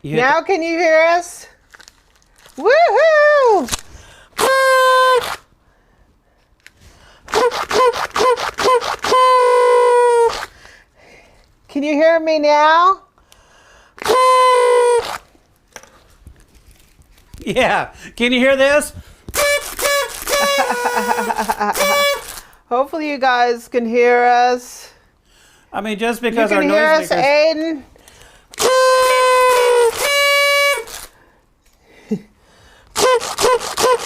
Now can you hear us? Woohoo! Can you hear me now? Yeah. Can you hear this? Hopefully you guys can hear us. I mean, just because you our can hear noise us, makers... Aiden?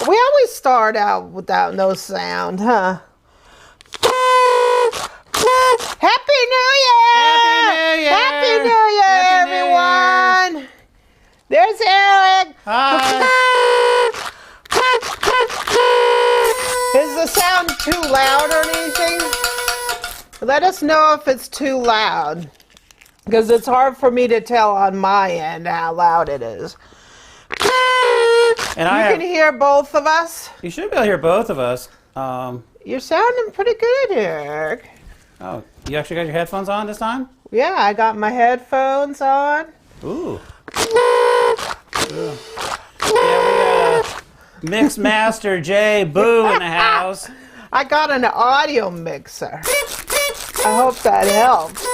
We always start out without no sound, huh? Happy New Year! Happy New Year! Happy New Year, Happy New everyone! There's Eric. Hi. Is the sound too loud or anything? Let us know if it's too loud, because it's hard for me to tell on my end how loud it is. And You can hear both of us? You should be able to hear both of us. You're sounding pretty good, Eric. Oh, you actually got your headphones on this time? Yeah, I got my headphones on. Ooh. Yeah, we got Mix Master J Boo in the house. I got an audio mixer. I hope that helps.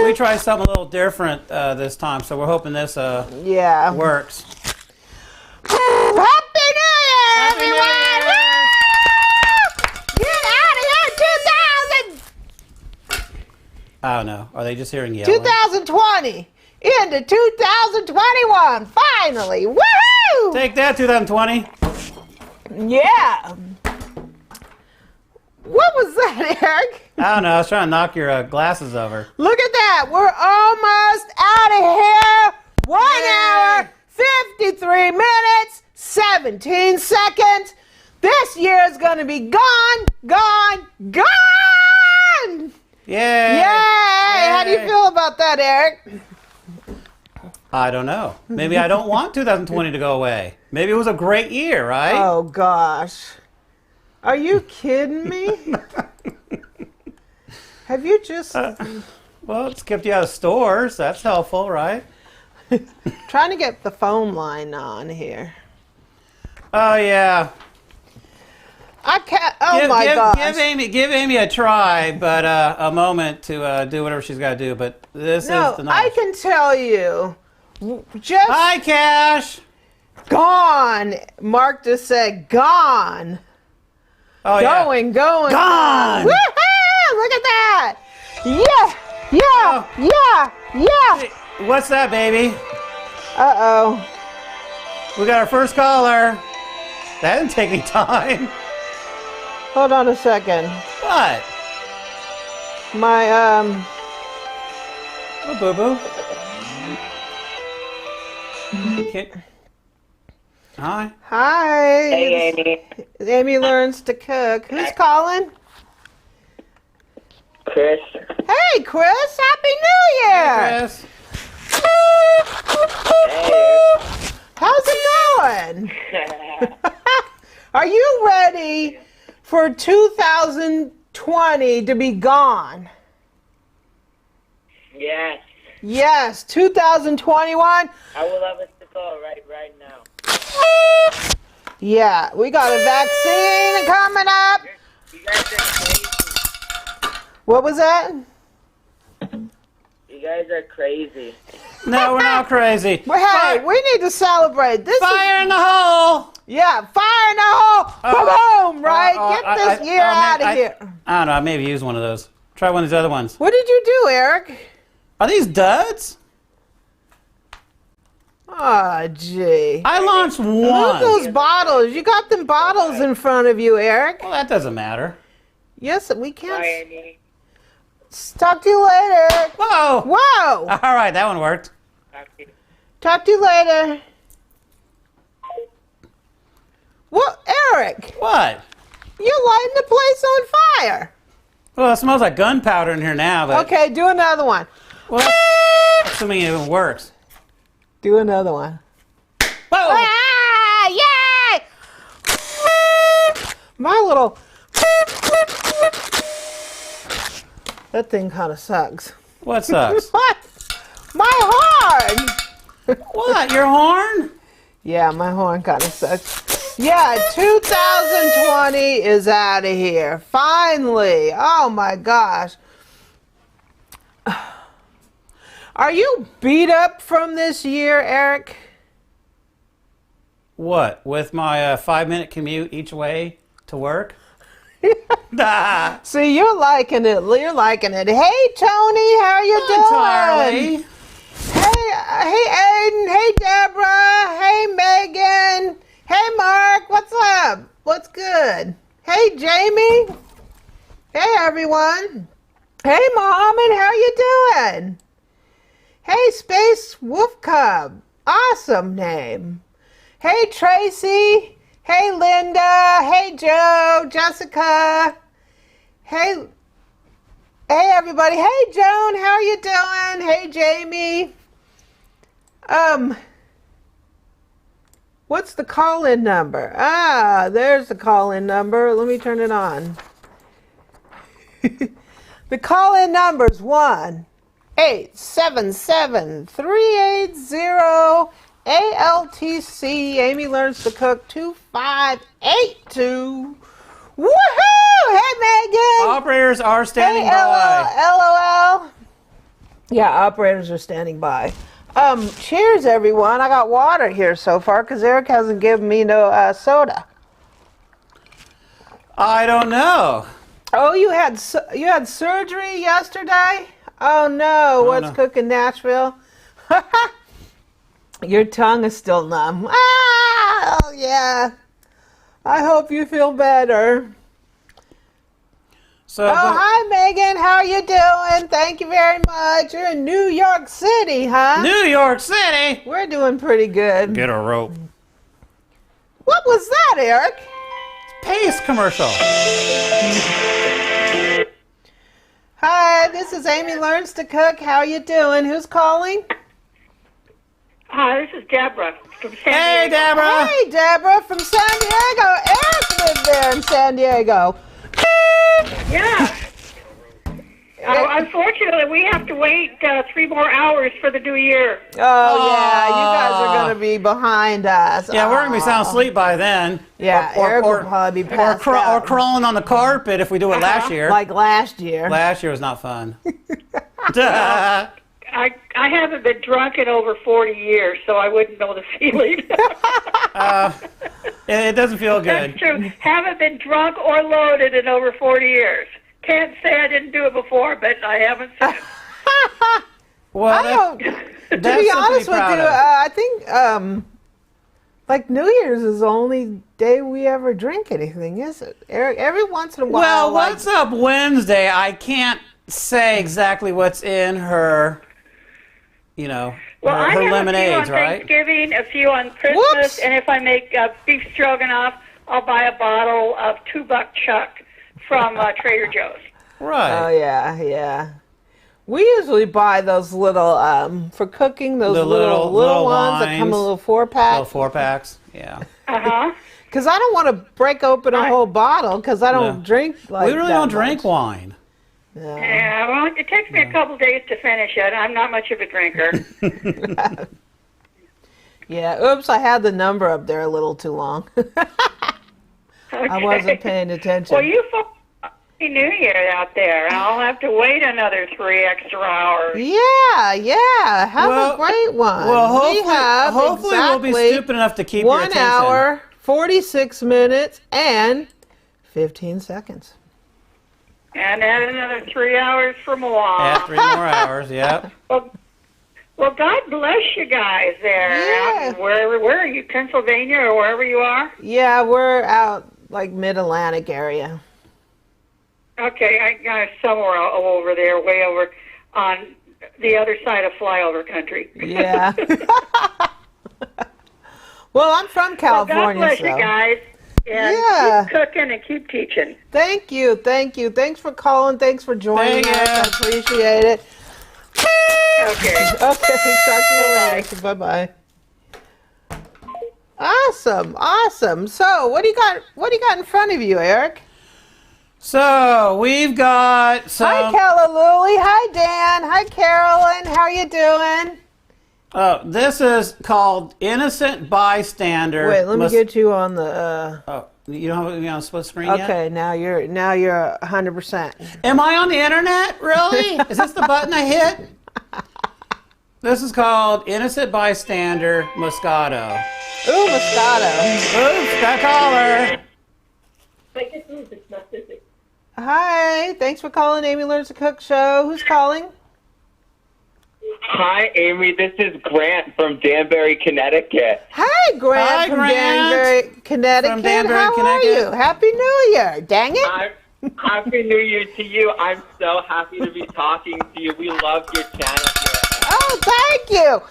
We tried something a little different this time, so we're hoping this Yeah. works. Happy New Year, Happy New everyone! Year! Woo! Get out of here, 2000! I don't know. Are they just hearing yelling? 2020 into 2021, finally! Woohoo! Take that, 2020. Yeah. What was that, Eric? I don't know. I was trying to knock your glasses over. Look at that. We're almost out of here. 1 hour, 53 minutes, 17 seconds. This year is going to be gone, gone, gone. Yay! Yay. How do you feel about that, Eric? I don't know. Maybe I don't want 2020 to go away. Maybe it was a great year, right? Oh, gosh. Are you kidding me? Have you just... Well, it's kept you out of stores. That's helpful, right? Trying to get the phone line on here. Oh, yeah. I can't... Oh, my gosh. Give Amy a try, but a moment to do whatever she's got to do. But this is the night. I can tell you, just Hi, Cash. gone. Mark just said gone. Oh, Going. Gone. Woohoo! Look at that. Yeah. Hey, what's that, baby? Uh-oh. We got our first caller. That didn't take any time. Hold on a second. What? My, Oh, boo-boo. Hi. Hi. Hey, Amy. Amy learns to cook. Who's calling? Chris. Hey, Chris. Happy New Year. Chris. Hey. How's it going? Are you ready for 2020 to be gone? Yes. Yes, 2021. I would love us to go right now. Yeah, we got a vaccine coming up. You guys are crazy. What was that? You guys are crazy. No, we're not crazy. Well, hey, we need to celebrate. This Fire in the hole. yeah, fire in the hole. Boom, right? Get this year out of here. I don't know. I maybe use one of those. Try one of these other ones. What did you do, Eric? Are these duds? Oh, gee. I launched Look one. at those bottles. You got them bottles in front of you, Eric. Well, that doesn't matter. Yes, we Bye, can't. Amy. Talk to you later. Whoa. Whoa. All right, that one worked. Talk to you. Talk to you later. What, Eric? What? You're lighting the place on fire. Well, it smells like gunpowder in here now, but Okay, do another one. well, assuming it even works. Do another one. Whoa! Ah, yay! My little... That thing kind of sucks. What sucks? What? My horn! What? Your horn? Yeah, my horn kind of sucks. Yeah, 2020 is out of here. Finally. Oh my gosh. Are you beat up from this year, Eric? What? With my 5-minute commute each way to work? See, you're liking it. You're liking it. Hey, Tony, how you doing? Entirely. Hey, Aiden. Hey, Deborah. Hey, Megan. Hey, Mark. What's up? What's good? Hey, Jamie. Hey, everyone. Hey, Mohammed. How you doing? Hey, Space Wolf Cub. Awesome name. Hey, Tracy. Hey, Linda. Hey, Joe. Jessica. Hey, everybody. Hey, Joan. How you doing? Hey, Jamie. What's the call-in number? Ah, there's the call-in number. Let me turn it on. The call-in number is 1-877-380-ALTC. Amy Learns to Cook 2582. Woohoo! Hey, Megan. Operators are standing Hey, by. LOL. Yeah, operators are standing by. Cheers, everyone. I got water here so far because Eric hasn't given me no soda. I don't know. Oh, you had surgery yesterday? Oh no! What's no. cooking, Nashville? Your tongue is still numb. Ah, oh yeah. I hope you feel better. So, Oh, hi, Megan. How are you doing? Thank you very much. You're in New York City, huh? New York City. We're doing pretty good. Get a rope. What was that, Eric? Pace commercial. Hi, this is Amy Learns to Cook. How you doing? Who's calling? Hi, this is Deborah from San Hey, Diego. Deborah. Hey, Deborah from San Diego. Eric lived there in San Diego. Yeah. Unfortunately, we have to wait 3 more hours for the new year. Oh, yeah, you guys are going to be behind us. Yeah, we're going to be sound asleep by then. Yeah, Eric will probably be passed or out. crawling on the carpet if we do it last year. Like last year. Last year was not fun. I haven't been drunk in over 40 years, so I wouldn't know the feeling. It doesn't feel good. That's true. Haven't been drunk or loaded in over 40 years. Can't say I didn't do it before, but I haven't since. Well, I don't, to be honest with you, I think like New Year's is the only day we ever drink anything, is it? Eric, every once in a while. Well, like, what's up Wednesday? I can't say exactly what's in her, Well, her I have lemonades, a few on right? Thanksgiving, a few on Christmas, Whoops. and if I make beef stroganoff, I'll buy a bottle of $2 Chuck from Trader Joe's. Right. Oh, yeah. We usually buy those little, for cooking, those The little ones that come in a little 4-pack. Little 4-packs, yeah. Uh-huh. Because I don't want to break open a whole bottle because I don't No. drink like We really that don't drink much. wine. No. Yeah, well, it takes me a couple days to finish it. I'm not much of a drinker. Yeah, oops, I had the number up there a little too long. I wasn't paying attention. Well, you folks Happy New Year out there. I'll have to wait another 3 extra hours. Yeah. Have a great one. Well, We have hopefully we'll be exactly stupid enough to keep your 1 attention. hour, 46 minutes, and 15 seconds. And add another 3 hours for more. Add 3 more hours, yep. Well, God bless you guys there. Yeah. Out where are you, Pennsylvania or wherever you are? Yeah, we're out like mid-Atlantic area. Okay, I'm somewhere over there, way over on the other side of flyover country. Yeah. Well, I'm from California, Well, God bless so. you guys. And Yeah. keep cooking and keep teaching. Thank you. Thanks for calling. Thanks for joining Thank us. you. I appreciate it. Okay. Okay, talk to you later. Bye-bye. Awesome. So, what do you got in front of you, Eric? So we've got some. Hi, Kellaluli. Hi, Dan. Hi, Carolyn. How are you doing? Oh, this is called Innocent Bystander. Wait, let me get you on the. Oh, you don't have me on split screen yet? Okay, now you're 100%. Am I on the internet? Really? Is this the button I hit? This is called Innocent Bystander Moscato. Ooh, Moscato. Oops, got a caller. Hi, thanks for calling Amy Learns to Cook show. Who's calling? Hi, Amy. This is Grant from Danbury, Connecticut. Hi, Grant Hi, from Grant. Danbury, Connecticut. From Danbury, How Connecticut. are you? Happy New Year. Dang it. Happy New Year to you. I'm so happy to be talking to you. We love your channel here. Oh, thank you.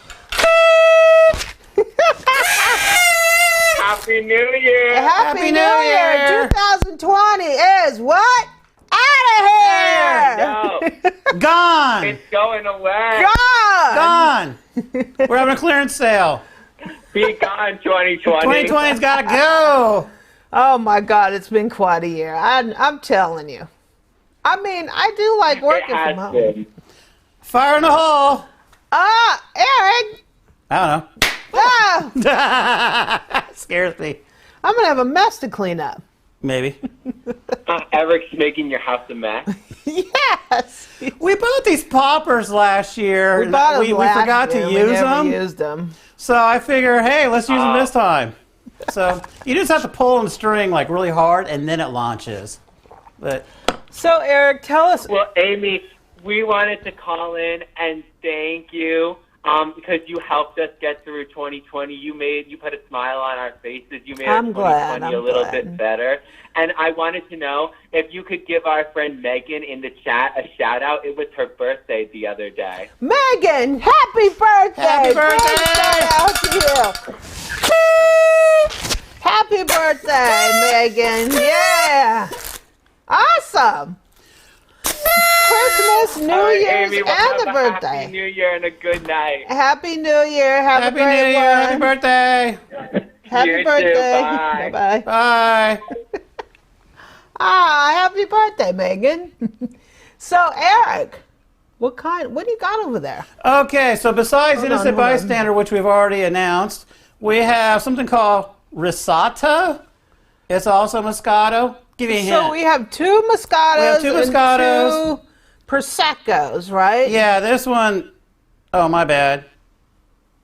Happy New Year. Happy New Year. 2020 is what? Out of here. No, Gone. it's going away. Gone. Gone. We're having a clearance sale. Be gone, 2020. 2020's got to go. Oh my God, it's been quite a year. I'm telling you. I mean, I do like It working has from home. been. Fire in the hole. Eric. I don't Ah, know. Scares me. I'm gonna have a mess to clean up. Maybe. Eric's making your house a mess. Yes. We bought these poppers last year. We bought them we last forgot year. to We use never them. used them. So I figure, hey, let's use them this time. So you just have to pull on the string like really hard, and then it launches. But So Eric, tell us. Well, Amy, we wanted to call in and thank you because you helped us get through 2020. You put a smile on our faces. You made I'm 2020 glad, a I'm little glad. bit better. And I wanted to know if you could give our friend Megan in the chat a shout out. It was her birthday the other day. Megan, happy birthday! Happy birthday! Big shout out to you. Happy birthday, Megan! Yeah, awesome. Christmas, New All right, Year's, Amy, we'll and have the a birthday. Happy New Year and a good night. Happy New Year! Have Happy a great New Year! one. Happy birthday! Happy You too. birthday! Bye. Bye. Bye. Happy birthday, Megan. So Eric, what do you got over there? Okay, so besides Hold on, Innocent hold on. Bystander, which we've already announced, we have something called Risotto. It's also Moscato. Give you a hint. So we have two Moscatos, We have two Moscatos. and two Proseccos, right? Yeah, this one, oh, my bad.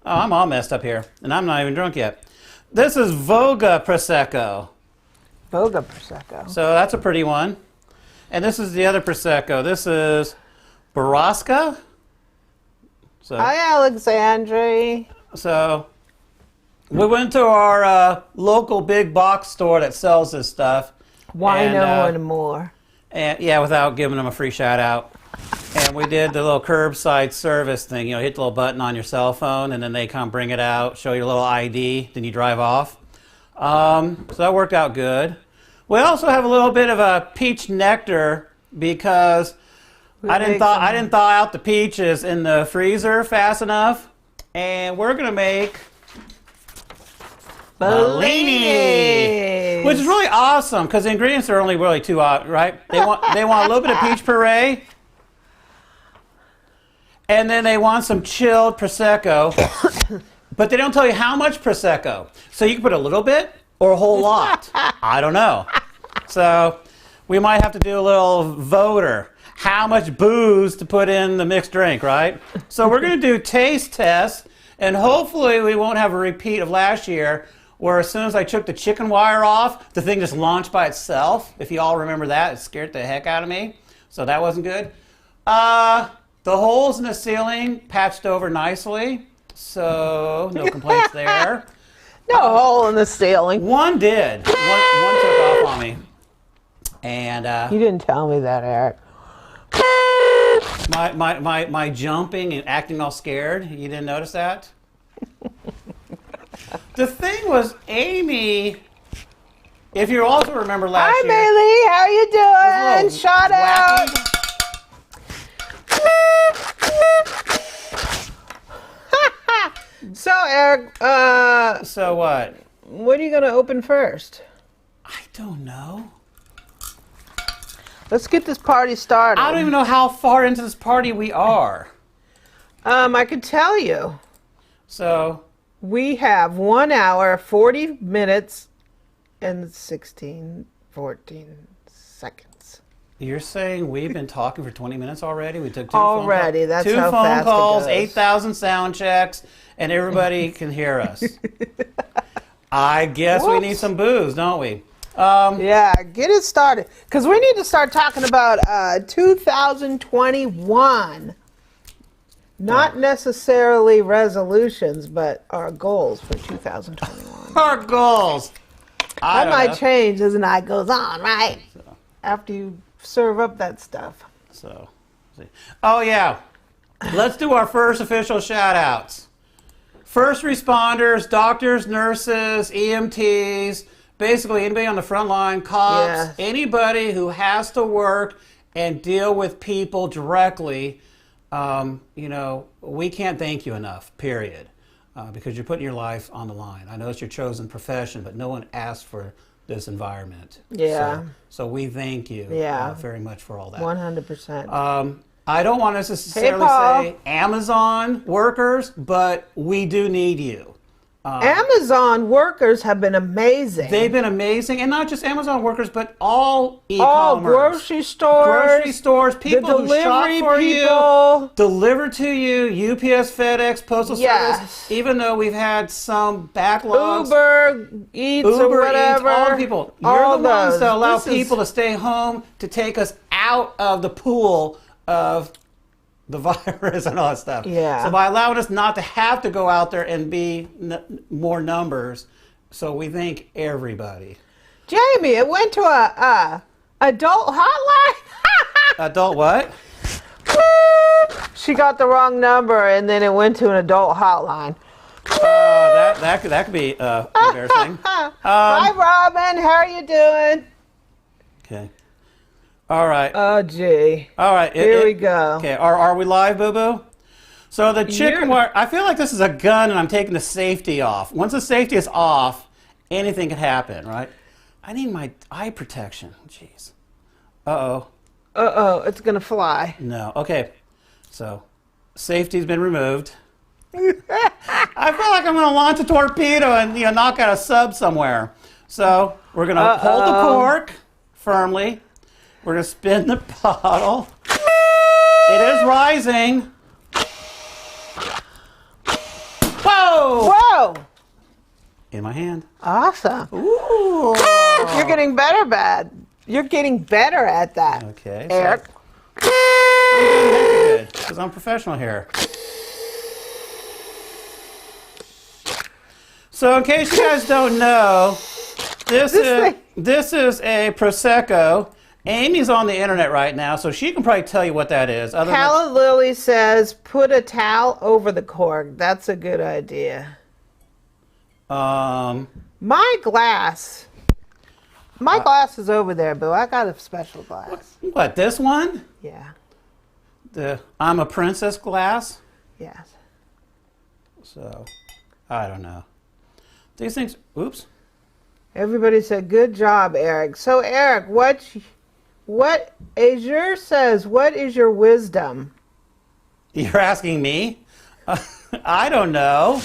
Oh, I'm all messed up here, and I'm not even drunk yet. This is Voga Prosecco. Voga Prosecco. So that's a pretty one. And this is the other Prosecco. This is Barasca. So, Hi, Alexandre. so we went to our local big box store that sells this stuff. Why And, no one more? And yeah, without giving them a free shout out. And we did the little curbside service thing. You know, hit the little button on your cell phone, and then they come bring it out, show you a little ID, then you drive off. So that worked out good. We also have a little bit of a peach nectar because I didn't thaw out the peaches in the freezer fast enough, and we're gonna make Bellini, which is really awesome because the ingredients are only really two, right? They want a little bit of peach puree, and then they want some chilled prosecco, but they don't tell you how much prosecco. So you can put a little bit or a whole lot. I don't know. So we might have to do a little voter. How much booze to put in the mixed drink, right? So we're going to do taste tests, and hopefully we won't have a repeat of last year where as soon as I took the chicken wire off, the thing just launched by itself. If you all remember that, it scared the heck out of me. So that wasn't good. The holes in the ceiling patched over nicely, so no complaints there. No hole in the ceiling. One did. One took off on me. And You didn't tell me that, Eric. my jumping and acting all scared, you didn't notice that? The thing was, Amy, if you also remember last Hi, year. Bailey. How you doing? was a little Shout out. So, Eric, So what? what are you going to open first? I don't know. Let's get this party started. I don't even know how far into this party we are. I could tell you. So We have 1 hour, 40 minutes, and 14 seconds. you're saying we've been talking for 20 minutes already? We took Already, that's two how phone fast it calls, goes. 8,000 sound checks, and everybody can hear us. I guess we Whoops. need some booze, don't we? Yeah, get it started. Because we need to start talking about 2021. Not necessarily resolutions, but our goals for 2021. Our goals. I That don't might know. change as the night goes on, right? After you serve up that stuff. So, oh yeah, let's do our first official shout outs. First responders, doctors, nurses, EMTs, basically anybody on the front line, cops, Yes. anybody who has to work and deal with people directly. We can't thank you enough, period, because you're putting your life on the line. I know it's your chosen profession, but no one asked for this environment. Yeah. So we thank you very much for all that. 100%. I don't want to necessarily Paul. say Amazon workers, but we do need you. Amazon workers have been amazing. They've been amazing, and not just Amazon workers, but all e-commerce. all grocery stores, people who shop delivery for people. you, deliver to you, UPS, FedEx, Postal Yes. Service. Even though we've had some backlogs, Uber Eats or Uber whatever. Eats, all the people. You're All the ones those. that allow This is- people to stay home, to take us out of the pool of the virus and all that stuff. Yeah. So by allowing us not to have to go out there and be more numbers, so we thank everybody. Jamie, it went to a adult hotline. Adult what? She got the wrong number, and then it went to an adult hotline. That could be embarrassing. Hi, Robin. How are you doing? Okay. All right. Oh, gee. All right. Here we go. Okay. Are we live, Boo Boo? So the chicken wire. I feel like this is a gun, and I'm taking the safety off. Once the safety is off, anything can happen, right? I need my eye protection. Jeez. Uh-oh. Uh-oh, it's going to fly. No. Okay. So safety's been removed. I feel like I'm going to launch a torpedo and knock out a sub somewhere. So we're going to hold the cork firmly. We're going to spin the bottle. It is rising. Whoa! Whoa! In my hand. Awesome. Ooh. You're getting better, You're getting better at that. Okay. Eric. Good, because I'm professional here. So in case you guys don't know, this is a Prosecco. Amy's on the internet right now, so she can probably tell you what that is. Calla Lily says, put a towel over the cork. That's a good idea. My glass is over there, Boo. I got a special glass. What, this one? Yeah. The I'm a Princess glass? Yes. So, I don't know. These things, oops. Everybody said, good job, Eric. So, Eric, what Azure says, what is your wisdom? You're asking me? I don't know.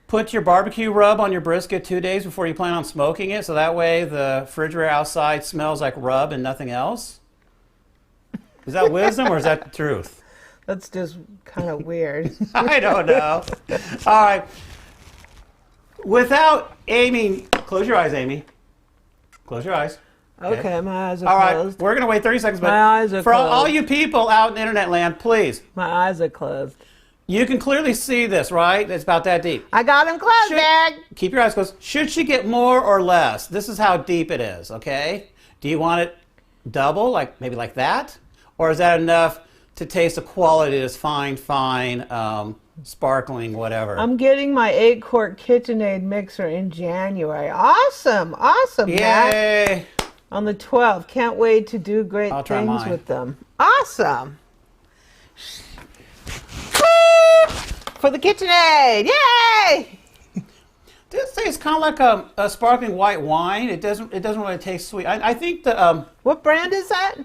Put your barbecue rub on your brisket 2 days before you plan on smoking it, so that way the refrigerator outside smells like rub and nothing else. Is that wisdom or is that the truth? That's just kind of weird. I don't know. All right. Without Amy, close your eyes, Amy. Close your eyes. Okay, my eyes are All right, closed. we're going to wait 30 seconds. But My eyes are for all closed. you people out in internet land, please, My eyes are closed. you can clearly see this, right? It's about that deep. I got them closed, Eric. Keep your eyes closed. Should she get more or less? This is how deep it is, okay? Do you want it double, like maybe like that? Or is that enough to taste the quality that's fine, sparkling, whatever? I'm getting my 8-quart KitchenAid mixer in January. Awesome, Matt. Yay! On the 12th. Can't wait to do great I'll try things mine. with them. Awesome. For the KitchenAid. Yay! This tastes kind of like a sparkling white wine. It doesn't really taste sweet. I think the What brand is that?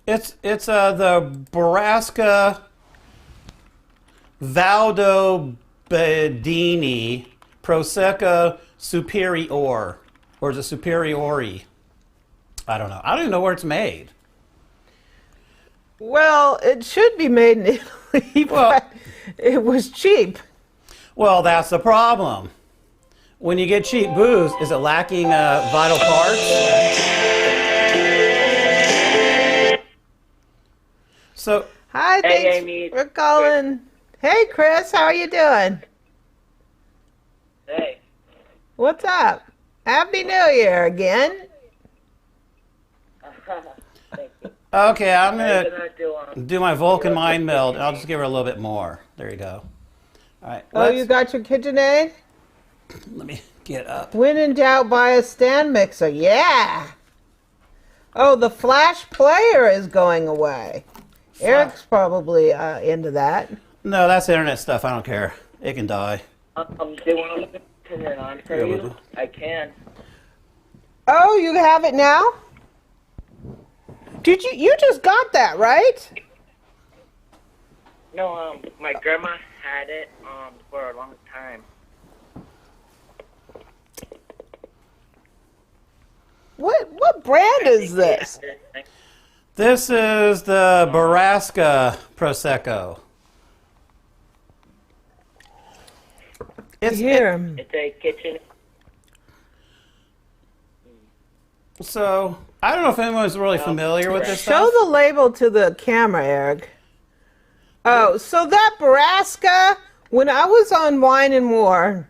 it's the Baraska Valdobedini Prosecco Superiore, or is it Superiori? I don't know. I don't even know where it's made. Well, it should be made in Italy, but it was cheap. Well, that's the problem. When you get cheap booze, is it lacking vital parts? So, Hi, Hey, thanks Amy. for calling. Hey, Chris, how are you doing? Hey. What's up? Happy New Year again. Thank you. okay, I'm What are you gonna gonna do my Vulcan mind meld, and I'll just give her a little bit more. There you go. All right. Oh, you got your KitchenAid? Let me get up. When in doubt, buy a stand mixer. Yeah. Oh, the flash player is going away. Eric's probably into that. No, that's internet stuff. I don't care. It can die. They want to turn it on for Yeah, you? we'll do. I can. Oh, you have it now? Did you just got that, right? No, my grandma had it for a long time. What brand is this? This is the Baraska Prosecco. It's Here. It's a kitchen. so I don't know if anyone's really familiar with this Show stuff. the label to the camera, Eric. Oh, so that Baraska, when I was on Wine and More,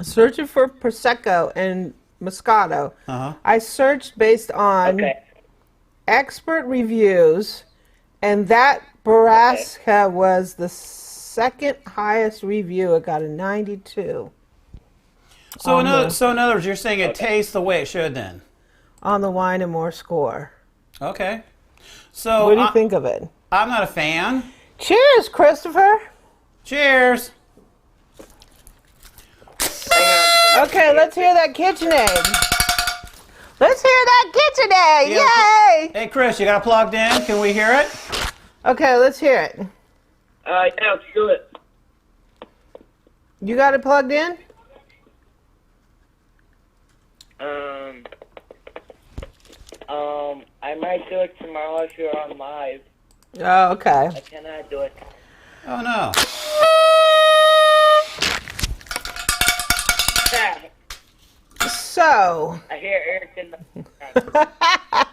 searching for Prosecco and Moscato, Uh-huh. I searched based on Okay. expert reviews, and that Baraska was the second highest review. It got a 92 So on in other words, you're saying it tastes the way it should then. on the Wine and More score. Okay. So What do you think of it? I'm not a fan. Cheers, Christopher. Cheers. Okay, let's hear that KitchenAid. Let's hear that KitchenAid. Yeah. Yay! Hey, Chris, you got it plugged in? Can we hear it? Okay, let's hear it. Yeah, let's do it. You got it plugged in? I might do it tomorrow if you're on live. Oh, okay. I cannot do it. Oh, no. So, I hear Eric in the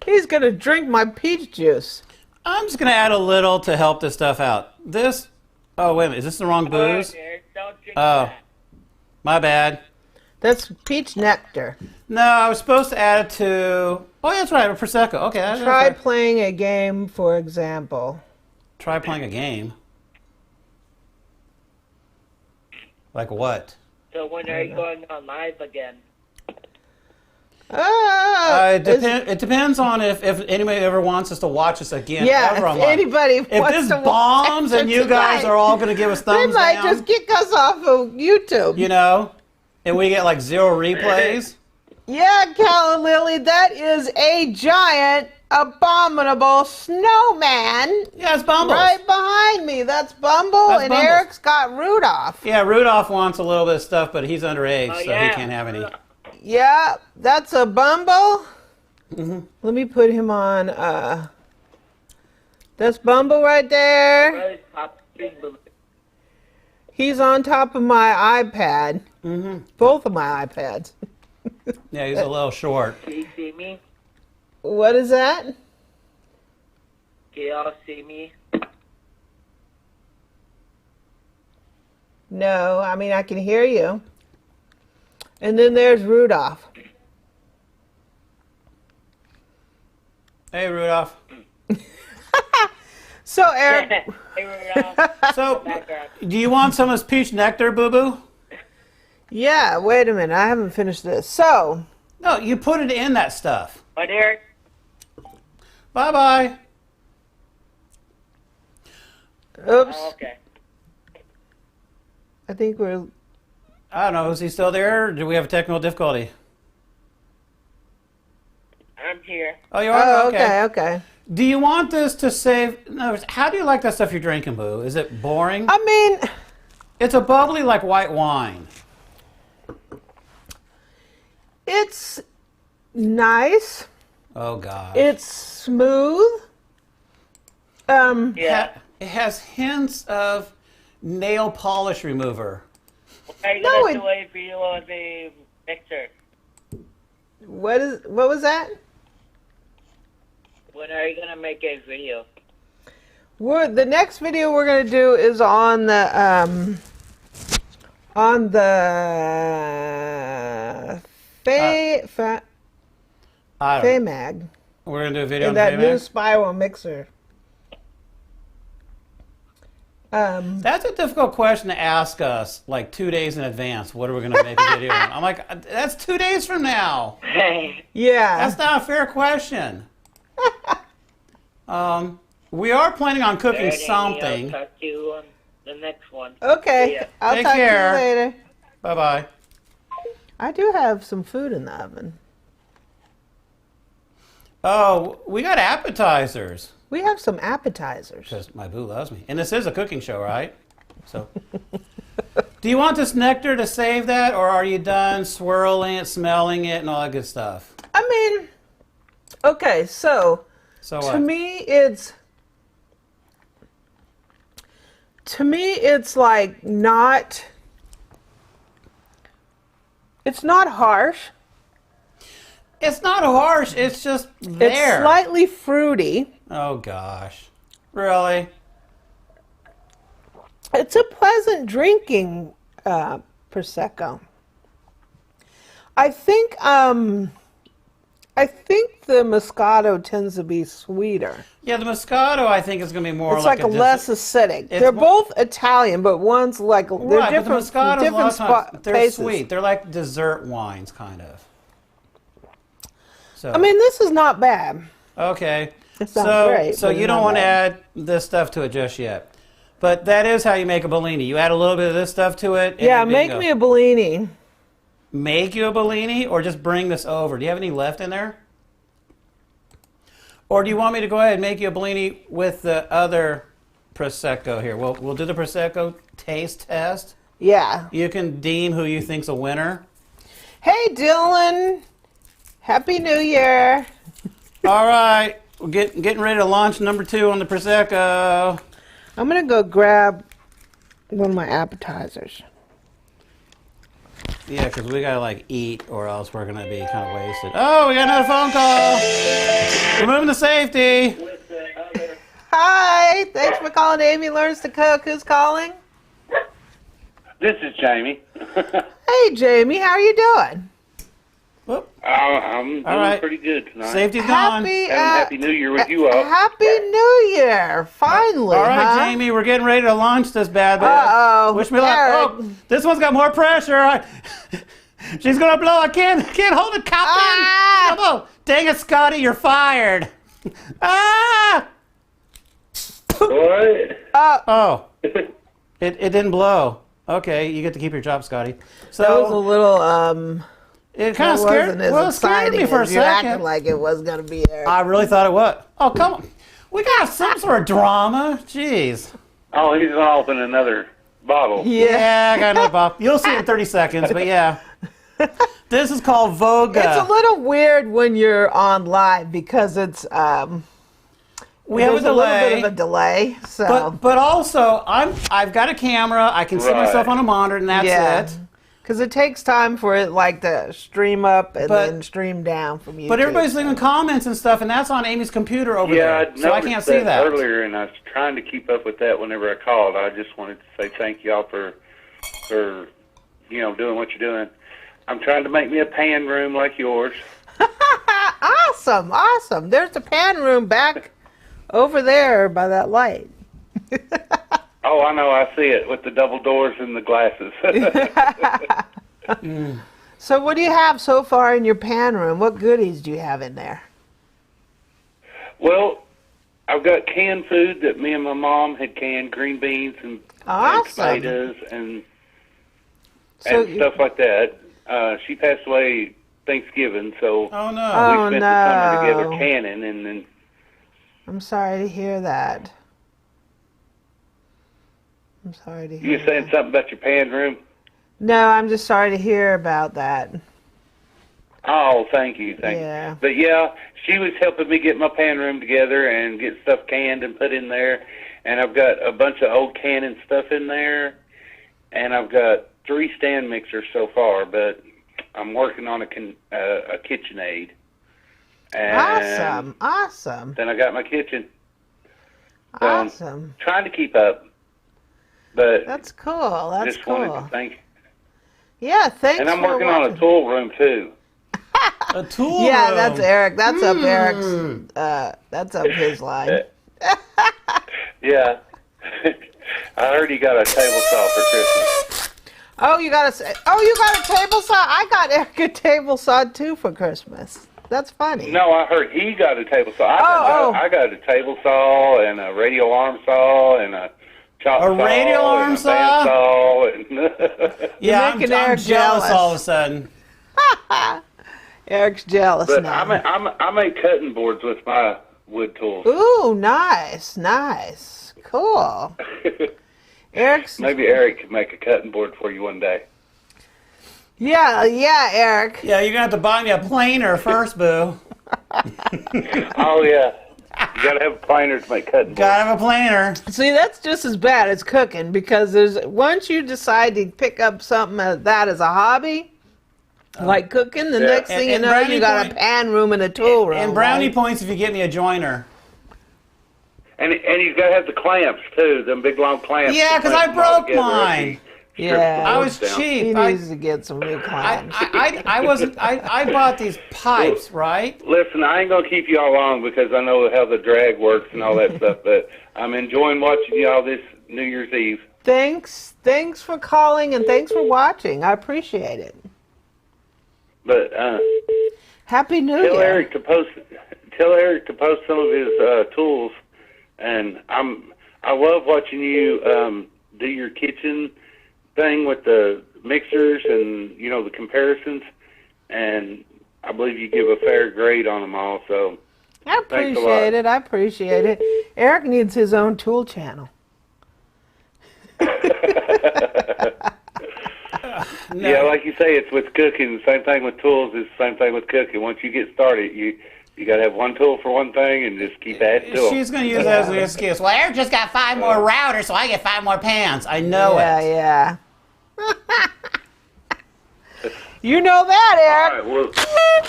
he's gonna drink my peach juice. I'm just going to add a little to help this stuff out. This, oh, wait a minute. Is this the wrong booze? Eric, don't drink Oh, that. my bad. That's peach nectar. No, I was supposed to add it to, oh, yeah, that's right, a Prosecco. Okay. that's Try right. playing a game, for example. Try playing a game. Like what? So when are you going on live again? It depends on if anybody ever wants us to watch us again. Yeah, ever if online. anybody If wants this to watch bombs and it you guys tonight, are all going to give us they thumbs might down, just kick us off of YouTube. you know, and we get like 0 replays. Yeah, Calla Lily, that is a giant, abominable snowman Yeah, it's Bumbles. right behind me. That's Bumble, That's and Bumbles. Eric's got Rudolph. Yeah, Rudolph wants a little bit of stuff, but he's underage, so he yeah. can't have any. Yeah, that's a Bumble. Let me put him on. That's Bumble right there. Brother's pop big balloon. He's on top of my iPad. Both of my iPads. Yeah, he's a little short. Can you see me? What is that? Can y'all see me? No, I mean, I can hear you. And then there's Rudolph. Hey, Rudolph. So, Eric, Hey, Rudolph. So, Background. do you want some of this peach nectar, Boo Boo? yeah, wait a minute. I haven't finished this. So, No, you put it in that stuff. But Eric, Bye-bye. oops. oh, okay. I think we're. I don't know. Is he still there? Or do we have a technical difficulty? I'm here. Oh, you are? Oh, okay. Do you want this to save? No. How do you like that stuff you're drinking, Boo? Is it boring? I mean, It's a bubbly like white wine. it's nice. Oh God. It's smooth. Yeah. It has hints of nail polish remover. Are you No, gonna it- do a video on the mixer? What was that? When are you gonna make a video? The next video we're gonna do is on the I don't know. Mag We're gonna do a video in on that new Faymac? spiral mixer. That's a difficult question to ask us like 2 days in advance. What are we gonna make a video on? I'm like, that's 2 days from now. Yeah. That's not a fair question. We are planning on cooking something. I'll talk to you on the next one. Okay. Yeah. I'll Take talk care. to you later. Bye bye. I do have some food in the oven. Oh, we got appetizers. We have some appetizers. Because my boo loves me. And this is a cooking show, right? So, do you want this nectar to save that, or are you done swirling it, smelling it, and all that good stuff? I mean, okay, so So to what? me it's like not. It's not harsh. It's not harsh. It's just there. It's slightly fruity. Oh gosh, really? It's a pleasant drinking prosecco. I think the Moscato tends to be sweeter. Yeah, the Moscato I think is going to be more It's like a less acidic. They're more- both Italian, but one's like they're right, different. but the Moscato's a lot different of times, they're paces. sweet. They're like dessert wines, kind of. So I mean, this is not bad. okay. It's not So great, so but you it's don't not want to bad. add this stuff to it just yet. But that is how you make a Bellini. You add a little bit of this stuff to it. and Yeah, then make bingo. me a Bellini. Make you a Bellini, or just bring this over. Do you have any left in there? Or do you want me to go ahead and make you a Bellini with the other Prosecco here? We'll do the Prosecco taste test. Yeah. You can deem who you think's a winner. Hey, Dylan. Happy New Year. All right, we're getting ready to launch number 2 on the Prosecco. I'm gonna go grab one of my appetizers. Yeah, because we gotta like eat, or else we're gonna be kind of wasted. Oh, we got another phone call. We're moving to safety. Hi. Thanks for calling Amy Learns to Cook. Who's calling? This is Jamie. Hey, Jamie. How are you doing? Whoop. I'm doing All right. pretty good tonight. Safety's gone. And Happy New Year with you all. Happy New Year. Finally. All right, huh? Jamie, we're getting ready to launch this bad boy. Uh-oh. Wish me luck. Eric. Oh, this one's got more pressure. She's gonna blow. I can't hold it, Captain. Ah! Oh, dang it, Scotty, you're fired. Ah! What? Oh, it didn't blow. Okay, you get to keep your job, Scotty. So That was a little it kind of It scared. wasn't as Well, it scared exciting me for a as you acted second. like it was gonna be there. I really thought it was. Oh, come on. We got some sort of drama. Jeez. Oh, he's gonna open another bottle. Yeah, I got another pop. You'll see it in 30 seconds, but yeah. This is called Voga. It's a little weird when you're on live because it's we have a there's a little delay. bit of a delay. So But also, I've got a camera. I can see Right. myself on a monitor, and that's yeah, it. because it takes time for it like to stream up and But- then stream down from YouTube. But everybody's leaving comments and stuff, and that's on Amy's computer over Yeah, there, I so I noticed can't see that. earlier, and I was trying to keep up with that whenever I called. I just wanted to say thank y'all for doing what you're doing. I'm trying to make me a pan room like yours. Awesome. There's the pan room back over there by that light. Oh, I know. I see it with the double doors and the glasses. So what do you have so far in your pan room? What goodies do you have in there? Well, I've got canned food that me and my mom had canned, green beans and Awesome. potatoes, and So and stuff like that. She passed away Thanksgiving, so Oh no. Oh, we spent the summer together no. canning, and then I'm sorry to hear that. I'm sorry to hear you were saying that. something about your pan room. No, I'm just sorry to hear about that. Oh, thank you, thank Yeah. you. But yeah, she was helping me get my pan room together and get stuff canned and put in there. And I've got a bunch of old canning stuff in there, and I've got 3 stand mixers so far. But I'm working on a KitchenAid. And Awesome. then I got my kitchen. So Awesome. I'm trying to keep up. But That's cool. That's just cool. wanted to thank. Yeah, thanks And I'm for working on a watching. tool room too. A tool Yeah, room. that's Eric. That's up Eric's. That's up his line. Yeah. I heard he got a table saw for Christmas. Oh, you got a table saw. I got Eric a table saw too for Christmas. That's funny. No, I heard he got a table saw. Oh. I got a table saw and a radio arm saw and a chop A saw radio arm and a saw? band saw. And Yeah, I'm making I'm Eric jealous jealous. all of a sudden. Eric's jealous but now. I make cutting boards with my wood tools. Ooh, nice. Cool. Eric's. Maybe Eric could make a cutting board for you one day. Yeah, Eric. Yeah, you're gonna have to buy me a planer first, boo. Oh yeah, you gotta have a planer to make cutting boards. Gotta have a planer. See, that's just as bad as cooking because once you decide to pick up something as that as a hobby, like cooking, the next thing you And know, brownie you got a point- pan room and a tool room. And brownie right? points if you get me a joiner. And he's got to have the clamps too, them big long clamps. Yeah, to 'cause clamp I them all broke together mine. if you strip Yeah. the I boards was down. He cheap. needs to get some new clamps. I bought these pipes, right? Listen, I ain't gonna keep y'all long because I know how the drag works and all that stuff. But I'm enjoying watching y'all this New Year's Eve. Thanks for calling and thanks for watching. I appreciate it. But Happy New tell Year. Eric to post some of his tools. And I love watching you do your kitchen thing with the mixers and the comparisons. And I believe you give a fair grade on them all. So I Thanks a lot. appreciate it. Eric needs his own tool channel. No. yeah, like you say, it's with cooking. The same thing with tools. It's the same thing with cooking. Once you get started, you got to have one tool for one thing and just keep adding to them. She's gonna use that as an excuse. Well, Eric just got 5 more routers, so I get 5 more pans. I know it. Yeah. You know that, Eric. All right, well,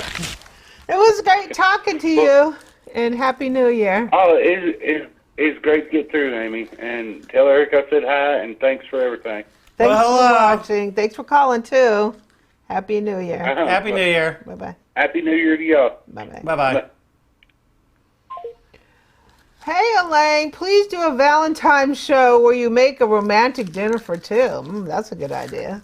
It was great talking to you, and Happy New Year. it's great to get through, Amy. And tell Eric I said hi, and thanks for everything. Thanks Well, for hello. watching. Thanks for calling, too. Happy New Year. Happy New Year. Bye-bye. Happy New Year to y'all. Bye-bye. Bye-bye. Hey, Elaine, please do a Valentine's show where you make a romantic dinner for 2. That's a good idea.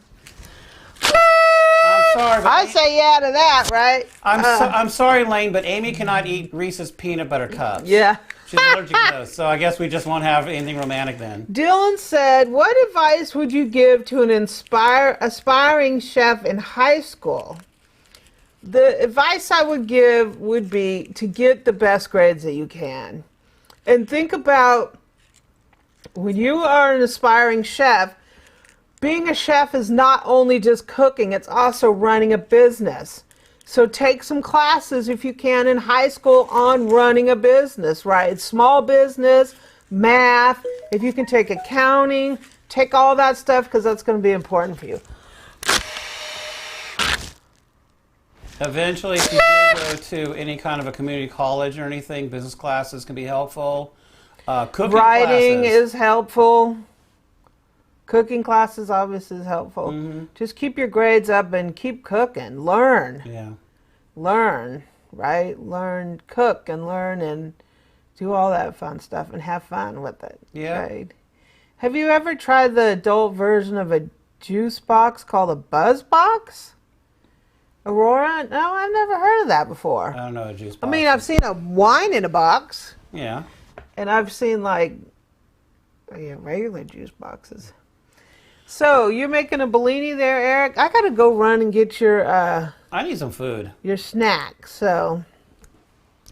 I'm sorry, but I say yeah to that, right? I'm sorry, Lane, but Amy cannot eat Reese's peanut butter cups. Yeah. She's allergic to those, so I guess we just won't have anything romantic then. Dylan said, what advice would you give to an aspiring chef in high school? The advice I would give would be to get the best grades that you can. And think about when you are an aspiring chef, being a chef is not only just cooking, it's also running a business. So take some classes if you can in high school on running a business, right? Small business, math, if you can take accounting, take all that stuff because that's going to be important for you. Eventually, if you do go to any kind of a community college or anything, business classes can be helpful. Cooking Writing classes. is helpful. Cooking classes obviously is helpful. Mm-hmm. Just keep your grades up and keep cooking. Learn, right? Learn, cook and learn and do all that fun stuff and have fun with it. Yeah. Right? Have you ever tried the adult version of a juice box called a Buzz Box? Aurora? No, I've never heard of that before. I don't know a juice I box. mean, I've seen a wine in a box. And I've seen regular juice boxes. So you're making a Bellini there, Eric? I gotta go run and get your I need some food. snack. So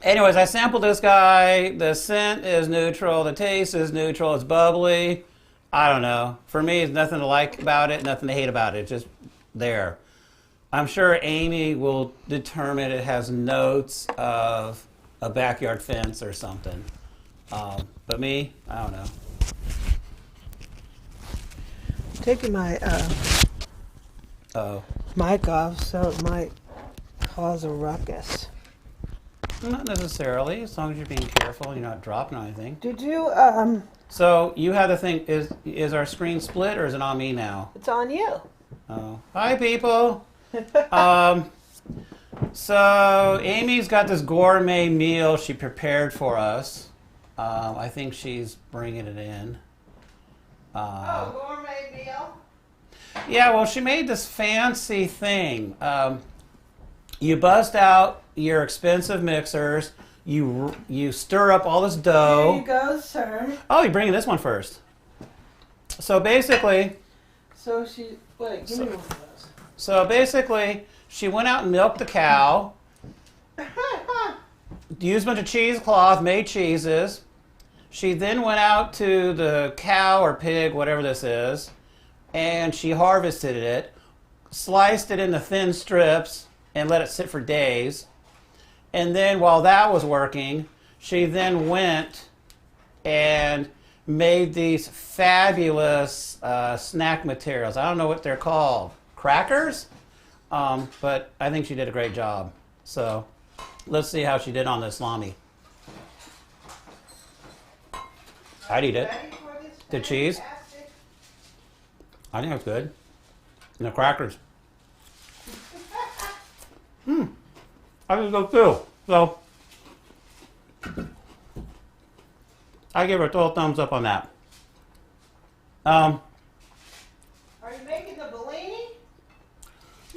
Anyways, I sampled this guy. The scent is neutral. The taste is neutral. It's bubbly. I don't know. For me, there's nothing to like about it, nothing to hate about it. It's just there. I'm sure Amy will determine it has notes of a backyard fence or something. But me, I don't know. taking my Oh, mic off, so it might cause a ruckus. not necessarily, as long as you're being careful and you're not dropping anything. Did you So you had the thing. Is our screen split or is it on me now? It's on you. Oh, hi people. So Amy's got this gourmet meal she prepared for us. I think she's bringing it in. Gourmet meal. Yeah, well, she made this fancy thing. You bust out your expensive mixers. You stir up all this dough. There you go, sir. Oh, you're bringing this one first. So basically, Wait, give me one of those. So basically, she went out and milked the cow, used a bunch of cheesecloth, made cheeses. She then went out to the cow or pig, whatever this is, and she harvested it, sliced it into thin strips, and let it sit for days. And then while that was working, she then went and made these fabulous snack materials. I don't know what they're called. Crackers? But I think she did a great job. So let's see how she did on the salami. I'd eat it. The cheese? I think it's good. And the crackers. I think so too. So I give her a total thumbs up on that. Are you making the Bellini?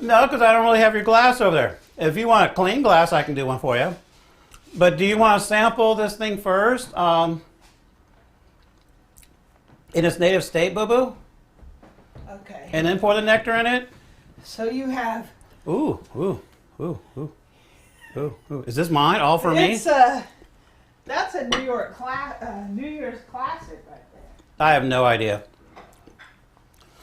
No, because I don't really have your glass over there. If you want a clean glass, I can do one for you. But do you want to sample this thing first? In its native state, boo-boo? Okay. And then pour the nectar in it? So you have. Ooh, ooh, ooh, ooh, ooh, ooh. Is this mine? All for me? It's that's a New Year's classic right there. I have no idea.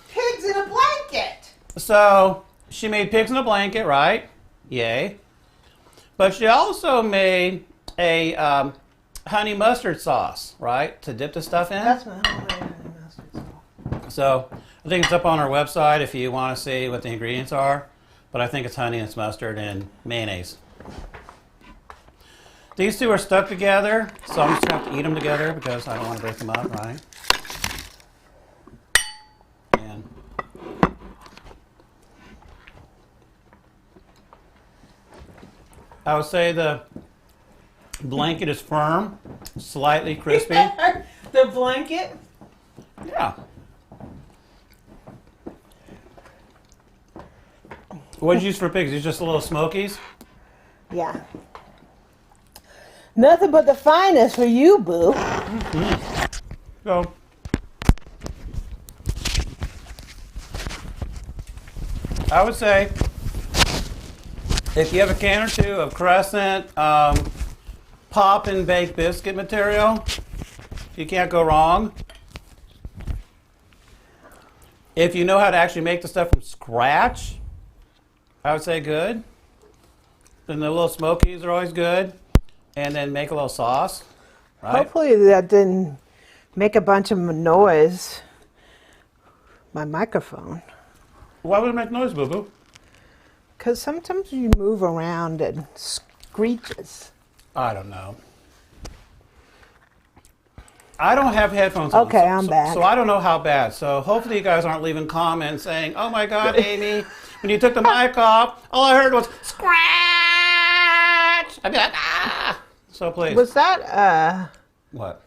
Pigs in a blanket. So she made pigs in a blanket, right? Yay. But she also made a honey mustard sauce, right? To dip the stuff in. That's my homemade honey mustard sauce. So I think it's up on our website if you want to see what the ingredients are. But I think it's honey and it's mustard and mayonnaise. These two are stuck together, so I'm just going to have to eat them together because I don't want to break them up, right? And I would say the blanket is firm, slightly crispy. The blanket. Yeah. What did you use for pigs? It's just a little smokies? Yeah. Nothing but the finest for you, boo. So, I would say if you have a can or two of Crescent pop and bake biscuit material, you can't go wrong. If you know how to actually make the stuff from scratch, I would say good. Then the little smokies are always good. And then make a little sauce, right? Hopefully that didn't make a bunch of noise. My microphone. Why would it make noise, boo-boo? Because sometimes you move around and screeches. I don't know. I don't have headphones on. Okay, I'm back. So I don't know how bad. So hopefully you guys aren't leaving comments saying, oh my God, Amy, when you took the mic off, all I heard was scratch. I'd be like, ah. So please. Was that What?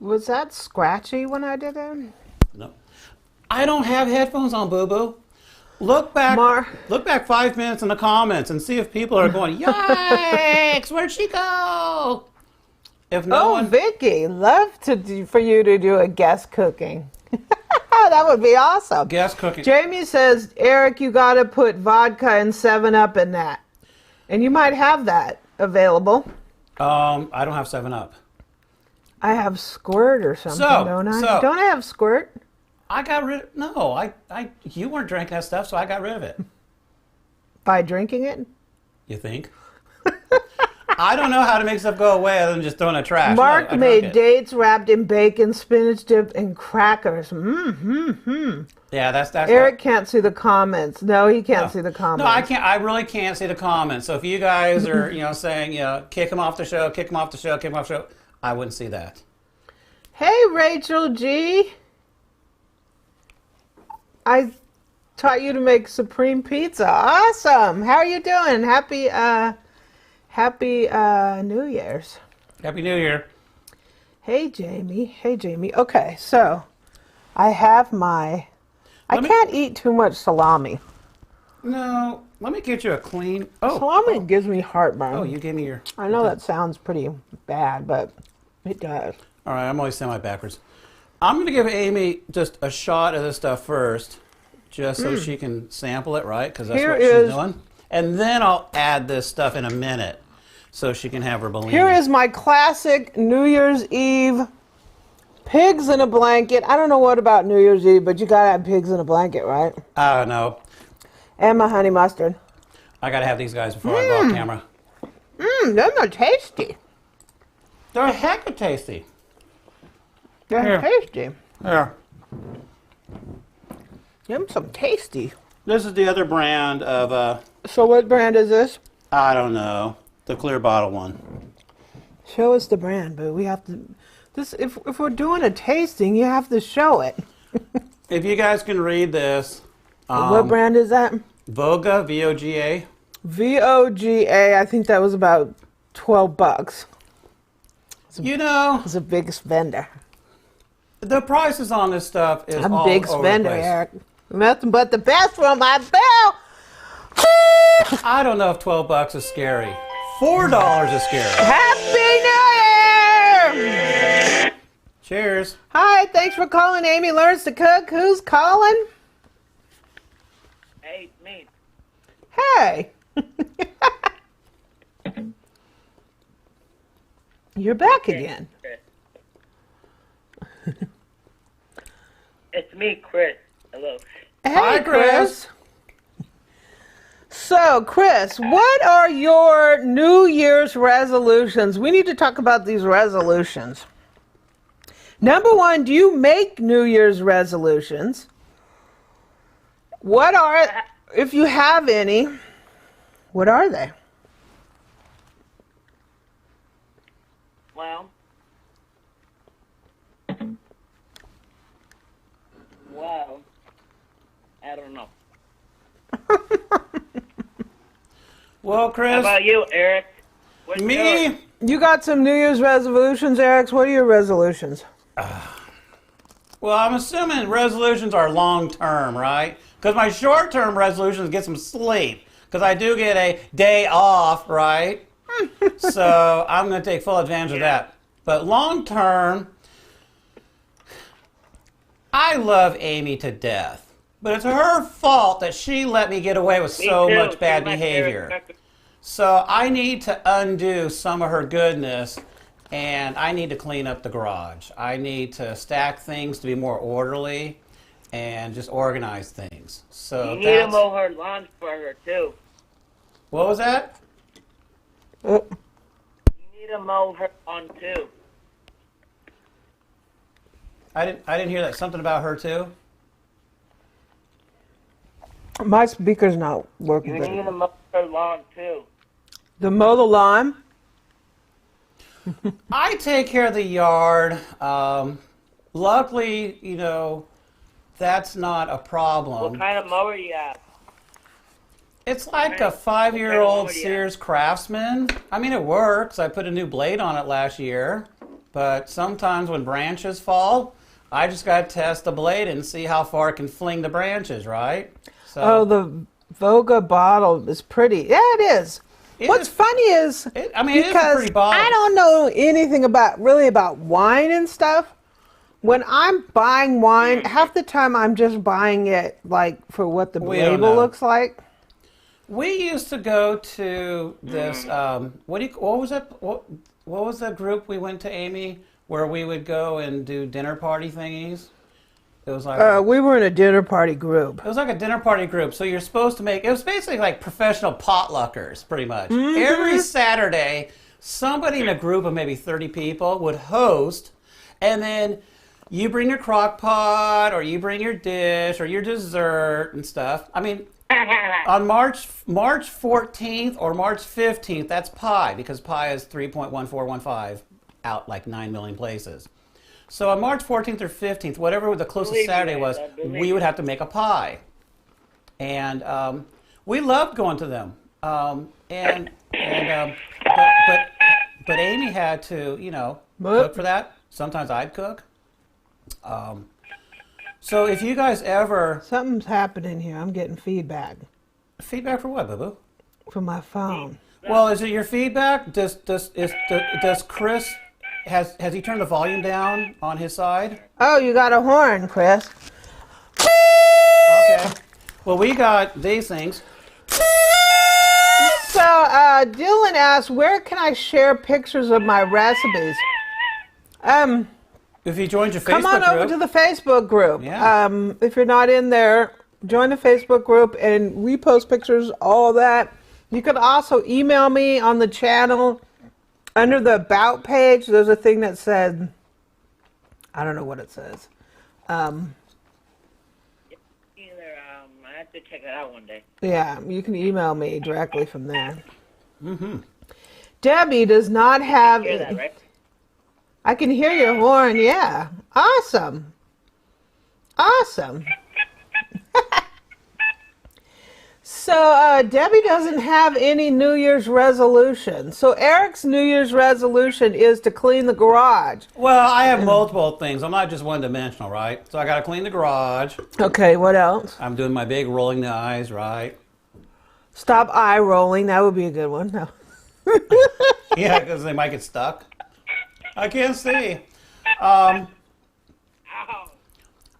was that scratchy when I did it? No. I don't have headphones on, boo-boo. Look back 5 minutes in the comments and see if people are going, yikes, where'd she go? If no one... Vicky, love for you to do a guest cooking. That would be awesome. Guest cooking. Jamie says, Eric, you got to put vodka and 7-Up in that. And you might have that available. I don't have 7-Up. I have Squirt or something, don't I? Don't I have Squirt? I got rid of, no, you weren't drinking that stuff, so I got rid of it. By drinking it? You think? I don't know how to make stuff go away other than just throwing it in the trash. Mark I made drank it. dates wrapped in bacon, spinach dip, and crackers. Yeah, that's Eric can't see the comments. No, he can't see the comments. No, I can't. I really can't see the comments. So if you guys are, saying, kick him off the show, kick him off the show, kick him off the show, I wouldn't see that. Hey, Rachel G. I taught you to make supreme pizza. Awesome. How are you doing? Happy New Year's. Happy New Year. Hey, Jamie. Hey, Jamie. Okay, so I have I can't eat too much salami. No, let me get you a clean. Oh, Salami gives me heartburn. oh, you gave me your. I know that sounds pretty bad, but it does. All right, I'm always semi-backwards. I'm going to give Amy just a shot of this stuff first, just so she can sample it, right? Because that's what she's doing. And then I'll add this stuff in a minute, so she can have her bellini. Here is my classic New Year's Eve pigs in a blanket. I don't know what about New Year's Eve, but you gotta have pigs in a blanket, right? I don't know. And my honey mustard. I got to have these guys before I go off camera. Them are tasty. They're a heck of tasty. They're tasty. Here. Them some tasty. This is the other brand of, So what brand is this? I don't know, the clear bottle one. Show us the brand, but we have to. If we're doing a tasting, you have to show it. If you guys can read this. What brand is that? Voga, V-O-G-A. VOGA. I think that was about $12. It's a big spender. The prices on this stuff is I'm a all big over spender, the place. Eric. Nothing but the best from my bill. I don't know if $12 is scary. $4 is scary. Happy New Year! Cheers. Hi, thanks for calling Amy Learns to Cook. Who's calling? Hey, it's me. Hey. You're back again. It's me, Chris. Hello. Hey, Hi, Chris. So, Chris, what are your New Year's resolutions? We need to talk about these resolutions. Number one, do you make New Year's resolutions? What are, if you have any, what are they? Well, I don't know. Well, Chris. How about you, Eric? What's yours? Me? You got some New Year's resolutions, Eric? What are your resolutions? Well, I'm assuming resolutions are long-term, right? Because my short-term resolution is get some sleep. Because I do get a day off, right? So I'm going to take full advantage of that. But long-term, I love Amy to death. But it's her fault that she let me get away with so Me too. much bad You're my behavior. favorite. So I need to undo some of her goodness, and I need to clean up the garage. I need to stack things to be more orderly and just organize things. So You need to mow her lawn for her, too. What was that? Oh, You need to mow her lawn, too. I didn't hear that. Something about her too? my speaker's not working You good. need to mow her lawn, too. The mow the lawn? I take care of the yard. Luckily, that's not a problem. What kind of mower you have? It's like a 5-year-old Sears Craftsman. I mean, it works. I put a new blade on it last year. But sometimes when branches fall, I just got to test the blade and see how far it can fling the branches, right? So, Oh, the Voga bottle is pretty. Yeah, it is. What's funny is, it is a because pretty bottle. I don't know anything about wine and stuff, when I'm buying wine, half the time I'm just buying it like for what the We don't label know. looks like. We used to go to this. What was that? What was that group we went to, Amy? Where we would go and do dinner party thingies. It was like We were in a dinner party group. it was like a dinner party group. So you're supposed to make. It was basically like professional potluckers, pretty much. Every Saturday, somebody in a group of maybe 30 people would host, and then you bring your crock pot, or you bring your dish, or your dessert and stuff. I mean. On March 14th or March 15th, that's pi, because pi is 3.1415 out like 9 million places. So on March 14th or 15th, whatever the closest Saturday was, we would have to make a pie. And we loved going to them. But Amy had to, cook for that. Sometimes I'd cook. So if you guys ever... Something's happening here. I'm getting feedback Feedback for what, boo-boo? from my phone. Well, is it your feedback? Does Chris has he turned the volume down on his side? Oh, you got a horn, Chris. Okay. Well, we got these things. So, Dylan asked, where can I share pictures of my recipes? If you joined your Facebook Come on group, over to the Facebook group. Yeah. If you're not in there, join the Facebook group, and we post pictures, all of that. You can also email me on the channel. Under the About page, there's a thing that said, I don't know what it says. Either, I have to check it out one day. Yeah, you can email me directly from there. Debbie does not have... Hear that, right? I can hear your horn, yeah. Awesome. Awesome. So, Debbie doesn't have any New Year's resolution. So, Eric's New Year's resolution is to clean the garage. well, I have multiple things. I'm not just one-dimensional, right? So I got to clean the garage. Okay, what else? I'm doing my big rolling the eyes, right? Stop eye rolling. That would be a good one. No. Yeah, because they might get stuck. I can't see. Ow.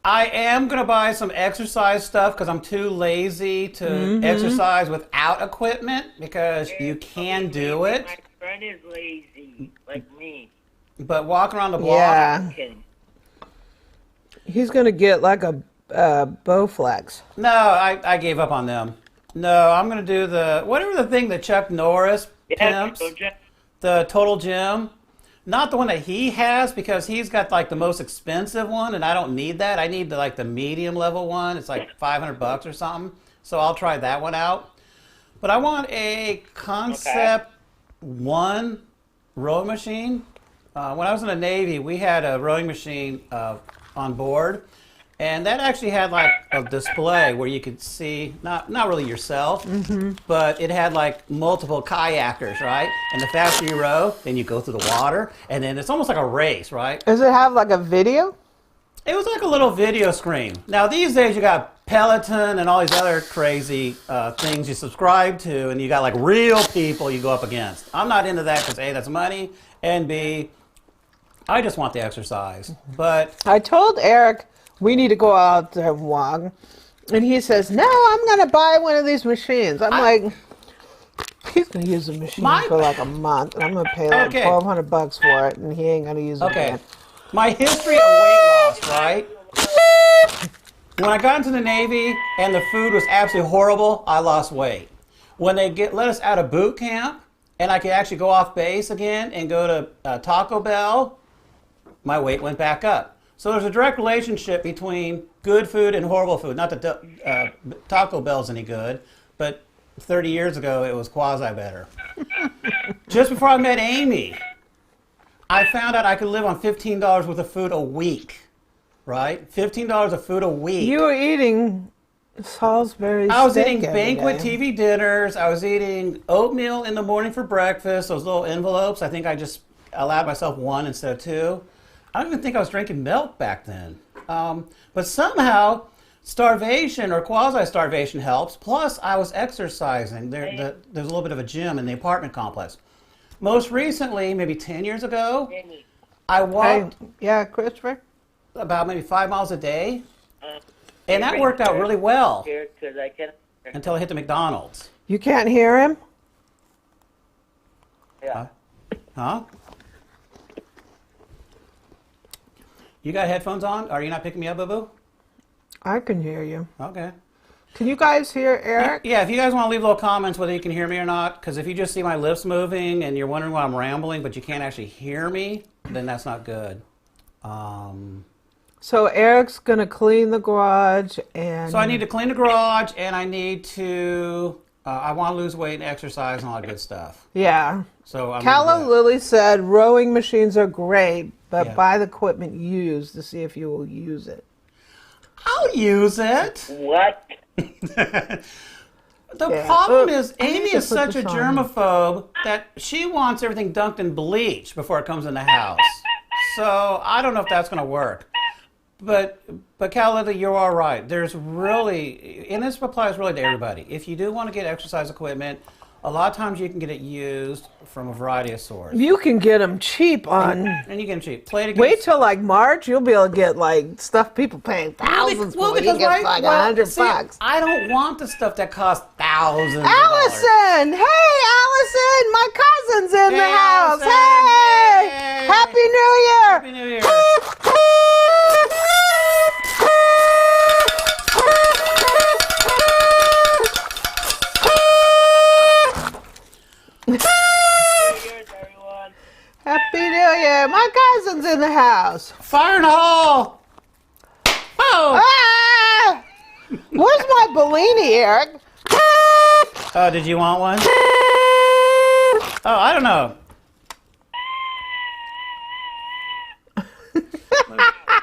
I am going to buy some exercise stuff because I'm too lazy to exercise without equipment, because you can do it. My friend is lazy, like me. But walking around the block, Yeah. Kidding. He's going to get like a Bowflex. no, I gave up on them. No, I'm going to do whatever the thing that Chuck Norris pimps, the Total Gym. Not the one that he has, because he's got like the most expensive one, and I don't need that. I need the medium level one. It's like $500 or something. So I'll try that one out. But I want a Concept 1 rowing machine. When I was in the Navy, we had a rowing machine on board, and that actually had like a display where you could see not really yourself, but it had like multiple kayakers, right? And the faster you row, then you go through the water, and then it's almost like a race, right? Does it have like a video? It was like a little video screen. Now these days you got Peloton and all these other crazy things you subscribe to, and you got like real people you go up against. I'm not into that because A, that's money, and B, I just want the exercise. But I told Eric we need to go out to walk, and he says, no, I'm going to buy one of these machines. I'm like, he's going to use the machine for like a month, and I'm going to pay like $1,200 for it, and he ain't going to use it again. My history of weight loss, right? When I got into the Navy and the food was absolutely horrible, I lost weight. When they let us out of boot camp and I could actually go off base again and go to Taco Bell, my weight went back up. So there's a direct relationship between good food and horrible food. Not that Taco Bell's any good, but 30 years ago it was quasi better. Just before I met Amy, I found out I could live on $15 worth of food a week, right? $15 of food a week. You were eating Salisbury I was steak eating every banquet day. TV dinners. I was eating oatmeal in the morning for breakfast, those little envelopes. I think I just allowed myself one instead of two. I don't even think I was drinking milk back then. But somehow, starvation or quasi-starvation helps. Plus, I was exercising. There's a little bit of a gym in the apartment complex. Most recently, maybe 10 years ago, I walked. Hey, yeah, Christopher? about maybe 5 miles a day. Uh, And that worked out really well Here, because I can't. until I hit the McDonald's. You can't hear him? Yeah. Huh? You got headphones on? Are you not picking me up, boo-boo? I can hear you. Okay. Can you guys hear Eric? Yeah, if you guys want to leave little comments whether you can hear me or not, because if you just see my lips moving and you're wondering why I'm rambling, but you can't actually hear me, then that's not good. So Eric's going to clean the garage and... So I need to clean the garage, and I need to, I want to lose weight and exercise and all that good stuff. Yeah. So I'm Calla gonna do that. Lily said rowing machines are great, but Yeah. buy the equipment used to see if you will use it. I'll use it. What? The Yeah. problem Oh, is I need Amy to is put such a this on. germaphobe that she wants everything dunked in bleach before it comes in the house. So I don't know if that's going to work. But Calla, you're all right. There's really, and this applies really to everybody. If you do want to get exercise equipment, a lot of times you can get it used from a variety of sources. You can get them cheap on... And you can cheap. Play it Wait against. till like March, you'll be able to get like stuff people paying thousands for. You get like $100. I don't want the stuff that costs thousands of dollars. Allison! Hey, Allison! My cousin's in the Hey, house. Allison! Hey! Hey! Happy New Year! Happy New Year. Cheers, everyone. Happy New Year! My cousin's in the house. Fire in the hole! Oh! Ah! Where's my Bellini, Eric? Oh, did you want one? Oh, I don't know.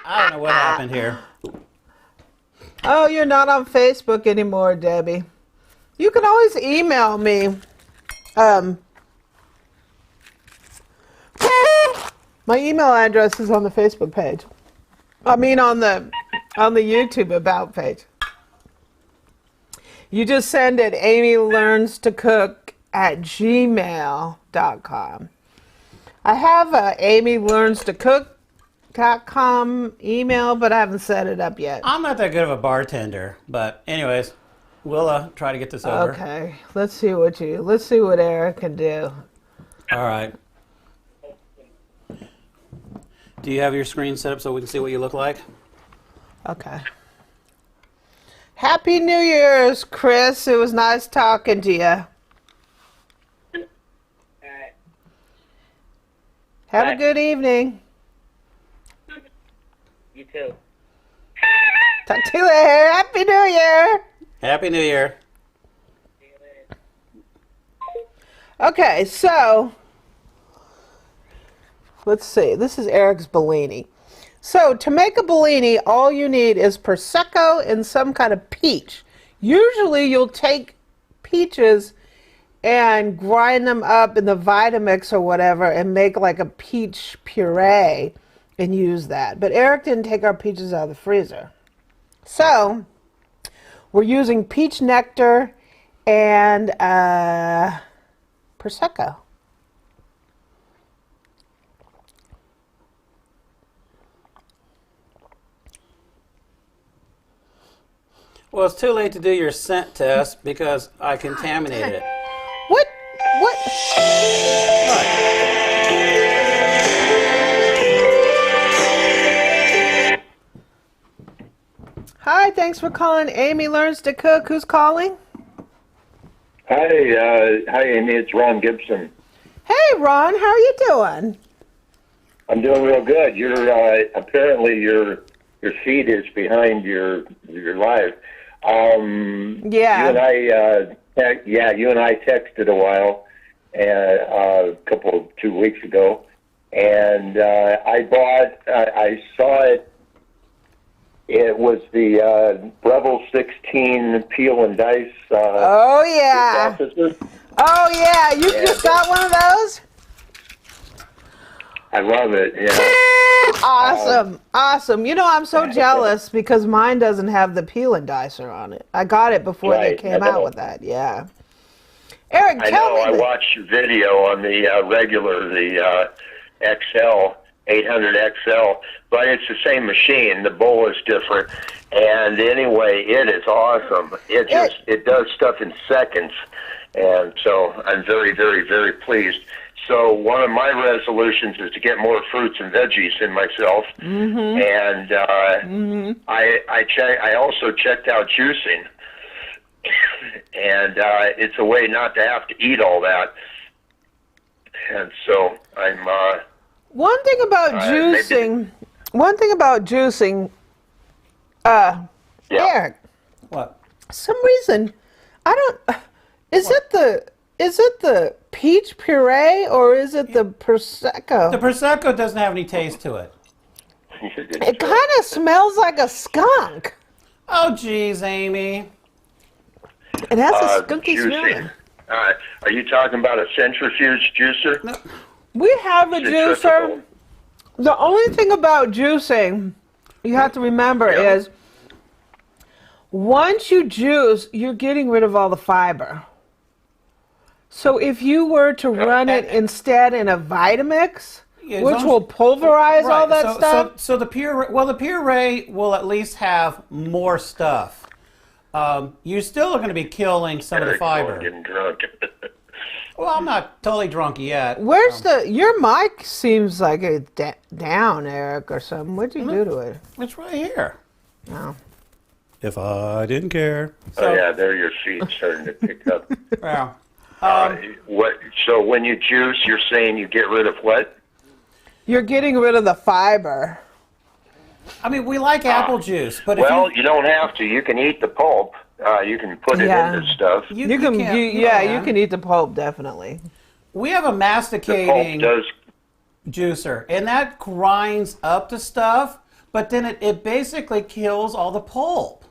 I don't know what happened here. Oh, you're not on Facebook anymore, Debbie. You can always email me. My email address is on the Facebook page. I mean, on the YouTube About page. You just send it amylearnstocook@gmail.com. I have a amylearnstocook.com email, but I haven't set it up yet. I'm not that good of a bartender, but anyways, we'll try to get this over. Okay, let's see what Eric can do. All right. Do you have your screen set up so we can see what you look like? Okay. Happy New Year's, Chris. It was nice talking to you. All right. Have a Bye. good evening. You too. Talk to you later. Happy New Year. Happy New Year. See you later. Okay, so let's see. This is Eric's Bellini. So to make a Bellini, all you need is Prosecco and some kind of peach. Usually you'll take peaches and grind them up in the Vitamix or whatever and make like a peach puree and use that. But Eric didn't take our peaches out of the freezer. So we're using peach nectar and Prosecco. Well, it's too late to do your scent test because I contaminated it. What? Hi, thanks for calling Amy Learns to Cook. Who's calling? Hi, Amy. It's Ron Gibson. Hey, Ron. How are you doing? I'm doing real good. You're apparently your feed is behind your live. Yeah. You and I texted a while, a 2 weeks ago, and I saw it. It was the Breville 16 peel and dice. Oh yeah. Sausages. Oh yeah. You just got one of those? I love it. Yeah. Awesome. You know, I'm so jealous because mine doesn't have the peel and dicer on it. I got it before they Right, came I know. out with that. Yeah. Eric, I tell know. me. I watched your video on the regular, the XL, 800 XL, but it's the same machine. The bowl is different, and anyway, it is awesome. It does stuff in seconds, and so I'm very, very, very pleased. So one of my resolutions is to get more fruits and veggies in myself, and I also checked out juicing, and it's a way not to have to eat all that, and so I'm. One thing about juicing, Eric, What? some reason I don't. Is it the peach puree or is it the prosecco? The prosecco doesn't have any taste to it. It kind of smells like a skunk. Oh, geez, Amy. It has a skunky juicing. smell. Are you talking about a centrifuge juicer? No. We have a juicer. Centrifugal. The only thing about juicing you have to remember is once you juice, you're getting rid of all the fiber. So if you were to run it instead in a Vitamix, Yeah, which as long will as- pulverize all that so, stuff. So the puree will at least have more stuff. You're still going to be killing some of the Eric's going fiber. getting drunk. Well, I'm not totally drunk yet. Where's your mic seems like it's down, Eric, or something. What'd you do to it? It's right here. Oh. If I didn't care. Oh yeah, there your feet's starting to pick up. Yeah. What? So when you juice, you're saying you get rid of what? You're getting rid of the fiber. I mean, we like apple juice, but Well, if you don't have to. You can eat the pulp. You can put it into stuff. you You can, can't- you can eat the pulp definitely. We have a The pulp masticating does. juicer, and that grinds up the stuff, but then it basically kills all the pulp.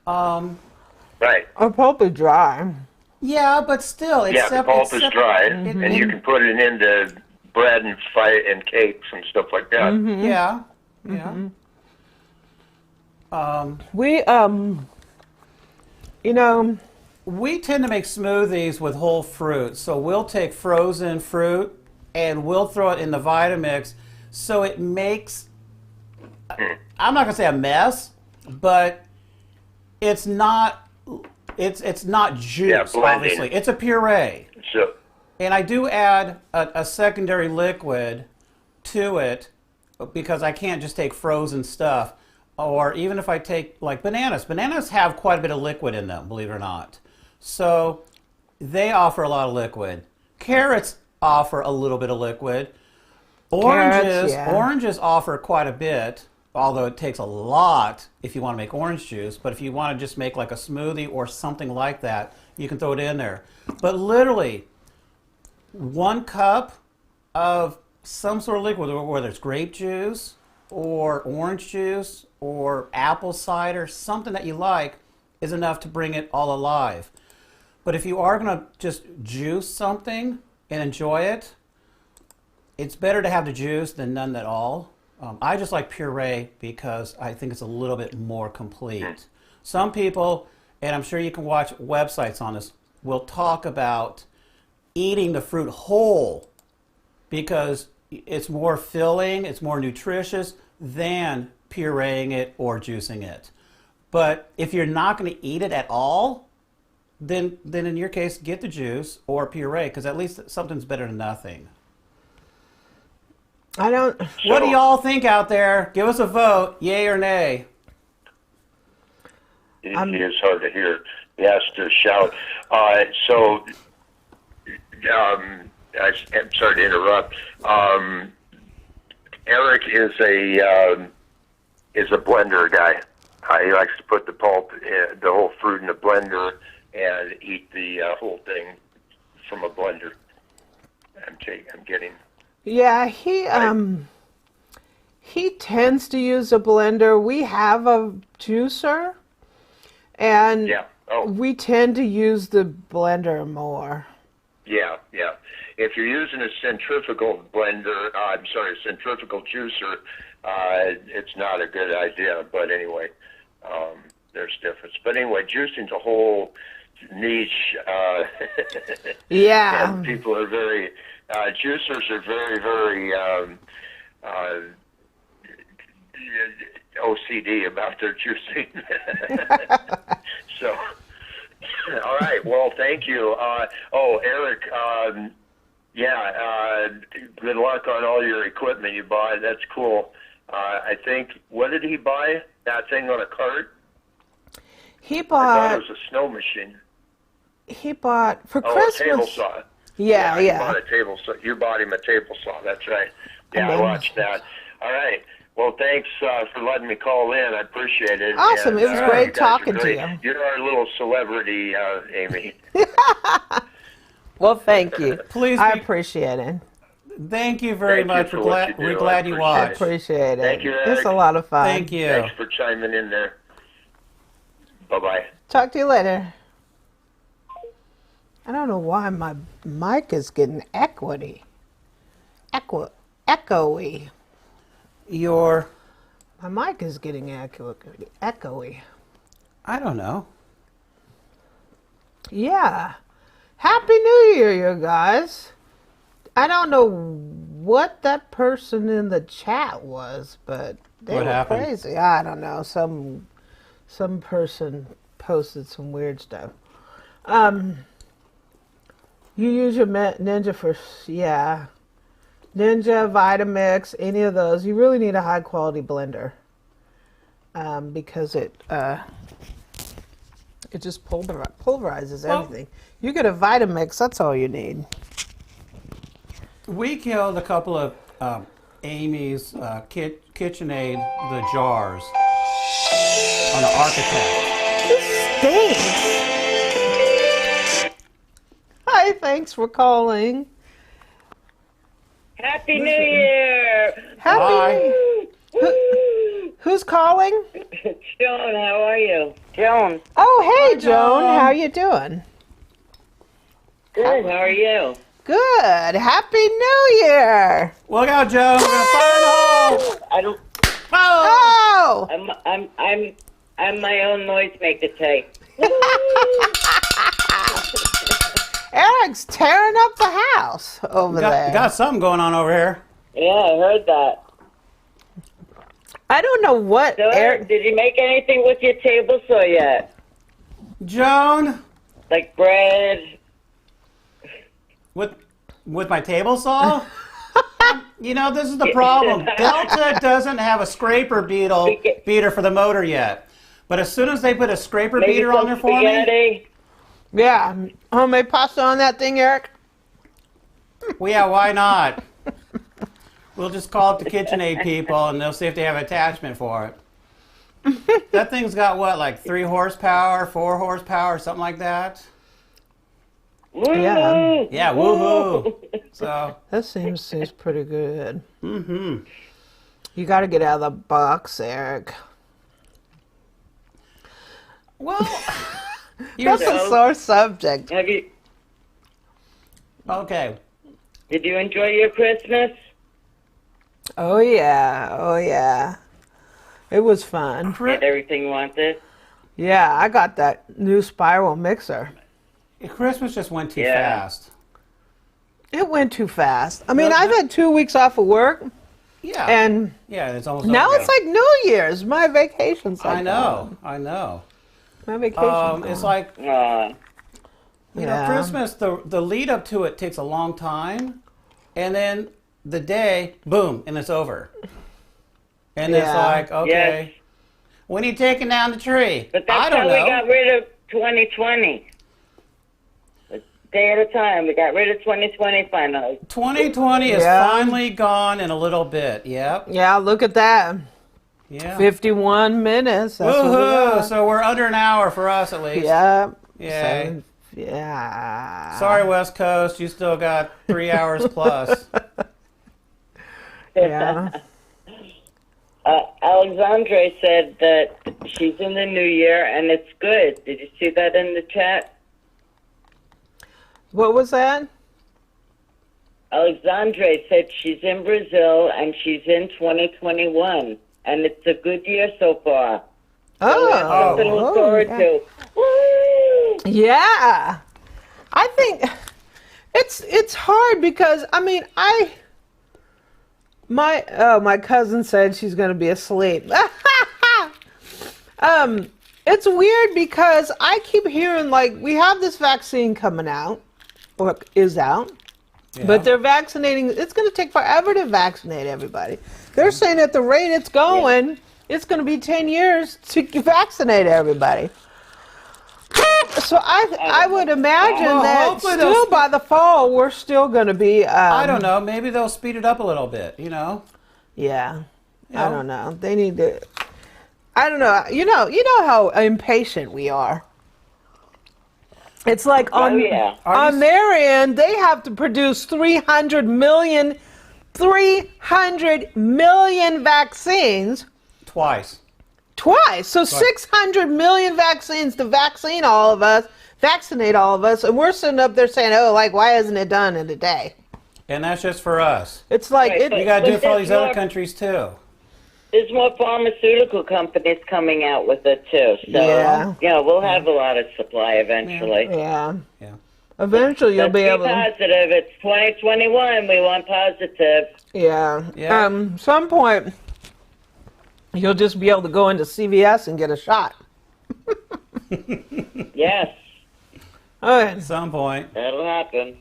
Right. Our pulp is dry. Yeah, but still, it's Yeah, the pulp is dry, and you can put it into bread and cakes and stuff like that. Yeah, yeah. We We tend to make smoothies with whole fruit, so we'll take frozen fruit and we'll throw it in the Vitamix, so it makes. I'm not gonna say a mess, but it's not. It's not juice, Yeah, blending. obviously. It's a puree. So And I do add a secondary liquid to it because I can't just take frozen stuff. Or even if I take like bananas. Bananas have quite a bit of liquid in them, believe it or not. So they offer a lot of liquid. Carrots offer a little bit of liquid. Oranges offer quite a bit, although it takes a lot if you want to make orange juice. But if you want to just make like a smoothie or something like that, you can throw it in there. But literally, 1 cup of some sort of liquid, whether it's grape juice or orange juice or apple cider, something that you like, is enough to bring it all alive. But if you are going to just juice something and enjoy it, it's better to have the juice than none at all. I just like puree because I think it's a little bit more complete. Some people, and I'm sure you can watch websites on this, will talk about eating the fruit whole because it's more filling, it's more nutritious than pureeing it or juicing it. But if you're not going to eat it at all, then in your case, get the juice or puree because at least something's better than nothing. I don't. What do y'all think out there? Give us a vote, yay or nay. He is hard to hear. He has to shout. I'm sorry to interrupt. Eric is a blender guy. He likes to put the pulp, the whole fruit in the blender, and eat the whole thing from a blender. I'm getting. Yeah, he tends to use a blender. We have a juicer, and Yeah. Oh. we tend to use the blender more. Yeah. If you're using a centrifugal blender, centrifugal juicer, it's not a good idea. But anyway, there's difference. But anyway, juicing's a whole niche. Yeah. And people are very, juicers are very, very OCD about their juicing. So, all right. Well, thank you. Eric. Good luck on all your equipment you bought. That's cool. I think, what did he buy? That thing on a cart? He I bought. thought it was a snow machine. He bought for Oh, Christmas. a table saw. Yeah. He bought a table saw. You bought him a table saw. That's right. Yeah, I watched that. All right. Well, thanks for letting me call in. I appreciate it. Awesome. It was you great guys are talking to great. you. You're our little celebrity, Amy. Well, thank you. Please I be- appreciate it. Thank you very Thank you much. for We're what glad, you do. we're glad you I watched. Appreciate it. Thank you, It's Eric. a lot of fun. Thank you. Thanks for chiming in there. Bye-bye. Talk to you later. I don't know why my mic is getting echoey. Echoey. Your, My mic is getting echoey. I don't know. Yeah. Happy New Year, you guys. I don't know what that person in the chat was, but they What were happened? crazy. I don't know. Some person posted some weird stuff. You use your Ninja for, yeah. Ninja, Vitamix, any of those. You really need a high quality blender. Because it just pulverizes everything. You get a Vitamix, that's all you need. We killed a couple of Amy's KitchenAid, the jars, on an architect. This stinks. Hi, thanks for calling. Happy New Year! Happy. Who's calling? Joan, how are you? Joan. Oh, hey, Joan. How you doing? Good, how are you? Good. Happy New Year. Look out, Joe. We're gonna fire in the hole. I don't. Oh. I'm my own noisemaker today. Eric's tearing up the house over there. Got something going on over here. Yeah, I heard that. I don't know what So, Eric. did you make anything with your table saw yet? Joan, Like bread? with my table saw. You know, this is the problem. Delta doesn't have a scraper beater for the motor yet. But as soon as they put a scraper Maybe beater on some there for me, spaghetti? Yeah, homemade pasta on that thing, Eric. well, yeah, why not? We'll just call it the KitchenAid people, and they'll see if they have an attachment for it. That thing's got what, like 3 horsepower, 4 horsepower, something like that. Yeah. Yeah, woohoo! So, That seems pretty good. You got to get out of the box, Eric. well, That's a sore subject. Have you? okay. Did you enjoy your Christmas? Oh yeah. It was fun. Did everything you wanted? Yeah, I got that new spiral mixer. Christmas just went too Yeah. fast. It went too fast. I mean, No, I've had 2 weeks off of work, Yeah. and yeah, it's almost now over. it's like New Year's. My vacation's like I know. My vacation's It's gone. like, Aw. you know, Christmas, the lead up to it takes a long time, and then the day, boom, and it's over. And it's Yeah. like, okay, Yes. when are you taking down the tree? But I that's don't how know. we got rid of 2020. A day at a time. We got rid of 2020 finally. 2020 is Yeah. finally gone in a little bit. Yep. Yeah, look at that. Yeah. 51 minutes. That's what we Woohoo! got. So we're under an hour for us at least. Yeah. Yay. Yeah. Sorry, West Coast, you still got 3 hours plus. Yeah. Alexandre said that she's in the new year and it's good. Did you see that in the chat? What was that? Alexandre said she's in Brazil and she's in 2021 and it's a good year so far. Oh. Something to look forward yeah. to. Woo! Yeah. I think it's hard because I mean My cousin said she's going to be asleep. It's weird because I keep hearing like we have this vaccine coming out or is out, but they're vaccinating. It's going to take forever to vaccinate everybody. They're saying at the rate it's going, it's going to be 10 years to vaccinate everybody. So I would imagine that still by the fall we're still going to be. I don't know. Maybe they'll speed it up a little bit. You know. Yeah. I don't know. They need to. I don't know. You know how impatient we are. It's like on their end, they have to produce 300 million vaccines. Twice. So 600 million vaccines to vaccinate all of us, and we're sitting up there saying, "Oh, like why isn't it done in a day?" And that's just for us. It's like You got to do it for all these other countries too. There's more pharmaceutical companies coming out with it too. So we'll have a lot of supply eventually. Yeah. Eventually you'll be able to. Positive. It's 2021. We want positive. Yeah. Some point you'll just be able to go into CVS and get a shot. Yes. At some point. That'll happen.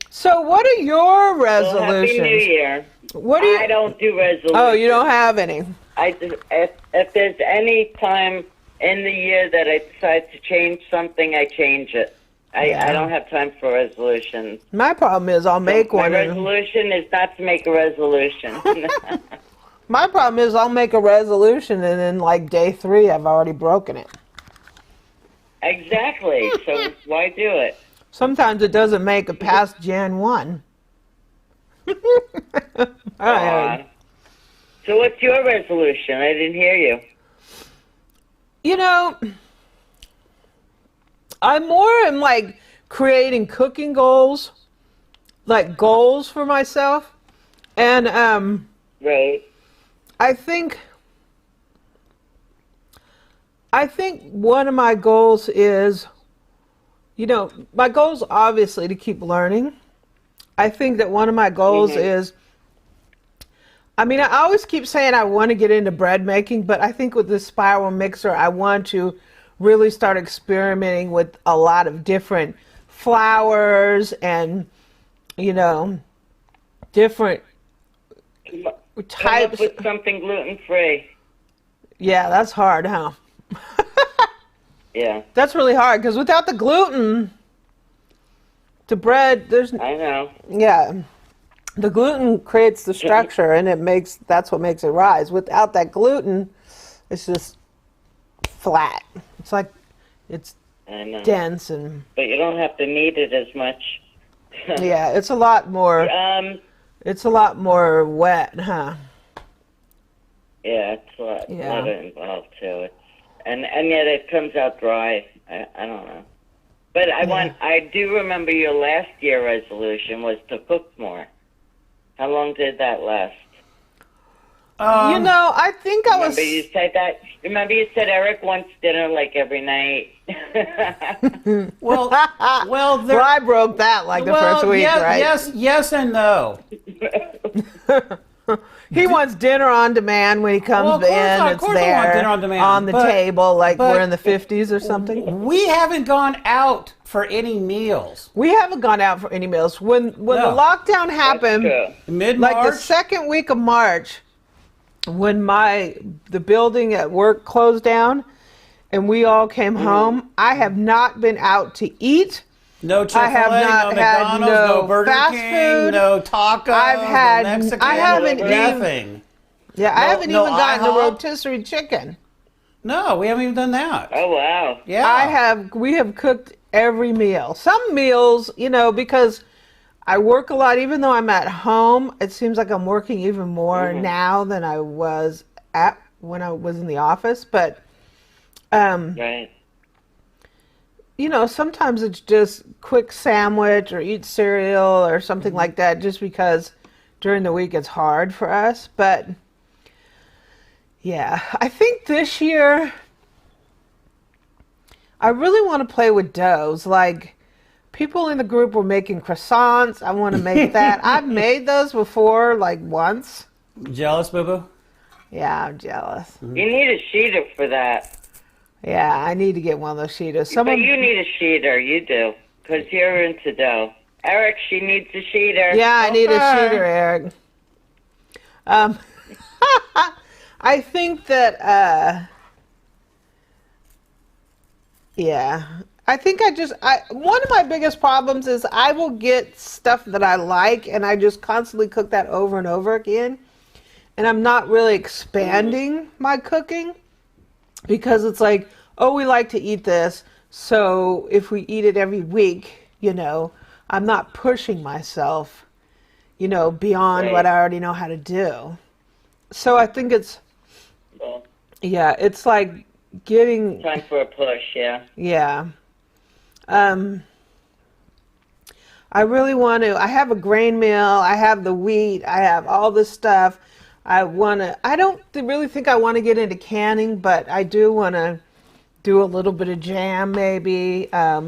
So what are your resolutions? Well, Happy New Year. What do you? I don't do resolutions. Oh, you don't have any. If there's any time in the year that I decide to change something, I change it. I don't have time for resolutions. My problem is I'll make one. My resolution is not to make a resolution. My problem is I'll make a resolution and then like day 3 I've already broken it. Exactly. So why do it? Sometimes it doesn't make it past Jan 1. All right. So what's your resolution? I didn't hear you. You know, I'm more in like creating cooking goals, like goals for myself. And Right. I think one of my goals is, my goal is obviously to keep learning. I think that one of my goals is, I always keep saying I want to get into bread making, but I think with this spiral mixer, I want to really start experimenting with a lot of different flours and, different types. Come up with something gluten-free. Yeah, that's hard, huh? Yeah. That's really hard because without the gluten, the bread, I know. Yeah. The gluten creates the structure and that's what makes it rise. Without that gluten, it's just flat. It's like, it's dense and... But you don't have to knead it as much. Yeah, it's a lot more... it's a lot more wet, huh? Yeah, it's a lot involved too. And yet it comes out dry. I don't know. But I do remember your last year resolution was to cook more. How long did that last? I think I was... Remember you said that? Remember you said Eric wants dinner like every night? Well, I broke that like the first week, right? Yes and no. He wants dinner on demand when he comes in. It's there on the table like we're in the 50s or something. We haven't gone out for any meals. We haven't gone out for any meals. When the lockdown happened, mid-March, like the second week of March, when the building at work closed down and we all came home, I have not been out to eat. No Chick-fil-A, I have not no had McDonald's, no Burger fast King, food. no tacos, no Mexican, I haven't nothing. I haven't even gotten the rotisserie chicken. No, we haven't even done that. Oh, wow. Yeah. We have cooked every meal. Some meals, because I work a lot, even though I'm at home, it seems like I'm working even more now than I was when I was in the office. But, right. Sometimes it's just quick sandwich or eat cereal or something like that, just because during the week it's hard for us. But yeah, I think this year I really want to play with doughs. Like people in the group were making croissants. I want to make that. I've made those before, like once. Jealous, Boo Boo? Yeah, I'm jealous. You need a sheeter for that. Yeah, I need to get one of those sheeters. But you need a sheeter, you do, because you're into dough. Eric, she needs a sheeter. Yeah, I need a Okay. sheeter, Eric. I think that, yeah. I think one of my biggest problems is I will get stuff that I like and I just constantly cook that over and over again. And I'm not really expanding my cooking because it's like, oh, we like to eat this. So if we eat it every week, I'm not pushing myself, beyond what I already know how to do. So I think it's like getting Time for a push, yeah. Yeah. I really want to. I have a grain mill. I have the wheat. I have all this stuff. I don't really think I want to get into canning, but I do want to do a little bit of jam maybe. I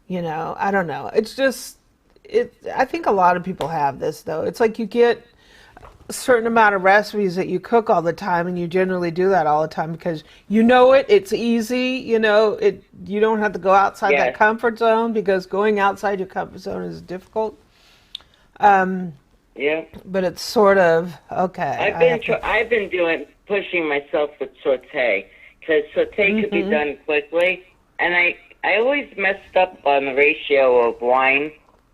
don't know. It's just, I think a lot of people have this though. It's like you get a certain amount of recipes that you cook all the time, and you generally do that all the time because it's easy, you don't have to go outside that comfort zone, because going outside your comfort zone is difficult. Yeah. But it's sort of okay. I've been pushing myself with saute, because saute could be done quickly, and I always messed up on the ratio of wine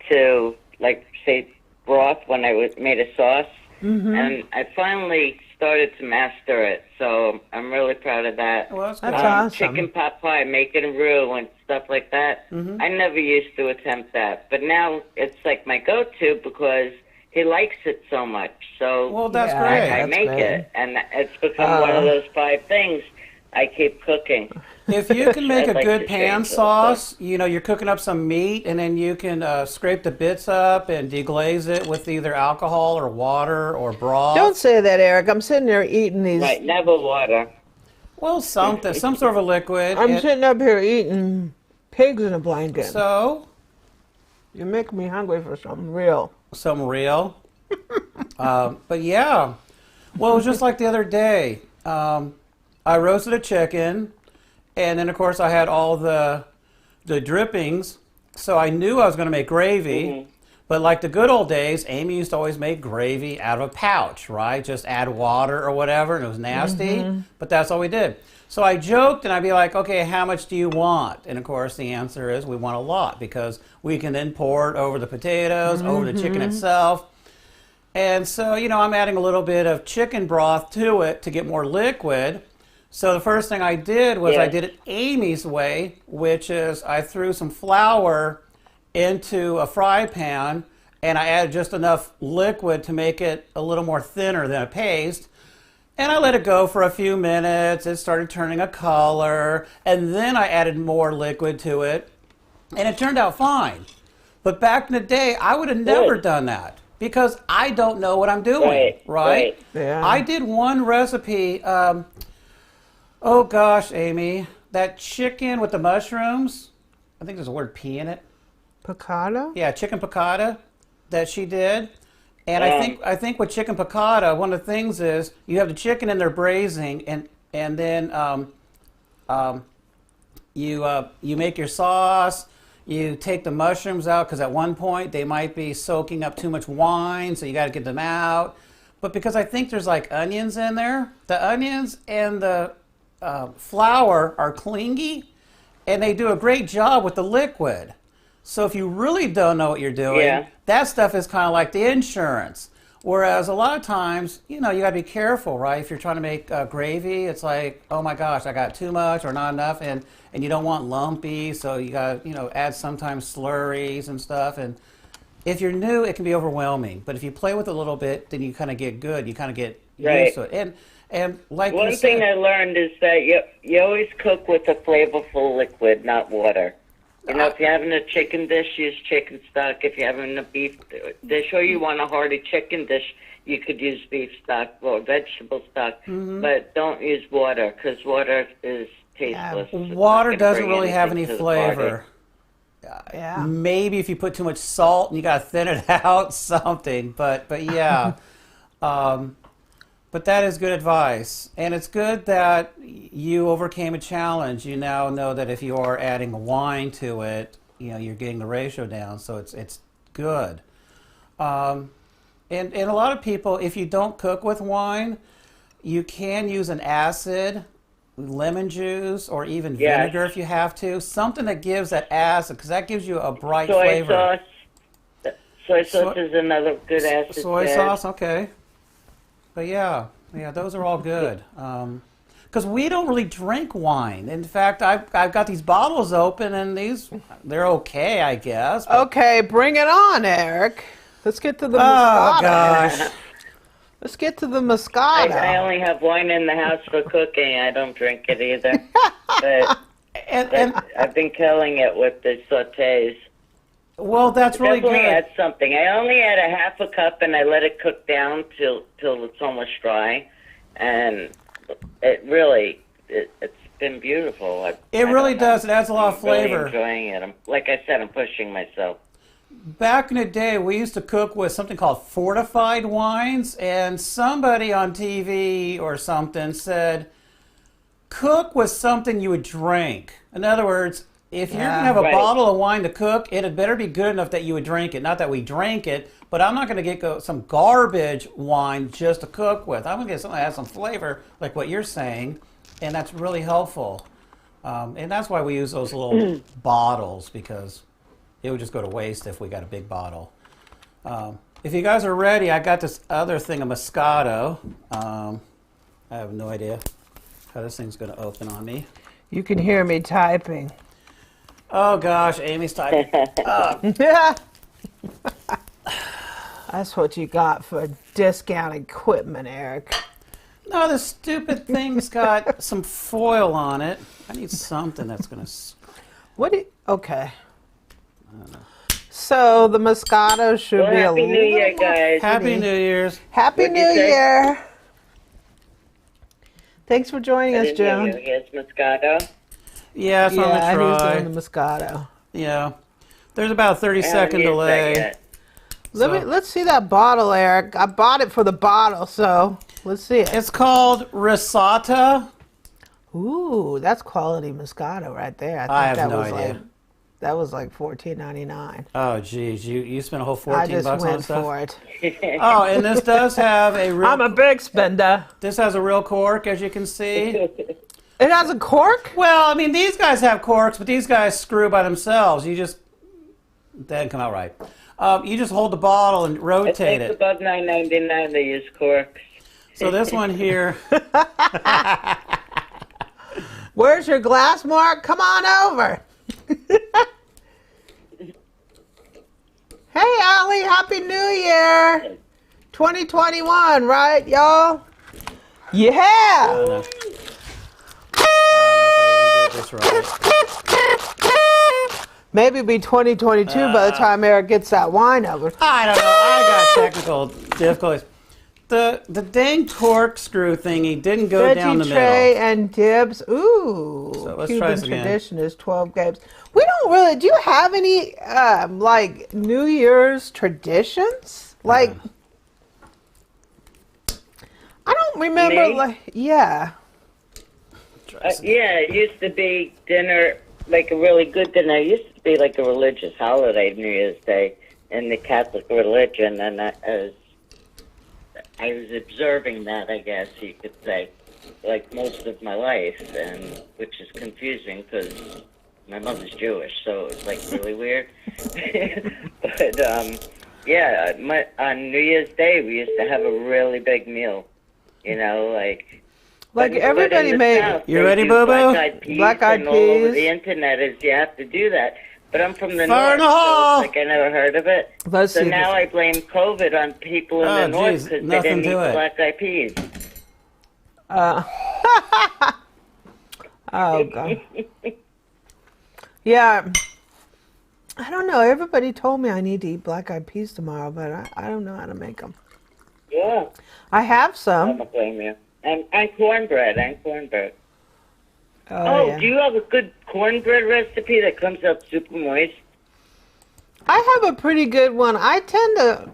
to, like, say, broth when I made a sauce. And I finally started to master it, so I'm really proud of that. Well, that's good. That's awesome. Chicken pot pie, making a roux and stuff like that. I never used to attempt that, but now it's like my go-to because he likes it so much. So Well, that's great. I That's make great. it, and it's become one of those 5 things I keep cooking. If you can make I'd a like good to pan change those sauce, you're cooking up some meat, and then you can scrape the bits up and deglaze it with either alcohol or water or broth. Don't say that, Eric. I'm sitting there eating these. Right, never water. Well, some sort of a liquid. I'm sitting up here eating pigs in a blanket. So, You make me hungry for something real. some real. But yeah, well, it was just like the other day. I roasted a chicken, and then of course I had all the drippings, so I knew I was going to make gravy. But like the good old days, Amy used to always make gravy out of a pouch, right? Just add water or whatever, and it was nasty, but that's all we did. So I joked, and I'd be like, okay, how much do you want? And of course the answer is we want a lot, because we can then pour it over the potatoes, over the chicken itself. And so, I'm adding a little bit of chicken broth to it to get more liquid. So the first thing I did was I did it Amy's way, which is I threw some flour into a fry pan, and I added just enough liquid to make it a little more thinner than a paste. And I let it go for a few minutes. It started turning a color, and then I added more liquid to it, and it turned out fine. But back in the day, I would have never done that, because I don't know what I'm doing, right? Yeah. I did one recipe. Oh gosh, Amy, that chicken with the mushrooms, I think there's a word P in it. Piccata? Yeah, chicken piccata that she did. And I think with chicken piccata, one of the things is you have the chicken in there braising, and then you make your sauce. You take the mushrooms out, because at one point they might be soaking up too much wine, so you got to get them out. But because I think there's like onions in there, the onions and the flour are clingy, and they do a great job with the liquid. So if you really don't know what you're doing, that stuff is kind of like the insurance. Whereas a lot of times, you got to be careful, right? If you're trying to make gravy, it's like, oh my gosh, I got too much or not enough, and you don't want lumpy, so you got to, add sometimes slurries and stuff. And if you're new, it can be overwhelming. But if you play with it a little bit, then you kind of get good. You kind of get used to it. And like one thing I learned is that you always cook with a flavorful liquid, not water. If you're having a chicken dish, use chicken stock. If you're having a beef dish, or you want a hearty chicken dish, you could use beef stock or vegetable stock. But don't use water, because water is tasteless. Water doesn't really have any flavor. Yeah. Maybe if you put too much salt and you got to thin it out, something. But yeah. But that is good advice. And it's good that you overcame a challenge. You now know that if you are adding wine to it, you're getting the ratio down. So it's good. And a lot of people, if you don't cook with wine, you can use an acid, lemon juice, or even vinegar if you have to. Something that gives that acid, because that gives you a bright flavor. Soy sauce is another good acid. Soy sauce, okay. But yeah, those are all good. Because we don't really drink wine. In fact, I've got these bottles open, and they're okay, I guess. Okay, bring it on, Eric. Let's get to the Oh Moscato. gosh. Let's get to the Moscato. I only have wine in the house for cooking. I don't drink it either. but And I've been killing it with the sautés. well, that's really Definitely good. add something. I only add a half a cup, and I let it cook down till it's almost dry, and it's been beautiful. It really does. It adds a lot of flavor. Really enjoying it. Like I said, I'm pushing myself. Back in the day, we used to cook with something called fortified wines, and somebody on TV or something said, cook with something you would drink. In other words, if you're going to have a bottle of wine to cook, it had better be good enough that you would drink it. Not that we drank it, but I'm not going to get some garbage wine just to cook with. I'm going to get something that has some flavor, like what you're saying, and that's really helpful. And that's why we use those little bottles, because it would just go to waste if we got a big bottle. If you guys are ready, I got this other thing, a Moscato. I have no idea how this thing's going to open on me. You can hear me typing. Oh gosh, Amy's typing. Yeah. That's what you got for discount equipment, Eric. No, this stupid thing's got some foil on it. I need something that's going to... Okay. So the Moscato should Well, be a Happy New Year, guys. Happy New Year's. Happy What'd New you say? Year. Thanks for joining us, Happy New Joan. Year. Here's Moscato. Yeah, it's on the Yeah, try. he's doing the Moscato. Yeah. There's about a 30-second delay. Let's see that bottle, Eric. I bought it for the bottle, so let's see it. It's called Risata. Ooh, that's quality Moscato right there. I think have no was idea. That was like $14.99. Oh, geez. You spent a whole I 14 just bucks on went stuff? for it. Oh, and this does have a real... I'm a big spender. This has a real cork, as you can see. It has a cork? Well, I mean, these guys have corks, but these guys screw by themselves. You just... That didn't come out right. You just hold the bottle and rotate It's it. above $9.99. They use corks. So this one here... Where's your glass, Mark? Come on over. Hey, Allie, Happy New Year. 2021, right, y'all? Yeah. I don't know if I even did this right. Maybe it'll be 2022 by the time Eric gets that wine over. I don't know. I got technical difficulties. The dang corkscrew thingy didn't go down the Veggie tray middle. and dibs. Ooh. So let's Cuban try this again. tradition is 12 games. We don't really. Do you have any like New Year's traditions? Like, I don't remember. Me? Like, yeah. Yeah, it used to be dinner, like a really good dinner. It used to be like a religious holiday, New Year's Day, in the Catholic religion, and I was observing that, I guess you could say, like most of my life, and which is confusing because my mother's Jewish, so it was like really weird. But yeah, on New Year's Day we used to have a really big meal, you know, like. Like but everybody in the made. South, You they ready, do Boo-Boo? black-eyed peas, Black-eyed and all over peas. the internet is you have to do that. But I'm from the Fire in north, the so hall. it's like I never heard of it. Let's So see now this. I blame COVID on people in Oh, the north geez, because they nothing didn't eat to it. black-eyed peas. Oh God. Yeah. I don't know. Everybody told me I need to eat black-eyed peas tomorrow, but I don't know how to make them. Yeah, I have I some. don't blame you. And cornbread, Oh, yeah. do you have a good cornbread recipe that comes out super moist? I have a pretty good one. I tend to...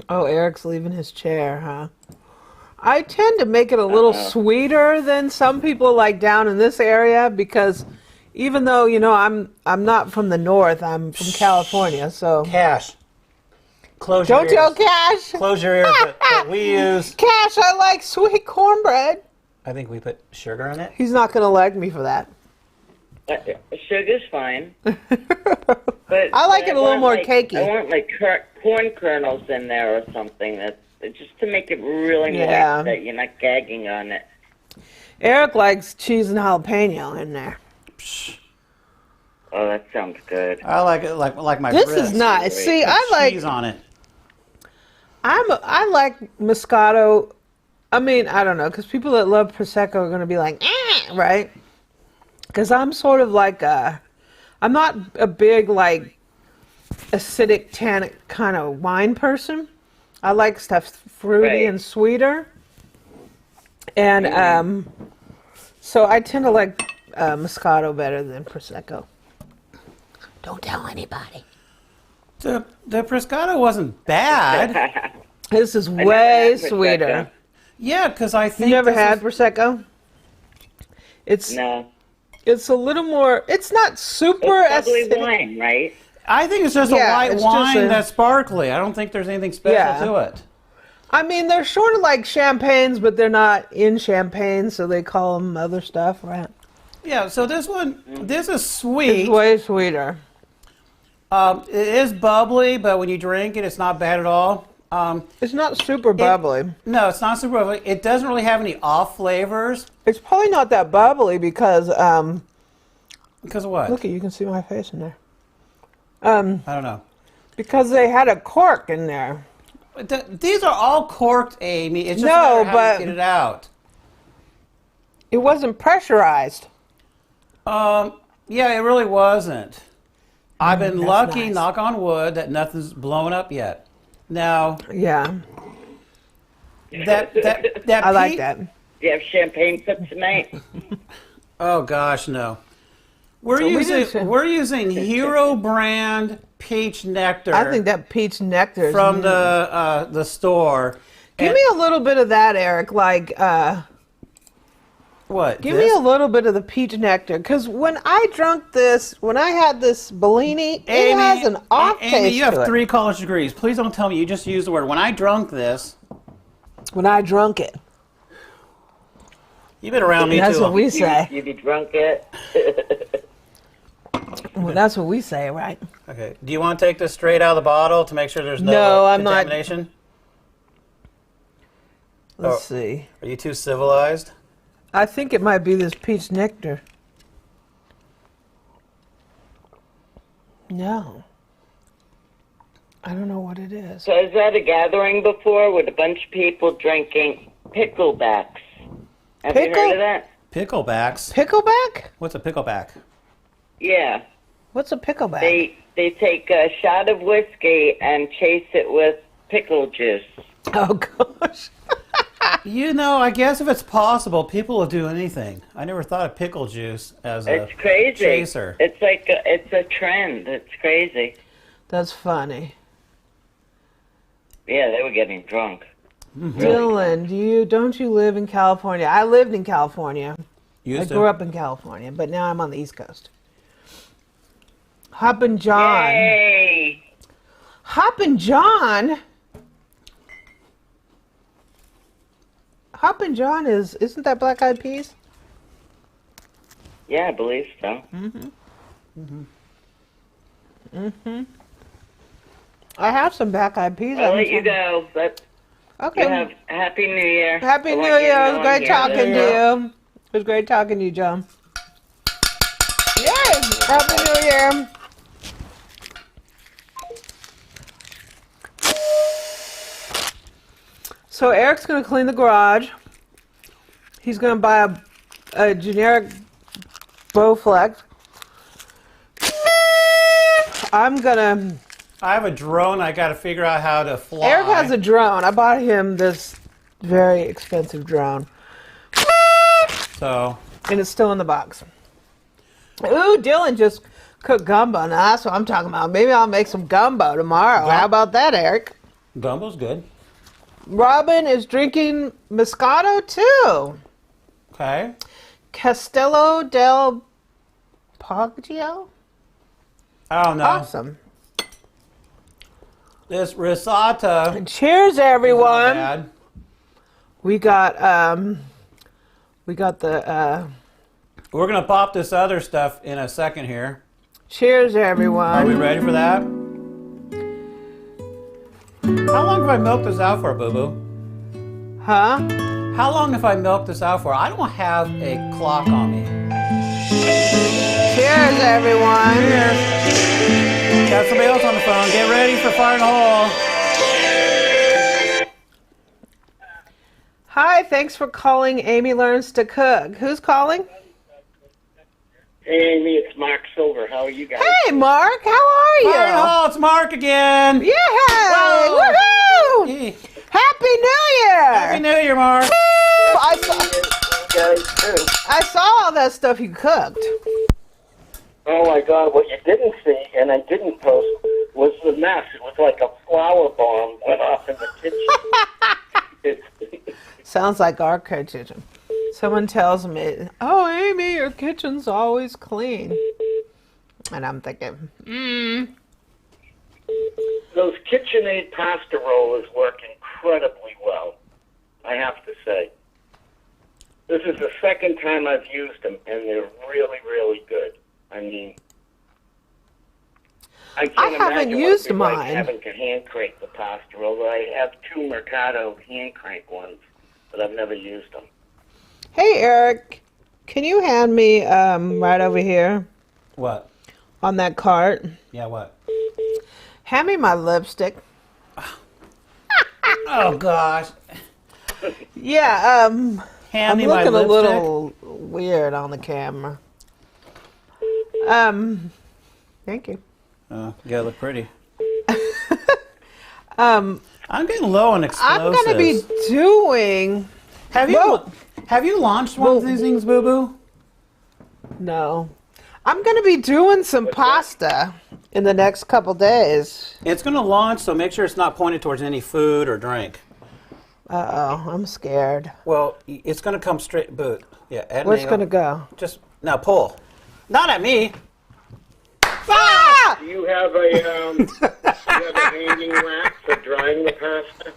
Oh, Eric's leaving his chair, huh? I tend to make it a little sweeter than some people like down in this area because even though, you know, I'm not from the north, I'm from California, so... Cash. Close your Don't ears. tell Cash! Close your ears. But we use... Cash, I like sweet cornbread. I think we put sugar in it. He's not going to like me for that. Sugar's fine. But I like it a little more cakey. I want like corn kernels in there or something just to make it really moist that you're not gagging on it. Eric likes cheese and jalapeno in there. Oh, that sounds good. I like it like my This grits. is nice. See, Put I like cheese on it. I like Moscato. I mean, I don't know, because people that love Prosecco are going to be like, right? Because I'm sort of like I'm not a big, like, acidic, tannic kind of wine person. I like stuff fruity and sweeter. And so I tend to like Moscato better than Prosecco. Don't tell anybody. The Prosecco wasn't bad. This is way sweeter. Yeah, because I think... You never had Prosecco? No. It's a little more... It's not super It's probably acidic. wine, right? I think it's just a white wine that's sparkly. I don't think there's anything special to it. I mean, they're sort of like champagnes, but they're not in champagne, so they call them other stuff, right? Yeah, so this one, this is sweet. It's way sweeter. It is bubbly, but when you drink it, it's not bad at all. It's not super bubbly. No, it's not super bubbly. It doesn't really have any off flavors. It's probably not that bubbly because... because of what? Look, you can see my face in there. I don't know. Because they had a cork in there. These are all corked, Amy. It's just No, a matter of how but- you get it out. It wasn't pressurized. Yeah, it really wasn't. I've been that's lucky, nice. knock on wood, that nothing's blown up yet. Now, Yeah, that I like that. You have champagne for tonight? Oh gosh, no. We're So we just- using Hero brand peach nectar. I think that peach nectar is from the store. Give me a little bit of that, Eric. Like, what? give me a little bit of the peach nectar, because when I had this Bellini, it has an off taste Amy, you to have it. 3 college degrees. Please don't tell me you just used the word. When I drunk this, When I drunk it, you've been around me that's too what long. we say. You be drunk it? Well, that's what we say, right? Okay. Do you want to take this straight out of the bottle to make sure there's no, No, I'm not. contamination? Let's see. Are you too civilized? I think it might be this peach nectar. No. I don't know what it is. So is that a gathering before with a bunch of people drinking picklebacks? Have you heard of that? Picklebacks? Pickleback? What's a pickleback? Yeah. What's a pickleback? They take a shot of whiskey and chase it with pickle juice. Oh, gosh. You know, I guess if it's possible, people will do anything. I never thought of pickle juice as a It's crazy. chaser. It's like it's a trend. It's crazy. That's funny. Yeah, they were getting drunk. Dylan, don't you live in California? I lived in California. I grew up in California, but now I'm on the East Coast. Hoppin' John. Yay! Hoppin' John? Hoppin' John isn't that Black Eyed Peas? Yeah, I believe so. I have some Black Eyed Peas. I'll let you go, but Okay. you have Happy New Year. Happy I New want you to Year. It know was I'm great here. talking to you. It was great talking to you, John. Yay! Happy New Year. So Eric's going to clean the garage. He's going to buy a generic Bowflex. I have a drone. I got to figure out how to fly. Eric has a drone. I bought him this very expensive drone. So. And it's still in the box. Ooh, Dylan just Cook gumbo. Now that's what I'm talking about. Maybe I'll make some gumbo tomorrow. How about that, Eric? Gumbo's good. Robin is drinking Moscato too. Okay. Castello del Poggio. Oh no. Awesome. This risotto. And cheers, is not everyone. bad. We got the We're gonna pop this other stuff in a second here. cheers, Are we everyone. ready for that? How long have I milked this out for, Boo Boo? Huh? How long have I milked this out for? I don't have a clock on me. Cheers, everyone. Cheers. Got somebody else on the phone. Get ready for fire in the hole. Hi, thanks for calling Amy Learns to Cook. Who's calling? Hey, Amy, it's Mark Silver. How are you guys? Hey, Mark. How are you? Fire in the hole. It's Mark again. Yeah! Whoa. Woohoo! Hey. Happy New Year! Happy New Year, Mark. I saw, You guys too. I saw all that stuff you cooked. Oh my God! What you didn't see, and I didn't post, was the mess. It was like a flower bomb went off in the kitchen. Sounds like our kitchen. Someone tells me, "Oh, Amy, your kitchen's always clean," and I'm thinking, Those KitchenAid pasta rollers work incredibly well. I have to say. This is the second time I've used them, and they're really, really good. I mean, I can't haven't imagine what used it'd be like mine. having to hand crank the pasta roller. I have 2 Mercado hand crank ones, but I've never used them. "Hey, Eric, can you hand me right over here What? on that cart? Yeah, what? Hand me my lipstick." Oh, gosh. Yeah, Hand I'm me my looking a lipstick. little weird on the camera. Thank you. Oh, you gotta look pretty. Um, I'm getting low on explosives. I'm gonna be doing. Have you Whoa. have you launched one of these things, Boo Boo? No, I'm gonna be doing some pasta in the next couple days. It's gonna launch, so make sure it's not pointed towards any food or drink. Uh-oh, I'm scared. Well, it's gonna come straight. Boot. Yeah. Add an Where's it angle. gonna go? Just now pull. Not at me. Ah! Do you have a hanging rack for drying the pasta?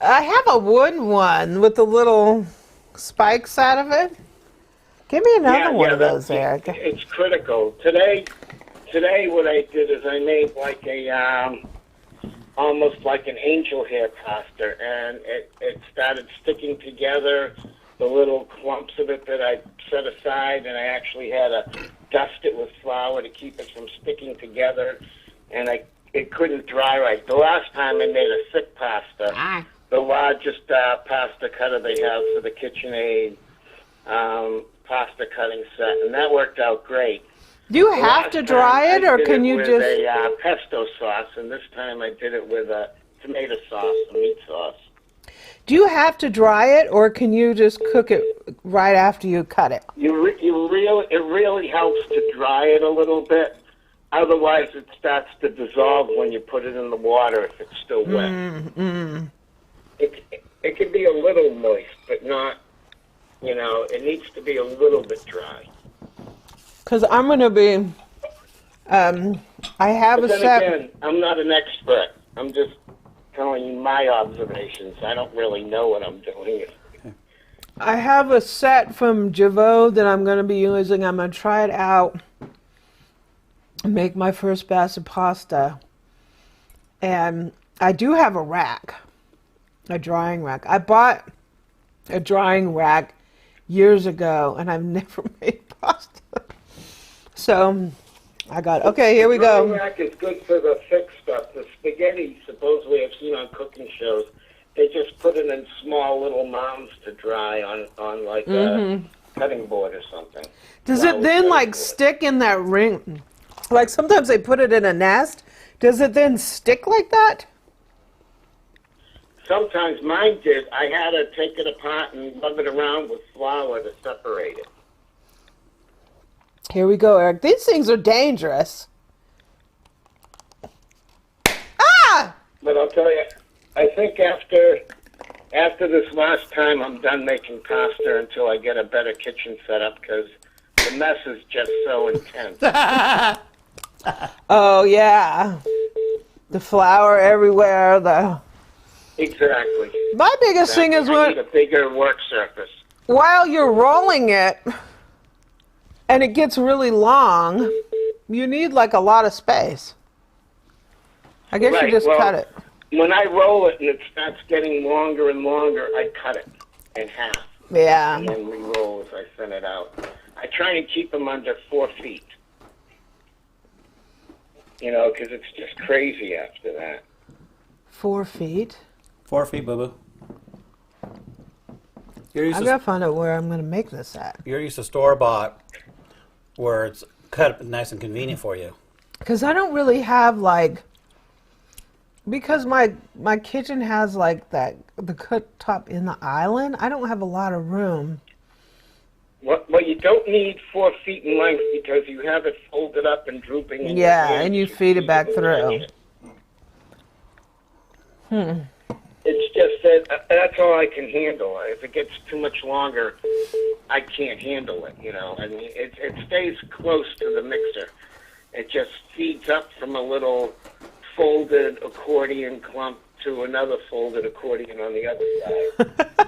I have a wooden one with the little spikes out of it. Give me another one of those, Eric. It's critical. Today, what I did is I made like a almost like an angel hair pasta, and it started sticking together. The little clumps of it that I set aside, and I actually had to dust it with flour to keep it from sticking together, and it couldn't dry right. The last time I made a thick pasta, the largest pasta cutter they have for the KitchenAid pasta cutting set, and that worked out great. Do you The have last to time dry it, I or did can it you with just? a pesto sauce, and this time I did it with a tomato sauce, a meat sauce. Do you have to dry it, or can you just cook it right after you cut it? It really helps to dry it a little bit. Otherwise, it starts to dissolve when you put it in the water if it's still wet. It can be a little moist, but not. It needs to be a little bit dry. Because I'm gonna be. I have But a then set. again, I'm not an expert. I'm just telling you my observations. I don't really know what I'm doing. I have a set from Javot that I'm going to be using. I'm going to try it out and make my first batch of pasta. And I do have a rack, a drying rack. I bought a drying rack years ago, and I've never made pasta. So I got, okay, here we The drying go. rack is good for the thick stuff. The spaghetti, supposedly I've seen on cooking shows, they just put it in small little mounds to dry on like a cutting board or something. Does it then like stick in that ring? Like sometimes they put it in a nest. Does it then stick like that? Sometimes mine did. I had to take it apart and rub it around with flour to separate it. Here we go, Eric. These things are dangerous. Ah! But I'll tell you, I think after this last time, I'm done making pasta until I get a better kitchen setup because the mess is just so intense. Oh, yeah. The flour everywhere. Exactly. My biggest thing is I need a bigger work surface. while you're rolling it and it gets really long, you need like a lot of space. I guess you just cut it. When I roll it and it starts getting longer and longer, I cut it in half. Yeah. And then re-roll as I thin it out. I try and keep them under 4 feet. You know, because it's just crazy after that. 4 feet. 4 feet, boo-boo. I gotta find out where I'm gonna make this at. You're used to store-bought, where it's cut nice and convenient for you. Because I don't really have like, because my kitchen has like the cooktop in the island, I don't have a lot of room. Well, you don't need 4 feet in length because you have it folded up and drooping. In your hand. And you feed it back through. It's just that that's all I can handle. If it gets too much longer, I can't handle it, you know. I mean, it stays close to the mixer. It just feeds up from a little folded accordion clump to another folded accordion on the other side.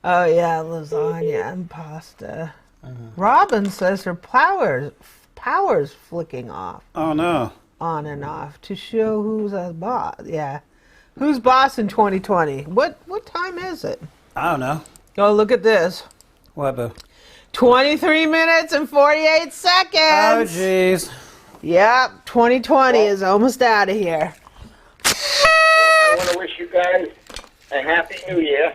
Oh yeah, lasagna and pasta. Robin says her power's flicking off. Oh no. On and off to show who's a boss. Yeah. Who's boss in 2020? What time is it? I don't know. Oh, look at this. What, boo? 23 minutes and 48 seconds. Oh, jeez. Yep, 2020 is almost out of here. I want to wish you guys a happy New Year.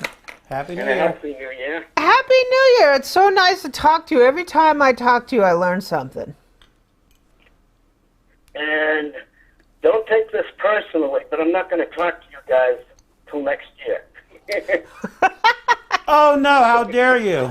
Happy New And a Year. healthy New Year. Happy New Year. It's so nice to talk to you. Every time I talk to you, I learn something. And don't take this personally, but I'm not going to talk to you guys till next year. Oh no, how dare you?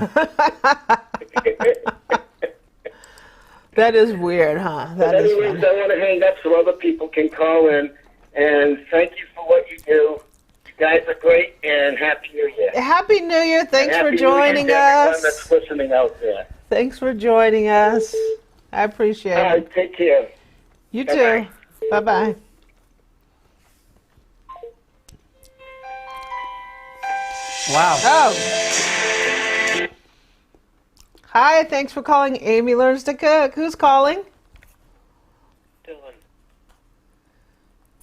That is weird, huh? But That is anyways, funny. I want to hang up so other people can call in. And thank you for what you do. You guys are great, and Happy New Year. Happy New Year. Thanks for And Happy New Year joining to everyone us. that's listening out there. Thanks for joining us. I appreciate All it. right, take care. You too. Bye-bye. Bye-bye. Wow. Oh. Hi, thanks for calling Amy Learns to Cook. Who's calling? Dylan.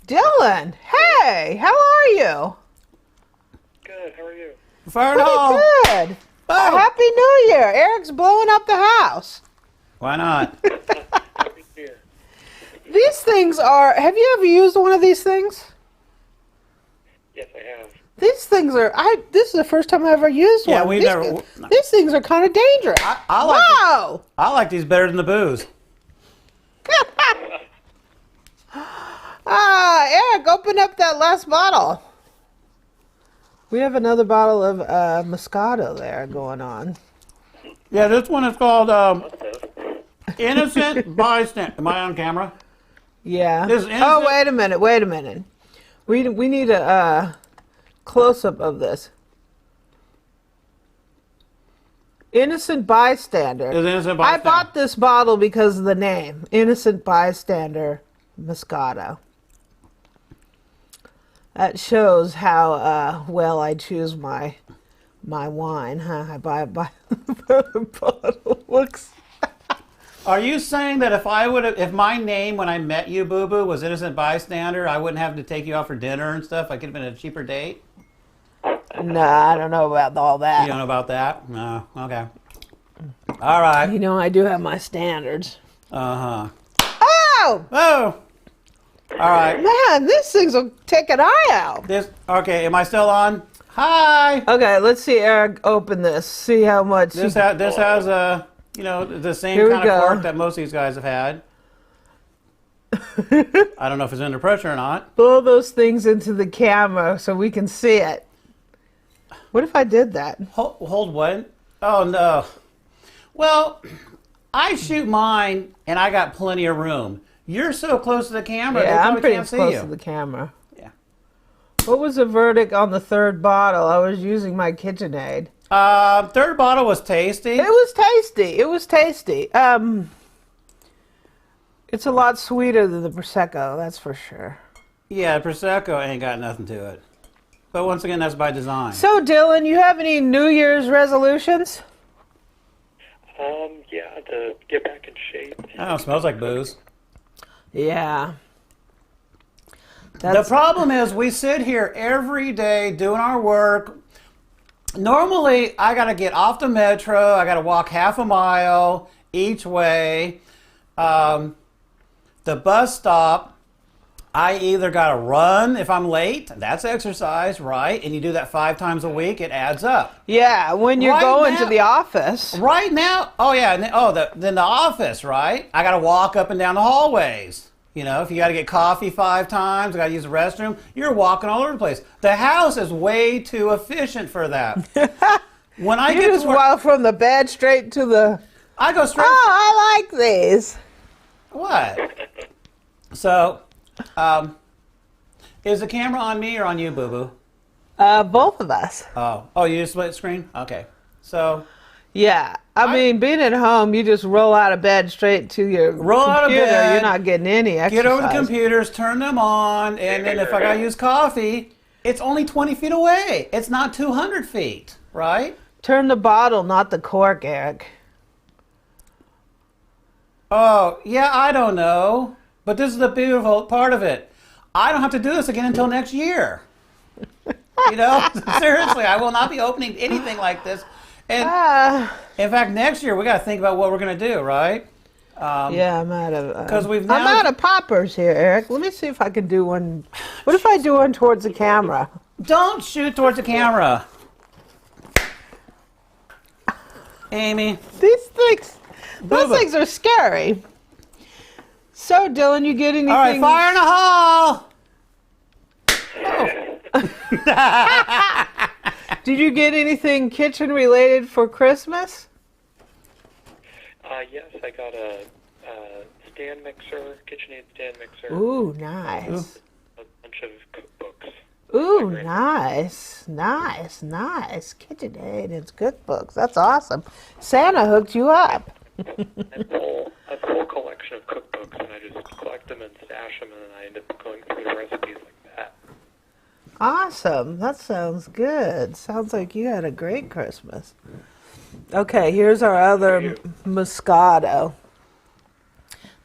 Dylan. Hey, how are you? Good, how are you? Fire Pretty home. good. Happy New Year. Eric's blowing up the house. Why not? Happy New Year. These things are, have you ever used one of these things? Yes, I have. These things are, this is the first time I've ever used one. Yeah, we've never. These things are kind of dangerous. I like Wow. I like these better than the booze. Eric, open up that last bottle. We have another bottle of Moscato there going on. Yeah, this one is called Innocent Bystander. Am I on camera? Yeah. This is innocent- Oh, wait a minute. We need a close-up of this. Innocent Bystander. Is Innocent I Bystander. bought this bottle because of the name. Innocent Bystander Moscato. That shows how well I choose my wine, huh? I buy it by the bottle. Looks. Are you saying that if my name when I met you, Boo Boo, was Innocent Bystander, I wouldn't have to take you out for dinner and stuff? I could have been a cheaper date? No, I don't know about all that. You don't know about that? No. Okay. All right. You know, I do have my standards. Uh-huh. Oh! Oh! All right. Man, these things will take an eye out. Okay, am I still on? Hi! Okay, let's see Eric open this. See how much. This has the same Here we kind of go. cork that most of these guys have had. I don't know if it's under pressure or not. Pull those things into the camera so we can see it. What if I did that? Hold what? Oh, no. Well, I shoot mine, and I got plenty of room. You're so close to the camera, they Yeah, I'm probably pretty can't see close you. to the camera. Yeah. What was the verdict on the third bottle? I was using my KitchenAid. Third bottle was tasty. It was tasty. It was tasty. It's a lot sweeter than the Prosecco, that's for sure. Yeah, Prosecco ain't got nothing to it. But once again, that's by design. So, Dylan, you have any New Year's resolutions? Yeah, to get back in shape. Oh, it smells like booze. Yeah. The problem is we sit here every day doing our work. Normally, I got to get off the metro. I got to walk half a mile each way. The bus stop, I either got to run if I'm late. That's exercise, right? And you do that 5 times a week. It adds up. Yeah, when you're Right going now- to the office. Right now, oh yeah, then the office, right? I got to walk up and down the hallways. You know, if you got to get coffee 5 times, I got to use the restroom, you're walking all over the place. The house is way too efficient for that. When I You get just to work, walk from the bed straight to the... I go straight. Oh, I like these. What? So, is the camera on me or on you, Boo Boo? Both of us. Oh, you split screen? Okay. So, Yeah. I mean, being at home, you just roll out of bed straight to your Roll out of computer. bed, You're not getting any exercise. get over the computers, turn them on, and then if I got to use coffee, it's only 20 feet away. It's not 200 feet, right? Turn the bottle, not the cork, Eric. Oh, yeah, I don't know. But this is the beautiful part of it. I don't have to do this again until next year. You know? Seriously, I will not be opening anything like this. And in fact, next year we got to think about what we're going to do, right? Yeah, I'm out of... 'cause we've I'm now- out of poppers here, Eric. Let me see if I can do one. What if I do one towards the camera? Don't shoot towards the camera. Amy. These things Boo-boo. are scary. So, Dylan, you get anything? All right, fire in the hall. Did you get anything kitchen related for Christmas? Yes, I got a stand mixer, KitchenAid stand mixer, Ooh, nice. a bunch of cookbooks. Ooh, nice. KitchenAid and cookbooks. That's awesome. Santa hooked you up. A full collection of cookbooks, and I just collect them and stash them, and then I end up going through the recipes like that. Awesome. That sounds good. Sounds like you had a great Christmas. Okay, here's our other Moscato.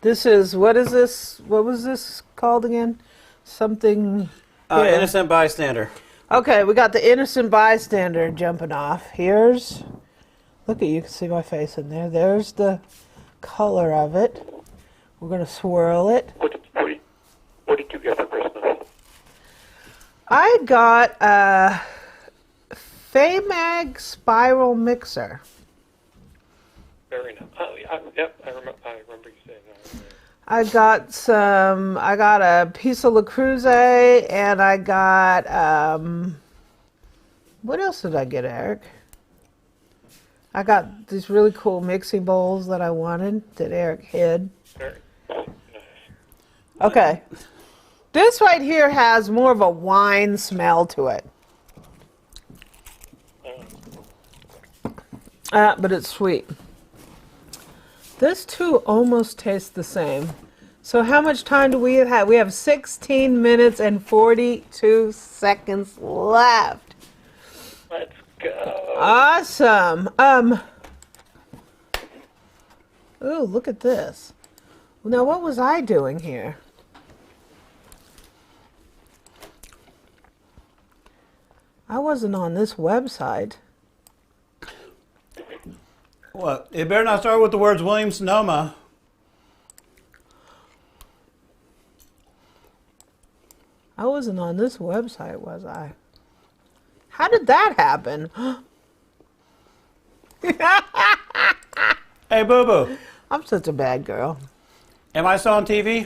This is, what is this? What was this called again? Something... here. Innocent bystander. Okay, we got the innocent bystander jumping off. Here's... Look at you, can see my face in there. There's the color of it. We're going to swirl it. What did you get for Christmas? I got a Famag spiral mixer. Very nice. Oh, yeah, yep, I remember you saying that. I got a piece of Le Creuset, and I got, what else did I get, Eric? I got these really cool mixing bowls that I wanted that Eric hid. Very nice. Okay. This right here has more of a wine smell to it. But it's sweet. This two almost taste the same. So how much time do we have? We have 16 minutes and 42 seconds left. Let's go. Awesome. Ooh, look at this. Now, what was I doing here? I wasn't on this website. What? It better not start with the words Williams Sonoma. I wasn't on this website, was I? How did that happen? Hey, Boo Boo. I'm such a bad girl. Am I still on TV?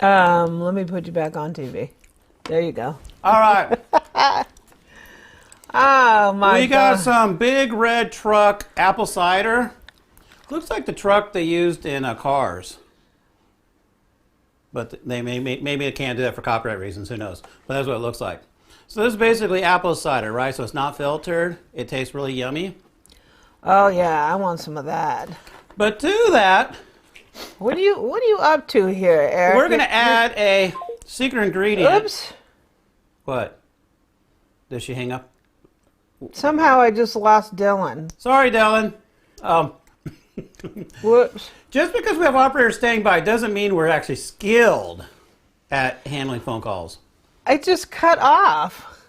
Let me put you back on TV. There you go. All right. Oh my We God. got some big red truck apple cider. Looks like the truck they used in cars. But maybe they can't do that for copyright reasons. Who knows? But that's what it looks like. So this is basically apple cider, right? So it's not filtered. It tastes really yummy. Oh yeah, I want some of that. But to that, What are you up to here, Eric? we're going to add a secret ingredient. Oops. What? Did she hang up? Somehow I just lost Dylan. Sorry, Dylan. Whoops. Just because we have operators standing by doesn't mean we're actually skilled at handling phone calls. I just cut off.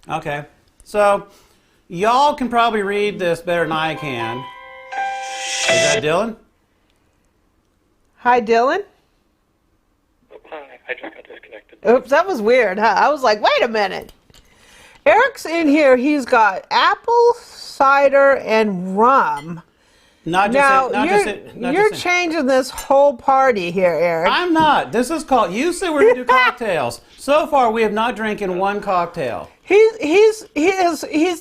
Okay. So, y'all can probably read this better than I can. Is that Dylan? Hi, Dylan. Hi, I just got disconnected. Oops, that was weird, huh? I was like, wait a minute. Eric's in here. He's got apple cider and rum. You're changing this whole party here, Eric. I'm not. This is called. You said we're gonna do cocktails. So far, we have not drinking one cocktail. He's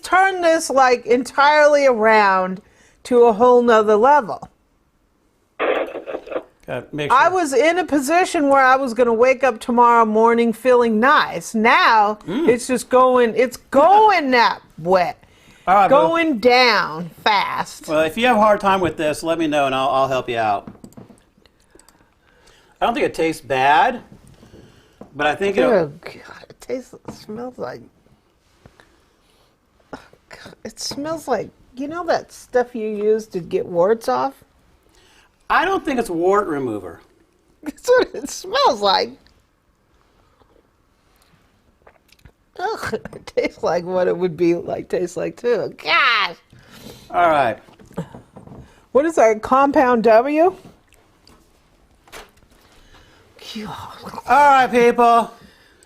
turned this like entirely around to a whole nother level. Make sure. I was in a position where I was going to wake up tomorrow morning feeling nice. Now it's just going. It's going that wet. All right, going down fast. Well, if you have a hard time with this, let me know and I'll help you out. I don't think it tastes bad, but I think Oh God! It smells like. Oh, God, it smells like that stuff you use to get warts off. I don't think it's wart remover. That's what it smells like. Ugh, it tastes like what it would be like. Tastes like too. Gosh. All right. What is that? Compound W? All right, people.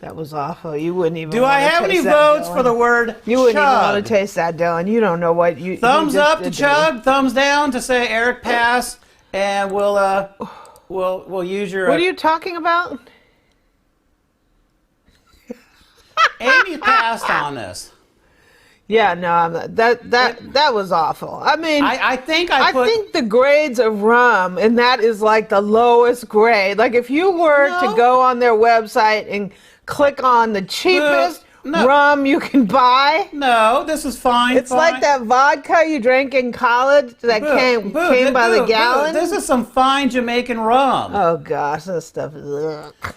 That was awful. You wouldn't even. Do I have any votes for the word You wouldn't chug? even want to taste that, Dylan. You don't know what you. Thumbs you just up to did chug. Thumbs down to say Eric passed, and we'll use your. What are you talking about? Amy passed on this. Yeah, no, I'm not. That was awful. I mean, I think I think the grades of rum, and that is like the lowest grade. Like if you were to go on their website and click on the cheapest rum you can buy. No, this is fine. It's like that vodka you drank in college that came by the gallon. This is some fine Jamaican rum. Oh gosh, this stuff is. Ugh.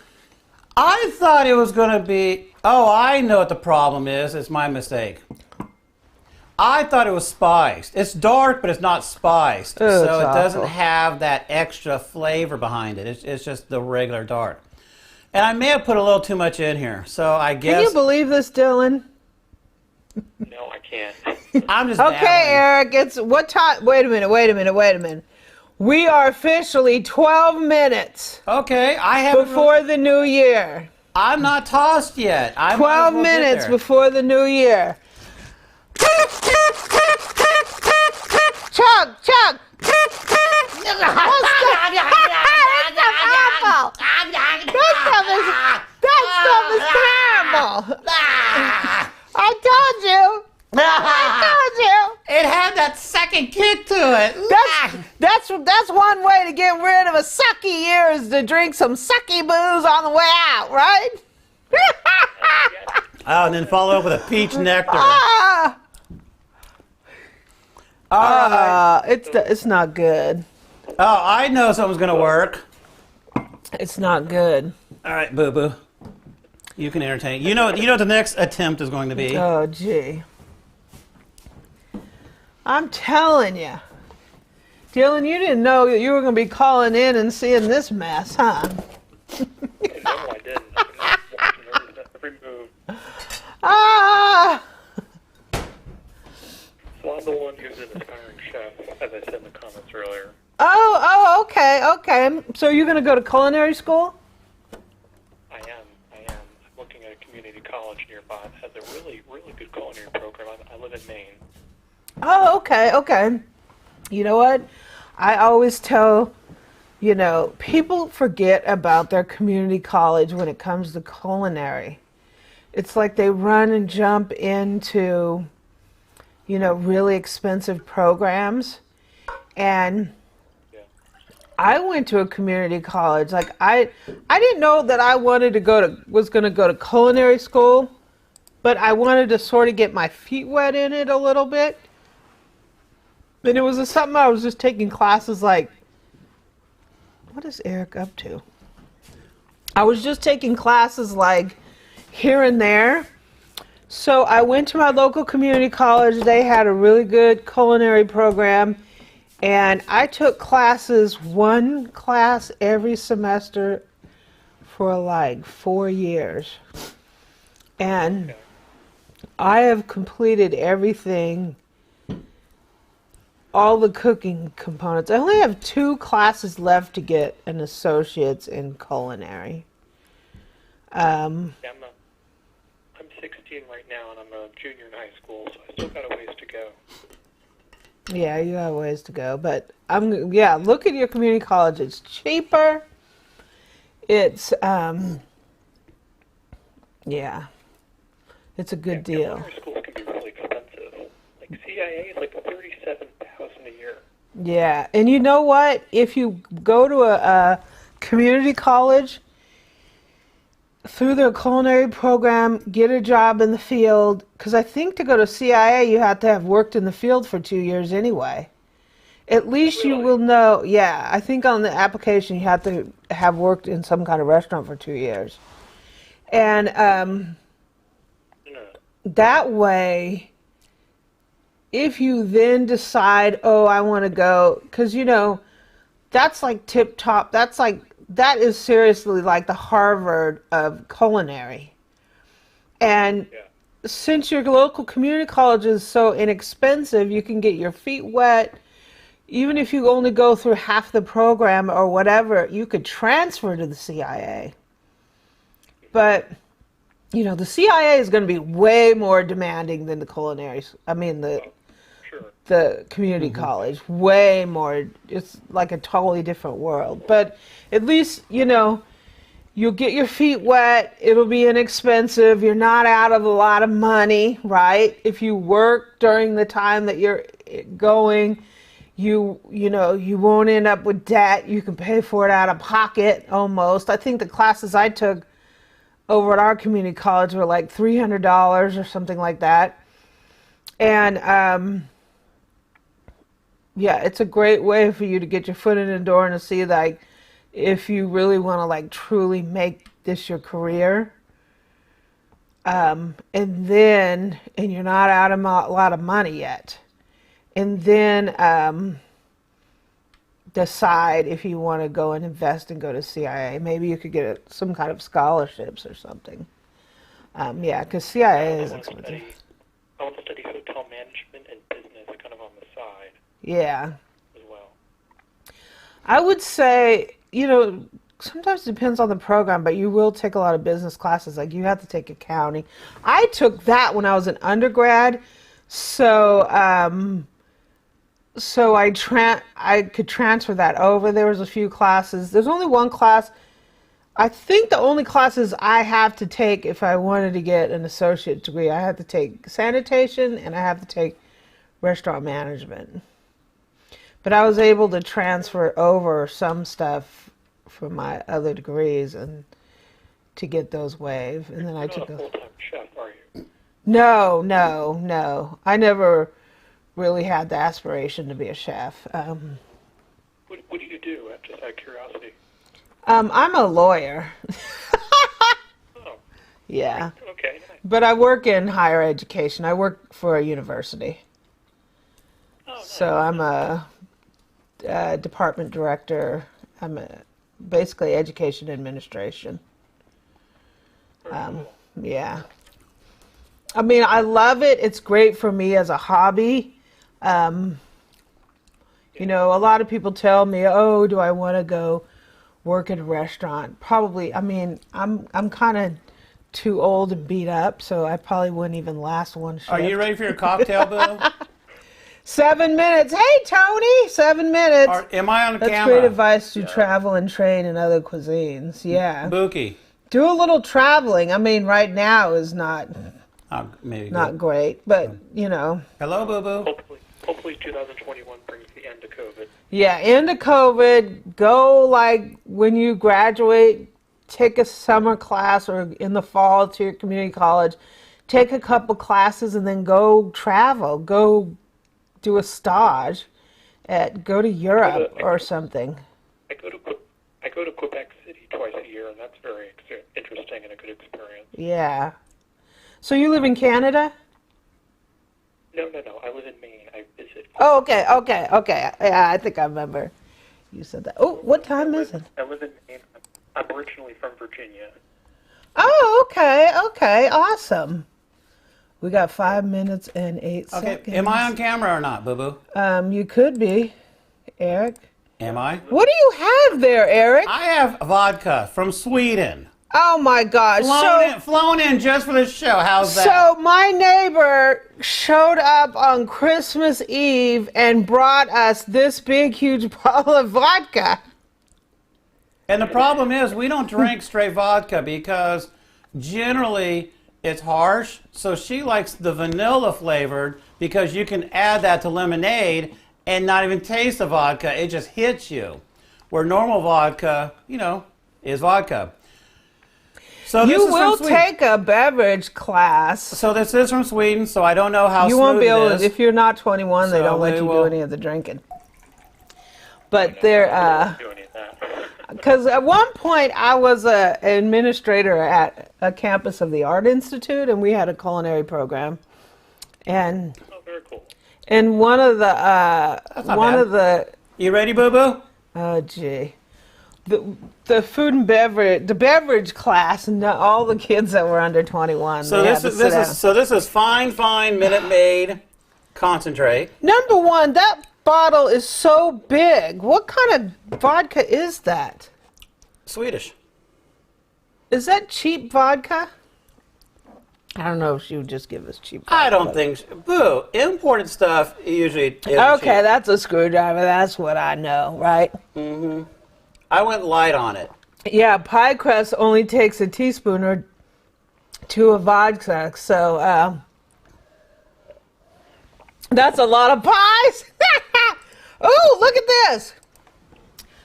I thought it was going to be. Oh, I know what the problem is. It's my mistake. I thought it was spiced. It's dark, but it's not spiced. Oh, so it it's doesn't awful. have that extra flavor behind it. It's just the regular dark. And I may have put a little too much in here. So I guess. Can you believe this, Dylan? No, I can't. I'm just Okay, babbling. Eric, it's what time? Wait a minute. We are officially 12 minutes Okay, I have. before the new year. I'm not tossed yet. 12 minutes before the new year. Chug, chug. That stuff is terrible. I told you. It had that second kick to it. That's one way to get rid of a sucky year is to drink some sucky booze on the way out, right? Oh, and then follow up with a peach nectar. It's not good. Oh, I know something's gonna work. It's not good. All right, Boo Boo. You can entertain. You know what the next attempt is going to be. Oh, gee. I'm telling you. Dylan, you didn't know that you were going to be calling in and seeing this mess, huh? No, I didn't. I'm watching every move. Ah! So I'm the one who's an aspiring chef, as I said in the comments earlier. Oh, okay. So you're going to go to culinary school? I am. I'm looking at a community college nearby that has a really, really good culinary program. I live in Maine. Oh, okay. You know what? I always tell, people forget about their community college when it comes to culinary. it's like they run and jump into, really expensive programs. And I went to a community college. Like I didn't know that I wanted to was going to go to culinary school, but I wanted to sort of get my feet wet in it a little bit. And it was something I was just taking classes like, what is Eric up to? I was just taking classes like here and there. So I went to my local community college. They had a really good culinary program. And I took one class every semester for like 4 years. And I have completed everything, all the cooking components. I only have 2 classes left to get an associate's in culinary. I'm 16 right now, and I'm a junior in high school, so I still got a ways to go. Yeah, you have a ways to go, but look at your community college. It's cheaper. It's it's a good deal. Culinary schools can be really expensive. Like CIA is like $37,000 a year. Yeah, and you know what? If you go to a community college through their culinary program, get a job in the field, because I think to go to CIA you have to have worked in the field for 2 years anyway. At least you will know. Yeah, I think on the application you have to have worked in some kind of restaurant for 2 years. And that way, if you then decide, I want to go, because that's like tip top. That is seriously like the Harvard of culinary. And since your local community college is so inexpensive, you can get your feet wet. Even if you only go through half the program or whatever, you could transfer to the CIA. But, the CIA is going to be way more demanding than the culinary. The community college, way more. It's like a totally different world. But at least, you'll get your feet wet. It'll be inexpensive. You're not out of a lot of money, right? If you work during the time that you're going, you won't end up with debt. You can pay for it out of pocket almost. I think the classes I took over at our community college were like $300 or something like that. And it's a great way for you to get your foot in the door and to see like if you really want to like truly make this your career. And you're not out of a lot of money yet. And then decide if you want to go and invest and go to CIA. Maybe you could get some kind of scholarships or something. Because CIA is expensive. I want to study hotel management and business kind of on the side. Yeah. As well. I would say, sometimes it depends on the program, but you will take a lot of business classes. Like you have to take accounting. I took that when I was an undergrad. So I could transfer that over. There was a few classes. There's only one class. I think the only classes I have to take if I wanted to get an associate degree, I have to take sanitation and I have to take restaurant management. But I was able to transfer over some stuff from my other degrees and to get those waived. And then I took a full-time chef, are you? No. I never really had the aspiration to be a chef. What do you do, just out of curiosity? I'm a lawyer. Oh. Yeah. Okay. Nice. But I work in higher education. I work for a university. Oh, nice. So I'm a department director. I'm basically education administration. Cool. Yeah. I mean, I love it. It's great for me as a hobby. A lot of people tell me, "Oh, do I want to go work at a restaurant?" Probably. I mean, I'm kind of too old and beat up, so I probably wouldn't even last one shift. Are you ready for your cocktail, Boo? 7 minutes. Hey, Tony, 7 minutes. Am I on That's camera? great advice to travel and train in other cuisines. Yeah. Bookie. Do a little traveling. I mean, right now is not Maybe not good. great, but you know. Hello, Boo Boo. Hopefully 2021 brings the end of COVID. Yeah, end of COVID. Go like when you graduate, take a summer class or in the fall to your community college. Take a couple classes and then go travel. Go do a stage go to Europe or something. I go to Quebec City twice a year, and that's very interesting and a good experience. Yeah. So you live in Canada? No. I live in Maine. I visit. Oh, okay. Yeah, I think I remember you said that. Oh, what time is it? I live in Maine. I'm originally from Virginia. Oh, okay. Awesome. We got 5 minutes and 8 seconds. Okay, am I on camera or not, Boo Boo? You could be, Eric. Am I? What do you have there, Eric? I have vodka from Sweden. Oh my gosh. Flown in just for this show. How's that? So my neighbor showed up on Christmas Eve and brought us this big, huge bottle of vodka. And the problem is we don't drink straight vodka because generally it's harsh. So she likes the vanilla flavored because you can add that to lemonade and not even taste the vodka. It just hits you. Where normal vodka, is vodka. So You will take a beverage class. So this is from Sweden, so I don't know how You smooth won't be able it is. to, if you're not 21, they So don't let they you will- do any of the drinking. But they're, Do any of that. because at one point I was an administrator at a campus of the Art Institute, and we had a culinary program. And Oh, very cool. and one of not bad. You ready, Boo Boo? oh gee, the food and beverage, the beverage class, and all the kids that were under 21. So they this had to is sit down. this is fine Minute Maid concentrate. Number one, that bottle is so big. What kind of vodka is that? Swedish. Is that cheap vodka? I don't know if she would just give us cheap vodka. I don't think so. Boo. Imported stuff usually isn't Okay, cheap. that's a screwdriver. That's what I know, right? I went light on it. Yeah, pie crust only takes a teaspoon or two of vodka, so that's a lot of pies. Oh, look at this.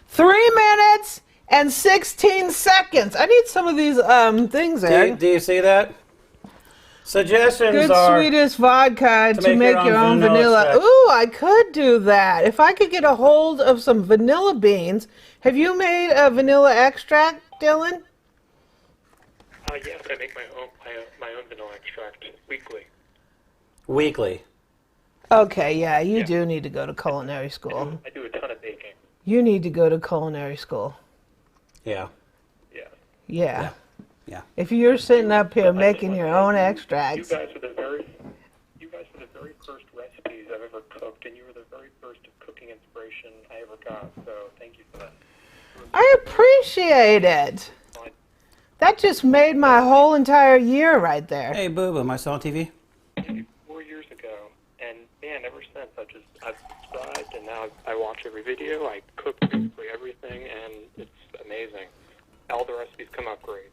3 minutes and 16 seconds. I need some of these things there. Do you see that? Suggestions Good are Swedish vodka to make your own vanilla. extract. Ooh, I could do that. If I could get a hold of some vanilla beans. Have you made a vanilla extract, Dylan? Yes, I make my own vanilla extract weekly. weekly. Okay, yeah, you do need to go to culinary school. I do a ton of baking. You need to go to culinary school. Yeah. Yeah. Yeah. Yeah. If you're sitting up here making your own extracts. You guys are the very first recipes I've ever cooked, and you were the very first cooking inspiration I ever got. So thank you for that. I appreciate it. That just made my whole entire year right there. Hey, Boo Boo, am I still on TV? 4 years ago, and man, ever since I've subscribed, and now I watch every video. I cook basically everything, and it's amazing. All the recipes come out great.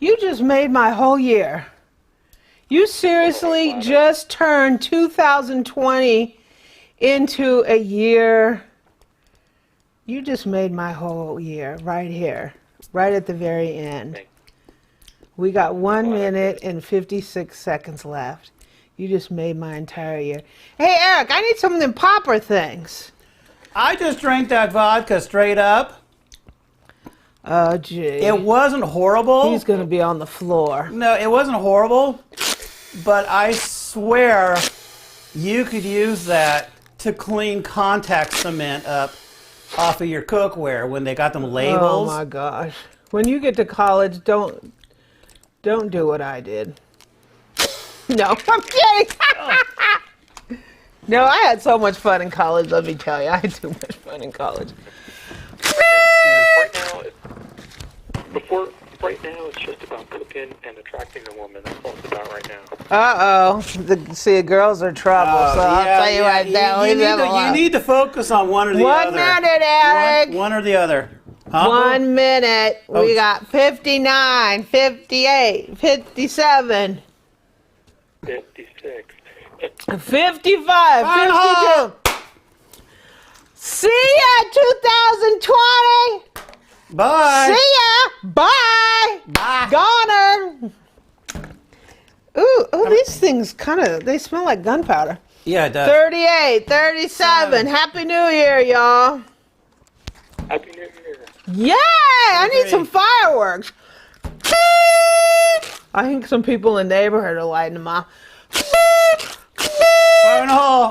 You just made my whole year. You seriously just turned 2020 into a year. You just made my whole year right here, right at the very end. We got 1 minute and 56 seconds left. You just made my entire year. Hey, Eric, I need some of them popper things. I just drank that vodka straight up. Oh, gee. It wasn't horrible. He's going to be on the floor. No, it wasn't horrible, but I swear you could use that to clean contact cement up off of your cookware when they got them labels. Oh, my gosh. When you get to college, don't do what I did. No, I'm kidding. No, I had so much fun in college, let me tell you. I had too much fun in college. Right now, it's just about cooking and attracting a woman. That's all it's about right now. Uh-oh. See, girls are trouble, so I'll tell you right now. You need to focus on one or the One other. minute, Eric. One or the other. Huh? 1 minute. Oh. We got 59, 58, 57, 56. 55, Final. 52. See ya 2020. Bye. See ya. Bye. Bye. Goner. Ooh, these things they smell like gunpowder. Yeah, it does. 38, 37. Happy New Year, y'all. Happy New Year. Yeah, I need some fireworks. I think some people in the neighborhood are lighting them off. Fire in the hole.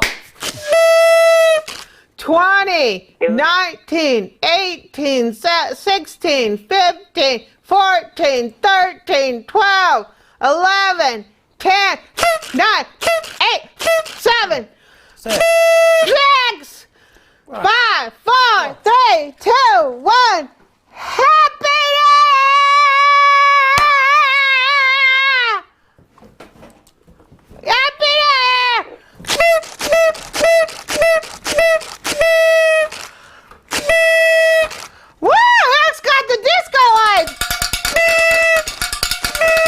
20, 19, 18, 16, 15, 14, 13, 12, 11, 10, 9, 8, 7, 6, 5, 4, 3, 2, 1. Happy New Year! Happy New Year! Woo! That's got the disco lights!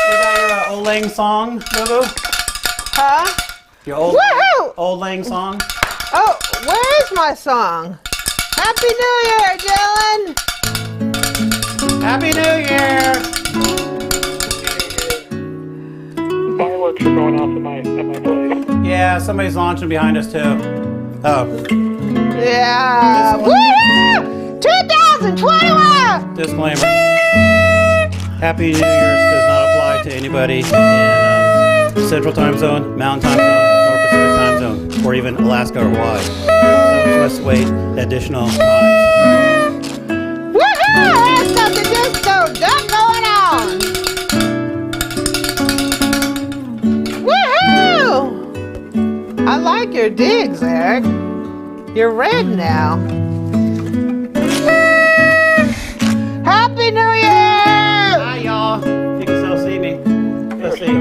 Is that your Old Lang song, Boo-Boo? Huh? Your old, Woohoo! old Lang song? Oh, where is my song? Happy New Year, Dylan! Happy New Year! Fireworks are going off at my place. Yeah, somebody's launching behind us too. Oh, Yeah! Woohoo! 2021! disclaimer. Happy New Year's does not apply to anybody in Central Time Zone, Mountain Time Zone, or Pacific Time Zone, or even Alaska or Hawaii. So must wait additional times. Woohoo! That's got the disco duck going on! Woohoo! I like your digs, Eric. You're red now. Happy New Year! Hi, y'all. You can still see me. Let's see.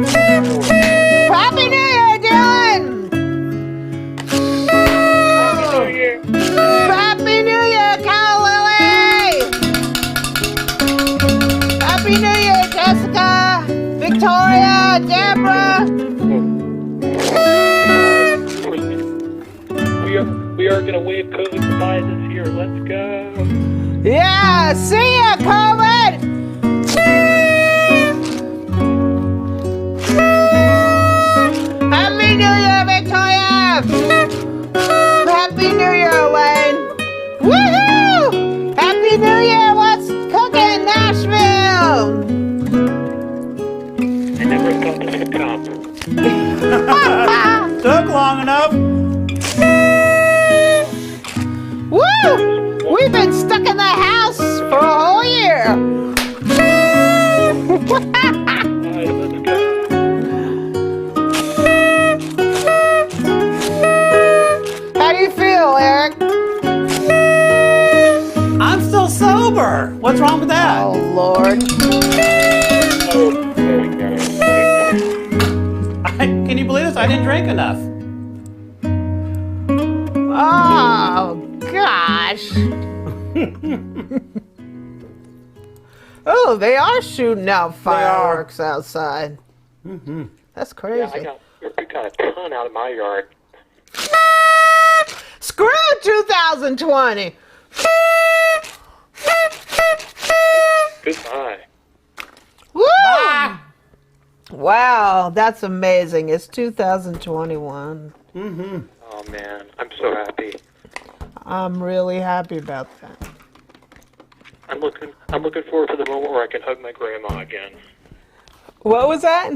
Happy New Year, Dylan! Happy New Year, Cal Lily! Happy New Year, Jessica, Victoria, Deborah. We are gonna wave COVID goodbye this year. Let's go. Yeah, see ya, COVID! Happy New Year, Victoria! Happy New Year, Wayne! Woohoo! Happy New Year, what's cooking, Nashville? I never thought this would come. Took long enough. Woo! We've been stuck in the house for a whole year. Alright, let's go. How do you feel, Eric? I'm still sober. What's wrong with that? Oh, Lord. Oh, there we go. Can you believe this? I didn't drink enough. Oh, gosh. Oh, they are shooting out fireworks outside. Mm-hmm. That's crazy. Yeah, we got a ton out of my yard. Screw 2020. Goodbye. Woo! Bye. Wow, that's amazing. It's 2021. Mm-hmm. Oh man, I'm so happy. I'm really happy about that. I'm looking forward to the moment where I can hug my grandma again. What was that?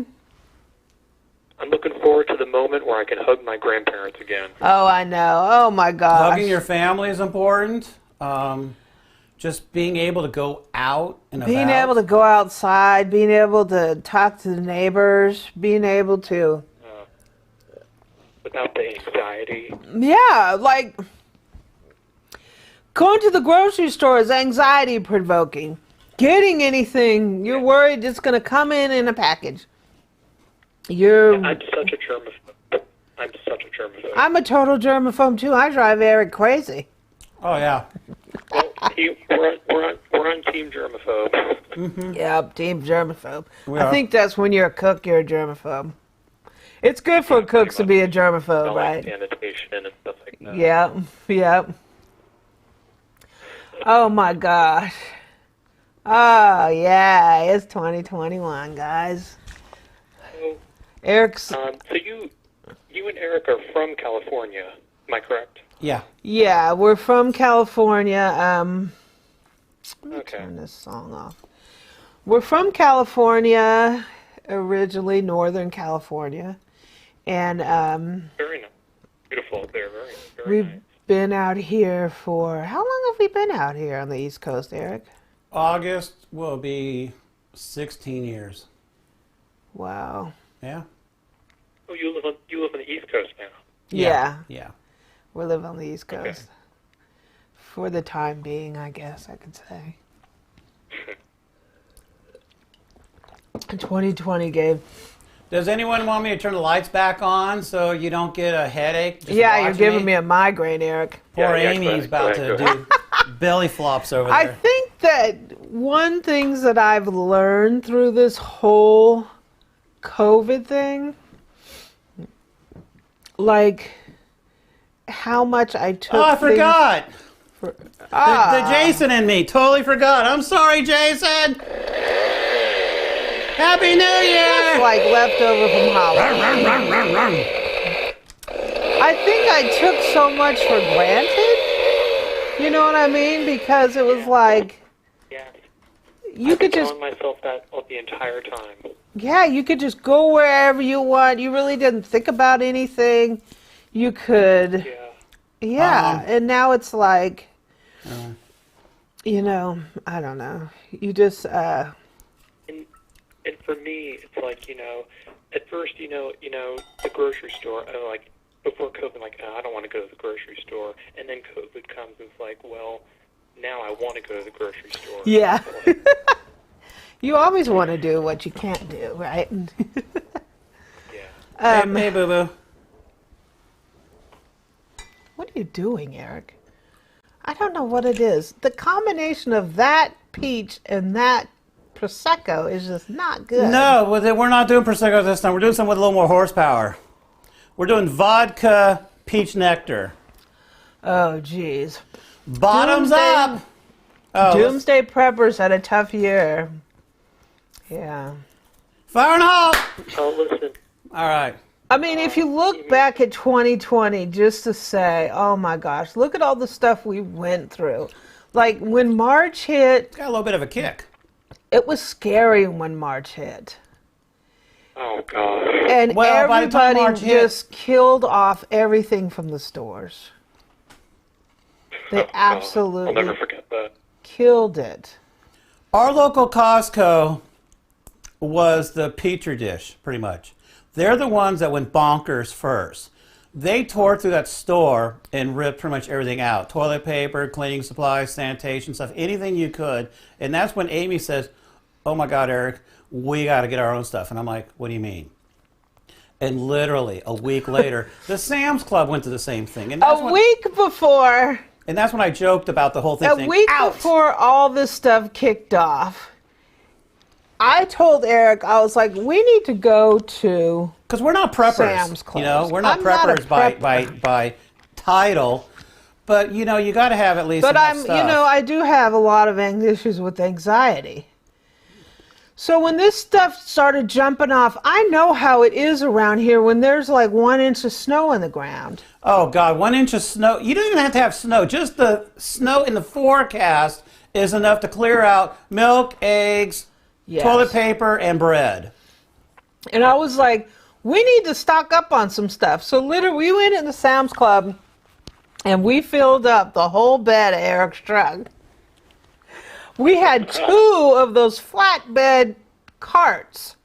I'm looking forward to the moment where I can hug my grandparents again. Oh, I know. Oh, my gosh. Hugging your family is important. Just being able to go out and Being about. able to go outside, being able to talk to the neighbors, being able to... Without the anxiety. Yeah, like... Going to the grocery store is anxiety provoking. Getting anything, you're worried it's going to come in a package. I'm such a germaphobe. I'm a total germaphobe too. I drive Eric crazy. Oh, yeah. Well, We're on Team Germaphobe. Mm-hmm. Yep, team germaphobe. We I are. think that's when you're a cook, you're a germaphobe. It's good for cooks to be a germaphobe, Like right? sanitation and stuff like that. Yep, yep. Oh my gosh. Oh yeah, it's 2021, guys. So, Eric's. so you and Eric are from California, am I correct? Yeah. Yeah, we're from California. Let me Okay. turn this song off. We're from California, originally Northern California, and Very nice. Beautiful up there, very we've nice. been out here for, how long have we been out here on the East Coast, Eric? August will be 16 years. Wow. Yeah. Oh, you live on the East Coast now. Yeah, Yeah. we live on the East Coast. Okay. For the time being, I guess I could say. 2020 gave. Does anyone want me to turn the lights back on so you don't get a headache? just Yeah, you're watching giving me a migraine, Eric. Poor Yeah, Amy's go about ahead, to go do belly flops over I there. think that one things that I've learned through this whole COVID thing, like how much I took. Oh, I things forgot. For, The Jason in me. Totally forgot. I'm sorry, Jason. Happy New Year. like leftover from Halloween. I think I took so much for granted. You know what I mean? Because it was like Yeah. you I've could been just, telling myself that the entire time. yeah, you could just go wherever you want. You really didn't think about anything. You could. Yeah. Yeah, and now it's like, Uh, you know, I don't know. You just, And for me, it's like, at first, the grocery store, like, before COVID, like, I don't want to go to the grocery store. And then COVID comes and it's like, well, now I want to go to the grocery store. yeah. So, like, You always want to do what you can't do, right? yeah. hey, boo boo. What are you doing, Eric? I don't know what it is. The combination of that peach and that Prosecco is just not good. No, we're not doing Prosecco this time. We're doing something with a little more horsepower. We're doing vodka peach nectar. Oh, geez. Bottoms Doomsday- up. Oh, Doomsday Preppers had a tough year. Yeah. fire and halt. Oh, listen. All right. I mean, if you look back at 2020, just to say, oh my gosh, look at all the stuff we went through. Like when March hit, Got a little bit of a kick. it was scary when March hit. Oh, God. And Well, by the time everybody March hit- just killed off everything from the stores. They I'll absolutely never forget that. killed it. Our local Costco was the Petri dish, pretty much. They're the ones that went bonkers first. They tore through that store and ripped pretty much everything out. Toilet paper, cleaning supplies, sanitation stuff, anything you could. And that's when Amy says, oh my God, Eric, we got to get our own stuff. And I'm like, what do you mean? And literally a week later, the Sam's Club went to the same thing. And that's A week before, And that's when I joked about the whole thing. a saying, week "Out!" before all this stuff kicked off, I told Eric, I was like, we need to go to Because we're not preppers. Sam's You know, Clubs. we're not I'm not a preppers by, prepper. by title. But, you know, you got to have at least But enough I'm, stuff. you know, I do have a lot of issues with anxiety. So when this stuff started jumping off, I know how it is around here when there's like 1 inch of snow on the ground. Oh, God, 1 inch of snow. You don't even have to have snow. Just the snow in the forecast is enough to clear out milk, eggs, Yes. toilet paper, and bread. And I was like, we need to stock up on some stuff. So literally, we went into Sam's Club and we filled up the whole bed of Eric's truck. We had 2 of those flatbed carts.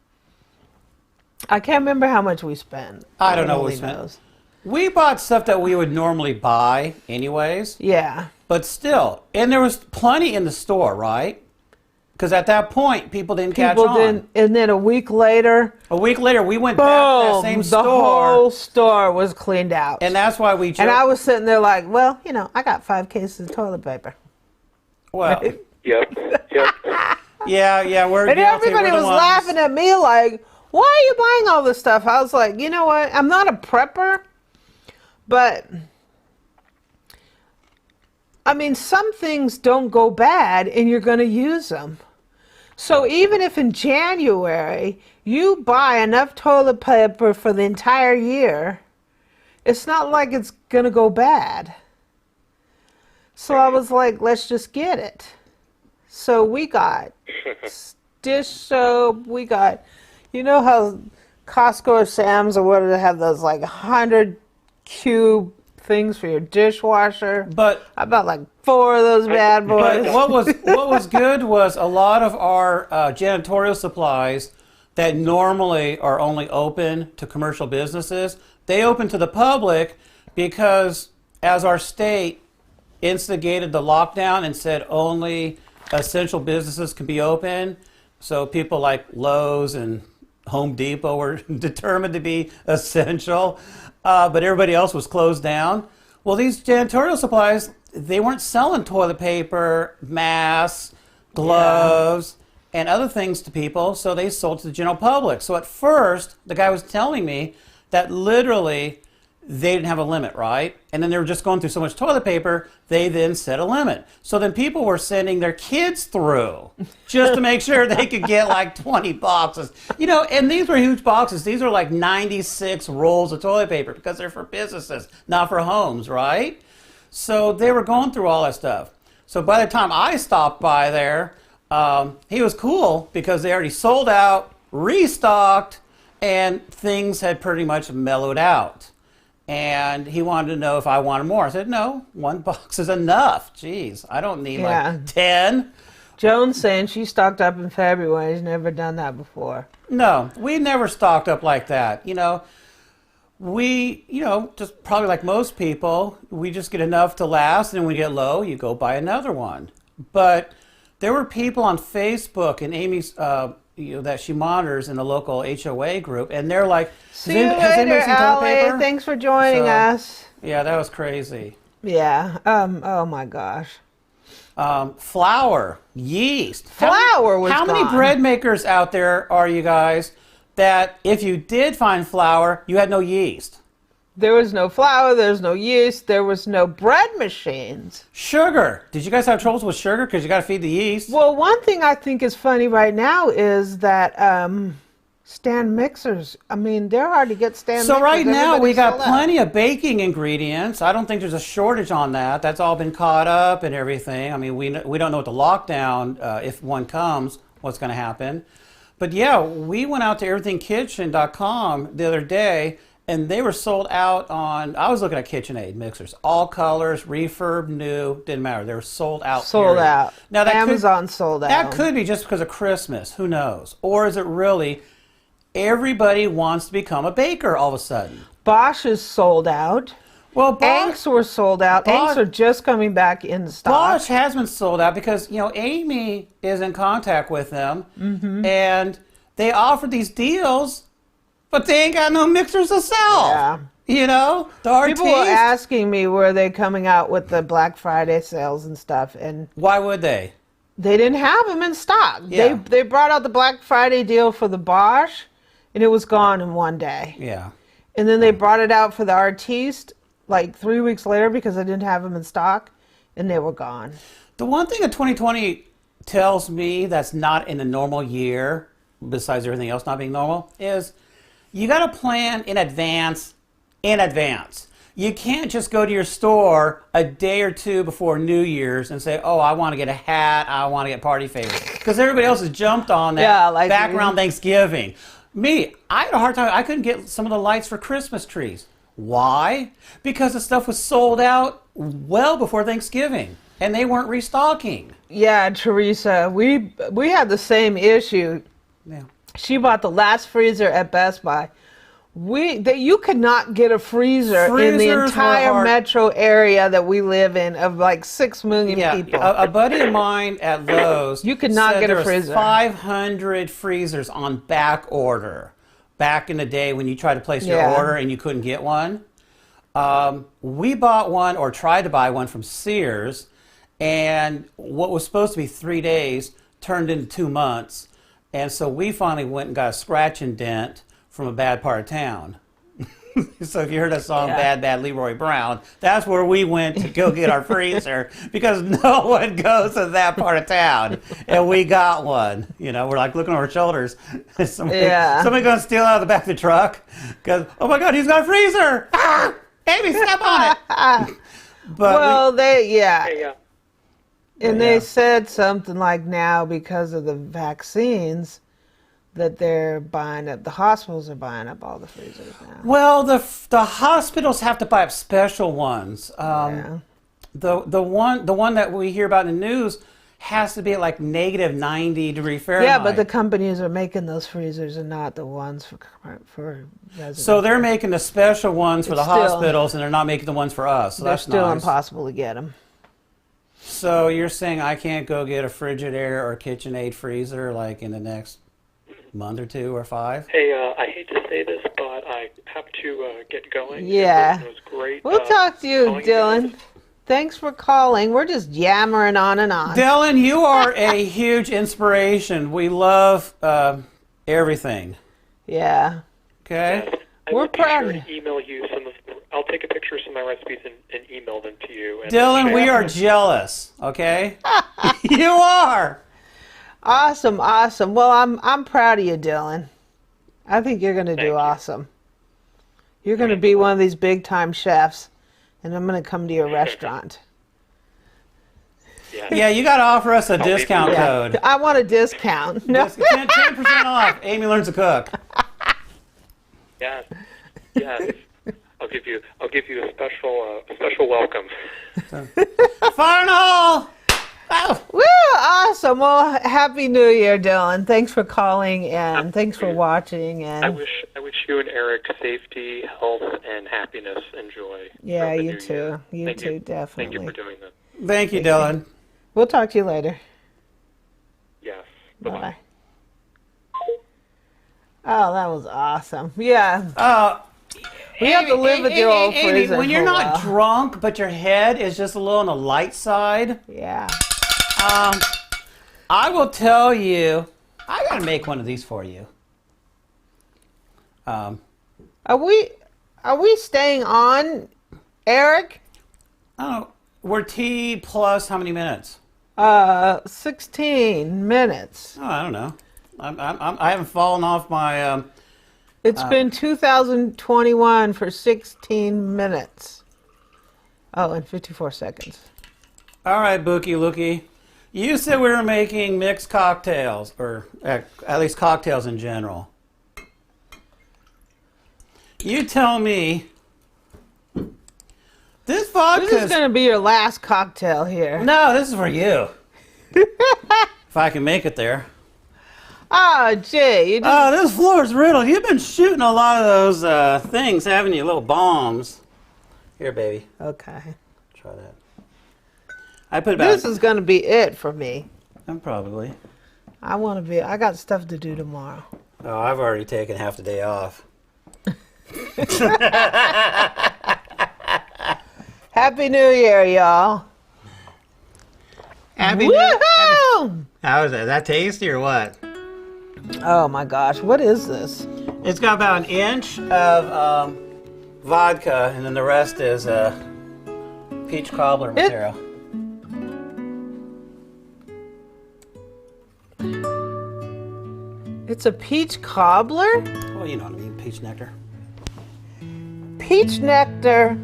I can't remember how much we spent. I don't know what we Only spent. knows. We bought stuff that we would normally buy anyways, Yeah. but still. And there was plenty in the store, right? Because at that point, people didn't catch People on. didn't, and then a week later, A week later, we went back to that boom, same the store, whole store was cleaned out. and that's why we. And I was sitting there like, well, you know, I got 5 cases of toilet paper. Well, Yep. yeah, we're And guilty. everybody We're the was ones. laughing at me like, why are you buying all this stuff? I was like, you know what? I'm not a prepper, but I mean, some things don't go bad and you're going to use them. So even if in January you buy enough toilet paper for the entire year, it's not like it's going to go bad. So I was like, let's just get it. So we got dish soap. We got, you know how Costco or Sam's or whatever, they have those like 100 cube things for your dishwasher. But I bought like 4 of those bad boys. But what was good was a lot of our janitorial supplies that normally are only open to commercial businesses, they open to the public because as our state instigated the lockdown and said only essential businesses can be open, so people like Lowe's and Home Depot were determined to be essential, but everybody else was closed down. Well, these janitorial supplies, they weren't selling toilet paper, masks, gloves, and other things to people, so they sold to the general public. So at first, the guy was telling me that literally they didn't have a limit, right? And then they were just going through so much toilet paper, they then set a limit. So then people were sending their kids through just to make sure they could get like 20 boxes. You know, and these were huge boxes. These are like 96 rolls of toilet paper because they're for businesses, not for homes, right? So they were going through all that stuff. So by the time I stopped by there, he was cool because they already sold out, restocked, and things had pretty much mellowed out. And he wanted to know if I wanted more. I said, no, 1 box is enough. Jeez, I don't need like 10. Joan's saying she stocked up in February. She's never done that before. No, we never stocked up like that. You know, we, just probably like most people, we just get enough to last, and when we get low, you go buy another one. But there were people on Facebook and Amy's, that she monitors in the local HOA group, and they're like, See you later, Allie. Thanks for joining us. Yeah, that was crazy. Yeah. Oh my gosh. Flour, yeast. Flour was How many gone. bread makers out there are you guys that if you did find flour, you had no yeast? There was no flour, there was no yeast, there was no bread machines. Sugar. Did you guys have troubles with sugar? Because you got to feed the yeast. Well, one thing I think is funny right now is that stand mixers, I mean, they're hard to get stand mixers. So right now we Everybody's got sold out. plenty of baking ingredients. I don't think there's a shortage on that. That's all been caught up and everything. I mean, we don't know what the lockdown, if one comes, what's going to happen. But yeah, we went out to everythingkitchen.com the other day, and they were sold out on, I was looking at KitchenAid mixers, all colors, refurb, new, didn't matter. They were sold out. Sold period. out. Now that Amazon sold out. That could be just because of Christmas. Who knows? Or is it really everybody wants to become a baker all of a sudden? Bosch is sold out. Well, Anks were sold out. Anks are just coming back in stock. Bosch has been sold out because, Amy is in contact with them, and they offered these deals, but they ain't got no mixers to sell. Yeah. The People were asking me, were they coming out with the Black Friday sales and stuff, and why would they? They didn't have them in stock. Yeah. They brought out the Black Friday deal for the Bosch, and it was gone in one day. Yeah. And then they brought it out for the Artiste like 3 weeks later because they didn't have them in stock, and they were gone. The one thing that 2020 tells me that's not in a normal year, besides everything else not being normal, is you got to plan in advance. You can't just go to your store a day or two before New Year's and say, oh, I want to get a hat, I want to get party favors. Because everybody else has jumped on that back around Thanksgiving. Me, I had a hard time. I couldn't get some of the lights for Christmas trees. Why? Because the stuff was sold out well before Thanksgiving, and they weren't restocking. Yeah, Teresa, we had the same issue. Yeah. She bought the last freezer at Best Buy. You could not get a freezer in the entire metro area that we live in of like 6 million people. A buddy of mine at Lowe's, you could not get a freezer. There was 500 freezers on back order. Back in the day when you tried to place your order and you couldn't get one. We bought one or tried to buy one from Sears, and what was supposed to be 3 days turned into 2 months. And so we finally went and got a scratch and dent from a bad part of town. So if you heard that song, Bad, Bad Leroy Brown, that's where we went to go get our freezer because no one goes to that part of town. And we got one. You know, we're like looking over our shoulders. Somebody going to steal out of the back of the truck because, oh my God, he's got a freezer. Ah, baby, step on it. But and they said something like now because of the vaccines that they're buying up, the hospitals are buying up all the freezers now. Well, the hospitals have to buy up special ones. The one that we hear about in the news has to be at like negative 90-degree Fahrenheit. Yeah, but the companies are making those freezers and not the ones for residents. So they're making the special ones for the hospitals, and they're not making the ones for us. So they're that's still nice. impossible to get them. So you're saying I can't go get a Frigidaire or KitchenAid freezer like in the next month or 2 or 5? Hey, I hate to say this, but I have to get going. Yeah. It was great. We'll talk to you, Dylan. Thanks for calling. We're just yammering on and on. Dylan, you are a huge inspiration. We love everything. Yeah. Okay? Yes. We're proud of you. Email you some of. I'll take a picture of some of my recipes and email them to you. And Dylan, we are jealous. Okay? You are. Awesome, awesome. Well, I'm proud of you, Dylan. I think you're going to do awesome. You're going to be one of these big time chefs, and I'm going to come to your restaurant. Yeah, you got to offer us a discount code. I want a discount. No. 10% off. Amy Learns to Cook. Yes. Yes. I'll give you a special welcome. Fire in the hole! Oh. Woo! Awesome. Well, Happy New Year, Dylan. Thanks for calling and thanks for watching. And I wish you and Eric safety, health, and happiness and joy. Yeah, you too. You too, definitely. Thank you for doing that. Thank you, Dylan. We'll talk to you later. Yes. Bye-bye. Oh, that was awesome. Yeah. We have to live with your old freezer. When you're not drunk, but your head is just a little on the light side. Yeah. I will tell you, I gotta make one of these for you. Are we staying on, Eric? Oh, we're T plus how many minutes? 16 minutes. Oh, I don't know. I haven't fallen off my. It's been 2021 for 16 minutes. Oh, and 54 seconds. All right, Bookie Lookie. You said we were making mixed cocktails, or at least cocktails in general. You tell me. This vodka. This is going to be your last cocktail here. No, this is for you. If I can make it there. Oh, gee. Oh, this floor is riddled. You've been shooting a lot of those things, haven't you? Little bombs. Here, baby. Okay. Try that. I put about. This is going to be it for me. Probably. I got stuff to do tomorrow. Oh, I've already taken half the day off. Happy New Year, y'all. Happy New Year. How is that? Is that tasty or what? Oh my gosh, what is this? It's got about an inch of vodka, and then the rest is peach cobbler material. It's a peach cobbler? Well, you know what I mean, peach nectar. Peach nectar,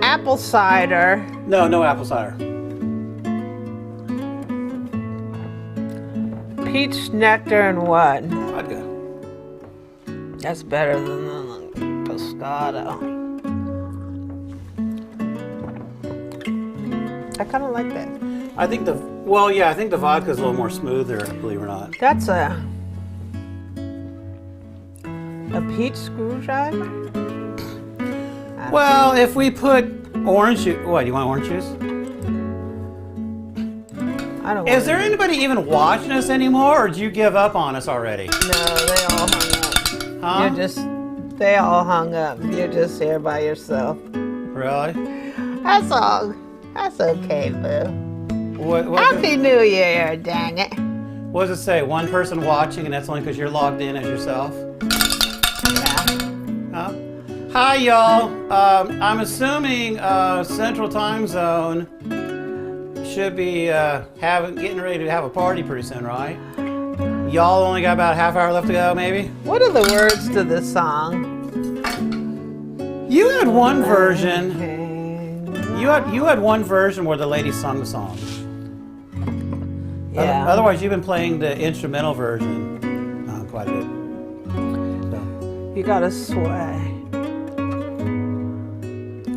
apple cider. No apple cider. Peach nectar and what? Vodka. That's better than the Pescado. I kind of like that. I think the vodka is a little more smoother, believe it or not. That's a peach screwdriver? Well, if we put orange juice, what, you want orange juice? I don't. Is there anybody even watching us anymore, or did you give up on us already? No, they all hung up. Huh? They all hung up. You're just here by yourself. Really? That's all. That's okay, boo. Happy New Year, dang it. What does it say? One person watching, and that's only because you're logged in as yourself? Yeah. Hi, y'all. I'm assuming Central Time Zone should be getting ready to have a party pretty soon, right? Y'all only got about a half hour left to go, maybe? What are the words to this song? You had one version. You had one version where the lady sung the song. Yeah. Otherwise, you've been playing the instrumental version quite a bit. So. You gotta sway.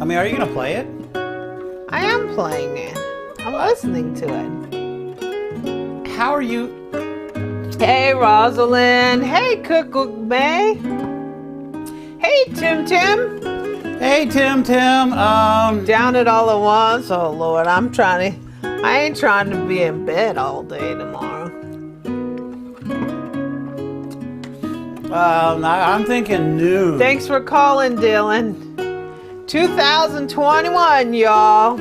I mean, are you gonna play it? I am playing it. I'm listening to it. How are you? Hey, Rosalind. Hey, Cookbook May. Hey, Tim Tim. Hey, Tim Tim. Down it all at once. Oh, Lord. I ain't trying to be in bed all day tomorrow. I'm thinking noon. Thanks for calling, Dylan. 2021, y'all.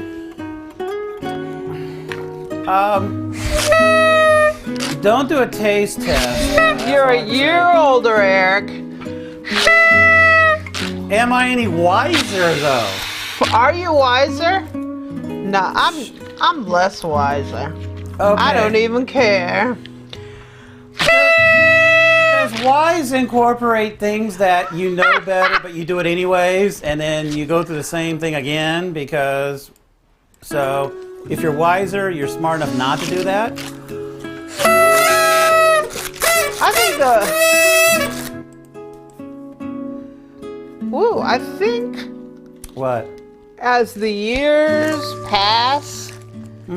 Don't do a taste test. You're a year older, Eric. Am I any wiser though? Are you wiser? No, I'm less wiser. Okay. I don't even care. Does wise incorporate things that you know better, but you do it anyways, and then you go through the same thing again because? So, if you're wiser, you're smart enough not to do that. I think What? as the years pass, I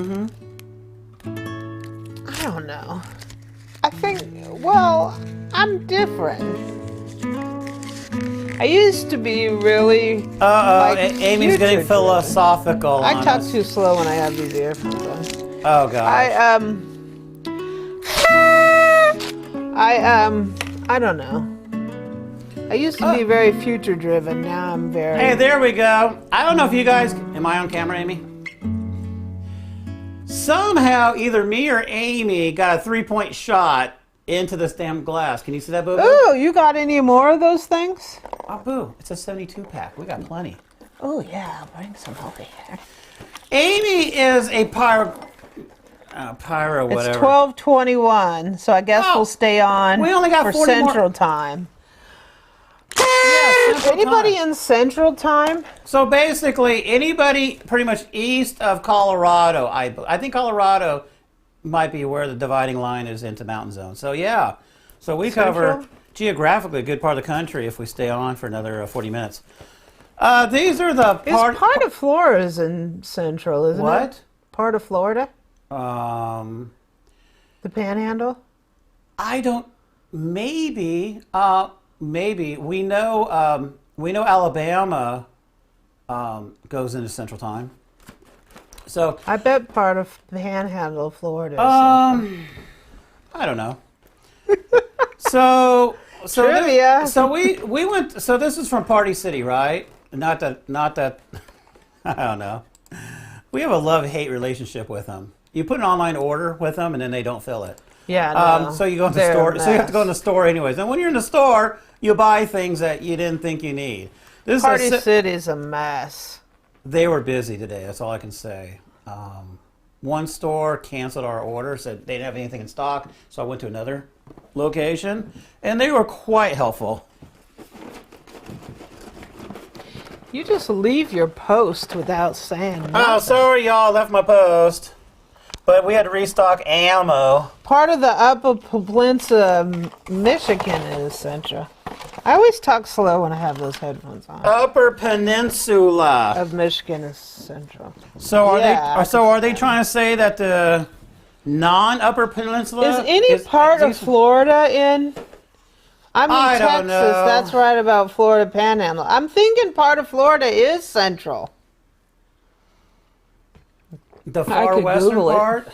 don't know. I think, well, I'm different. I used to be really. Uh-oh, Amy's getting philosophical. I talk too slow when I have these earphones on. Oh, God. I don't know. I used to be very future driven. Now I'm very. Hey, there we go. I don't know if you guys. Am I on camera, Amy? Somehow, either me or Amy got a 3-point shot into this damn glass. Can you see that, Boo? Oh, you got any more of those things? Oh, Boo. It's a 72 pack. We got plenty. Oh, yeah. I'll bring some over here. Amy is a pyro whatever. It's 12:21, so I guess we'll stay on we only got for 40 more. Central Time. Yeah, Central Anybody Time. in Central Time? So basically, anybody pretty much east of Colorado, I think Colorado might be where the dividing line is into Mountain Zone. So yeah, so we cover geographically a good part of the country if we stay on for another 40 minutes. These are the part of Florida is in Central, isn't it? What? Part of Florida? The Panhandle? I don't. Maybe. Maybe we know Alabama goes into Central Time. So I bet part of the Panhandle of Florida. I don't know. so Trivia. We went. So this is from Party City, right? Not that. I don't know. We have a love-hate relationship with them. You put an online order with them, and then they don't fill it. Yeah. No, so you go in the store. So you have to go in the store anyways. And when you're in the store, you buy things that you didn't think you need. This Party City's a mess. They were busy today. That's all I can say. One store canceled our order, said they didn't have anything in stock. So I went to another location, and they were quite helpful. You just leave your post without saying nothing. Oh, sorry, y'all. Left my post. But we had to restock ammo. Part of the Upper Peninsula, Michigan is Central. I always talk slow when I have those headphones on. Upper Peninsula of Michigan is Central. So are they trying to say that the non-Upper Peninsula is any part of Florida in? I'm in Texas. Don't know. That's right about Florida Panhandle. I'm thinking part of Florida is Central. The far western part?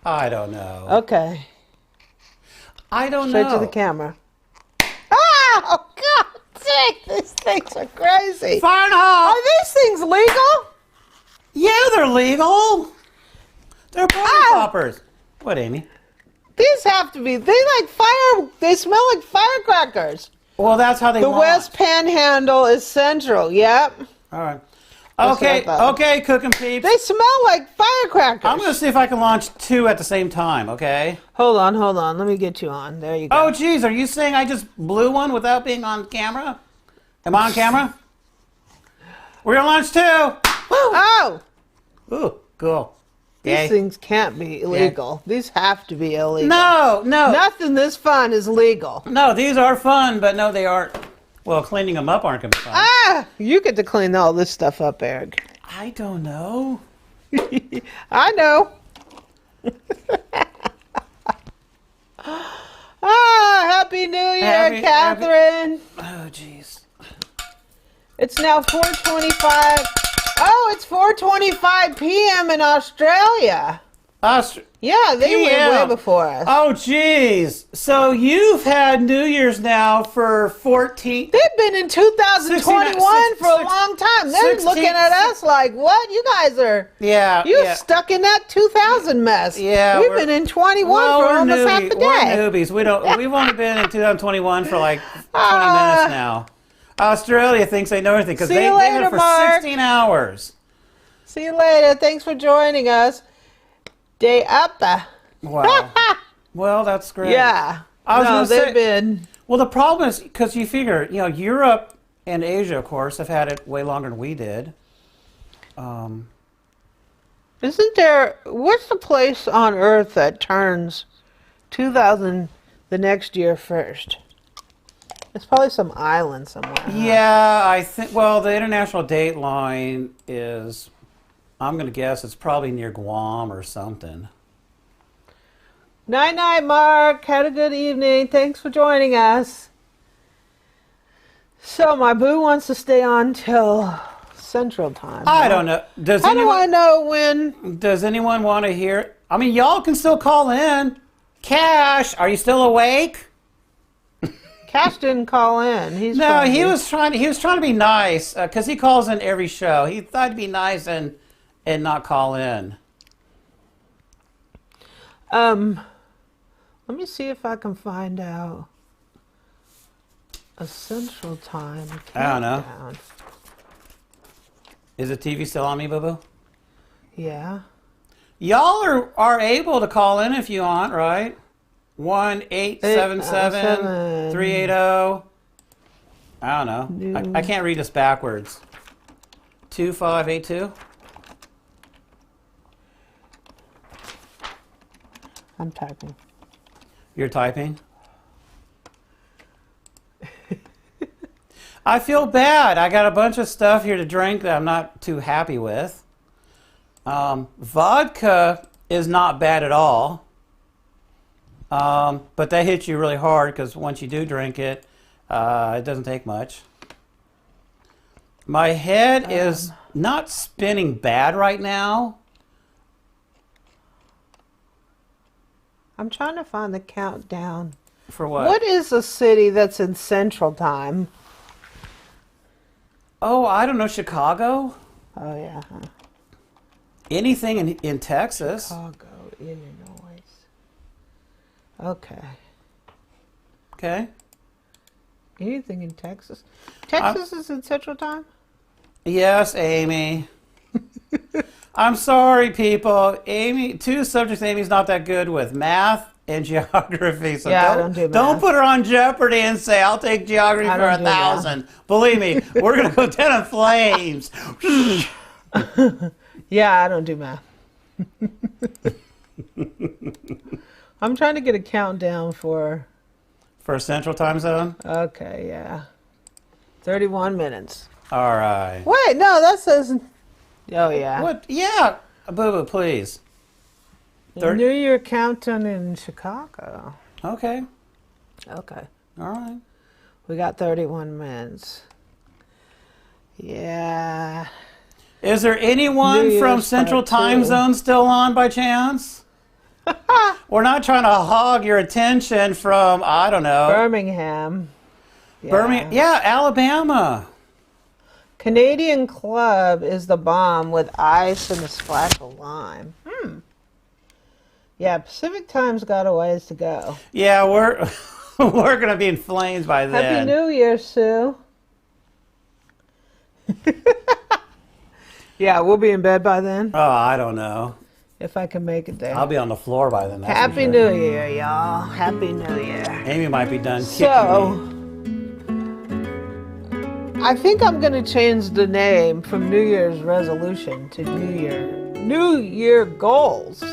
I don't know. Okay. I don't know. Straight to the camera. Oh, God dang, these things are crazy. Fire in the hole. Are these things legal? Yeah, they're are legal. They're party poppers. What, Amy? These have to be. They smell like firecrackers. Well, that's how they The launch. West Panhandle is central. Yep. All right. That's what I Okay, thought. okay, cooking peeps. They smell like firecrackers. I'm going to see if I can launch 2 at the same time, okay? Hold on. Let me get you on. There you go. Oh, geez, are you saying I just blew one without being on camera? Am I on camera? We're going to launch 2. Oh! Ooh, cool. These Yay. things can't be illegal. These have to be illegal. No. Nothing this fun is legal. No, these are fun, but no, they aren't. Well, cleaning them up aren't going to be fun. You get to clean all this stuff up, Eric. I don't know. I know. Happy New Year, Catherine. Oh, jeez. It's now 4:25. Oh, it's 4:25 p.m. in Australia. Yeah, they were way before us. Oh, jeez. So you've had New Year's now for 14... They've been in 2021 for a long time. They're looking at us like, what? You guys are... You're stuck in that 2000 mess. Yeah. We've been in 21 for almost half the day. We're newbies. We've only been in 2021 for like 20 minutes now. Australia thinks they know everything because they had it for 16 hours. See you later. Thanks for joining us. Day up. Wow. Well, that's great. Yeah. They've been... Well, the problem is, because you figure, Europe and Asia, of course, have had it way longer than we did. Isn't there... What's the place on Earth that turns 2000 the next year first? It's probably some island somewhere. Yeah, I think... Well, the international date line is... I'm going to guess it's probably near Guam or something. Night-night, Mark. Had a good evening. Thanks for joining us. So, my boo wants to stay on till Central Time. I don't know. How do I know when? Does anyone want to hear? I mean, y'all can still call in. Cash, are you still awake? Cash didn't call in. He was trying to be nice because he calls in every show. He thought he'd be nice and not call in. Let me see if I can find out a Central Time countdown. I don't know. Is the TV still on me, Boo-Boo? Yeah. Y'all are able to call in if you want, right? 1-877-380. I don't know. I can't read this backwards. 2582. I'm typing. You're typing? I feel bad. I got a bunch of stuff here to drink that I'm not too happy with. Vodka is not bad at all. But that hits you really hard because once you do drink it, it doesn't take much. My head is not spinning bad right now. I'm trying to find the countdown. For what? What is a city that's in Central Time? Oh, I don't know. Chicago? Oh, yeah. Anything in Texas. Chicago, Illinois. Okay. Okay. Anything in Texas? Texas is in Central Time? Yes, Amy. I'm sorry, people. Amy, 2 subjects Amy's not that good with, math and geography. So yeah, I don't do math. Don't put her on Jeopardy and say, I'll take geography for 1,000. Believe me, we're going to go down in flames. Yeah, I don't do math. I'm trying to get a countdown for Central Time Zone? Okay, yeah. 31 minutes. All right. Wait, no, that says... Oh, yeah. What? Yeah. Boo-Boo, please. New Year countdown in Chicago. Okay. Okay. All right. We got 31 minutes. Yeah. Is there anyone from Central Time Zone still on by chance? We're not trying to hog your attention from, I don't know. Birmingham. Yeah. Birmingham. Yeah, Alabama. Canadian Club is the bomb with ice and a splash of lime. Yeah, Pacific Time's got a ways to go. Yeah, we're we're gonna be in flames by then. Happy New Year, Sue. Yeah, we'll be in bed by then. Oh, I don't know. If I can make it there. I'll be on the floor by then. That's Happy for sure. New Year, y'all. Happy New Year. Amy might be done kicking So, me. I think I'm going to change the name from New Year's resolution to New Year goals.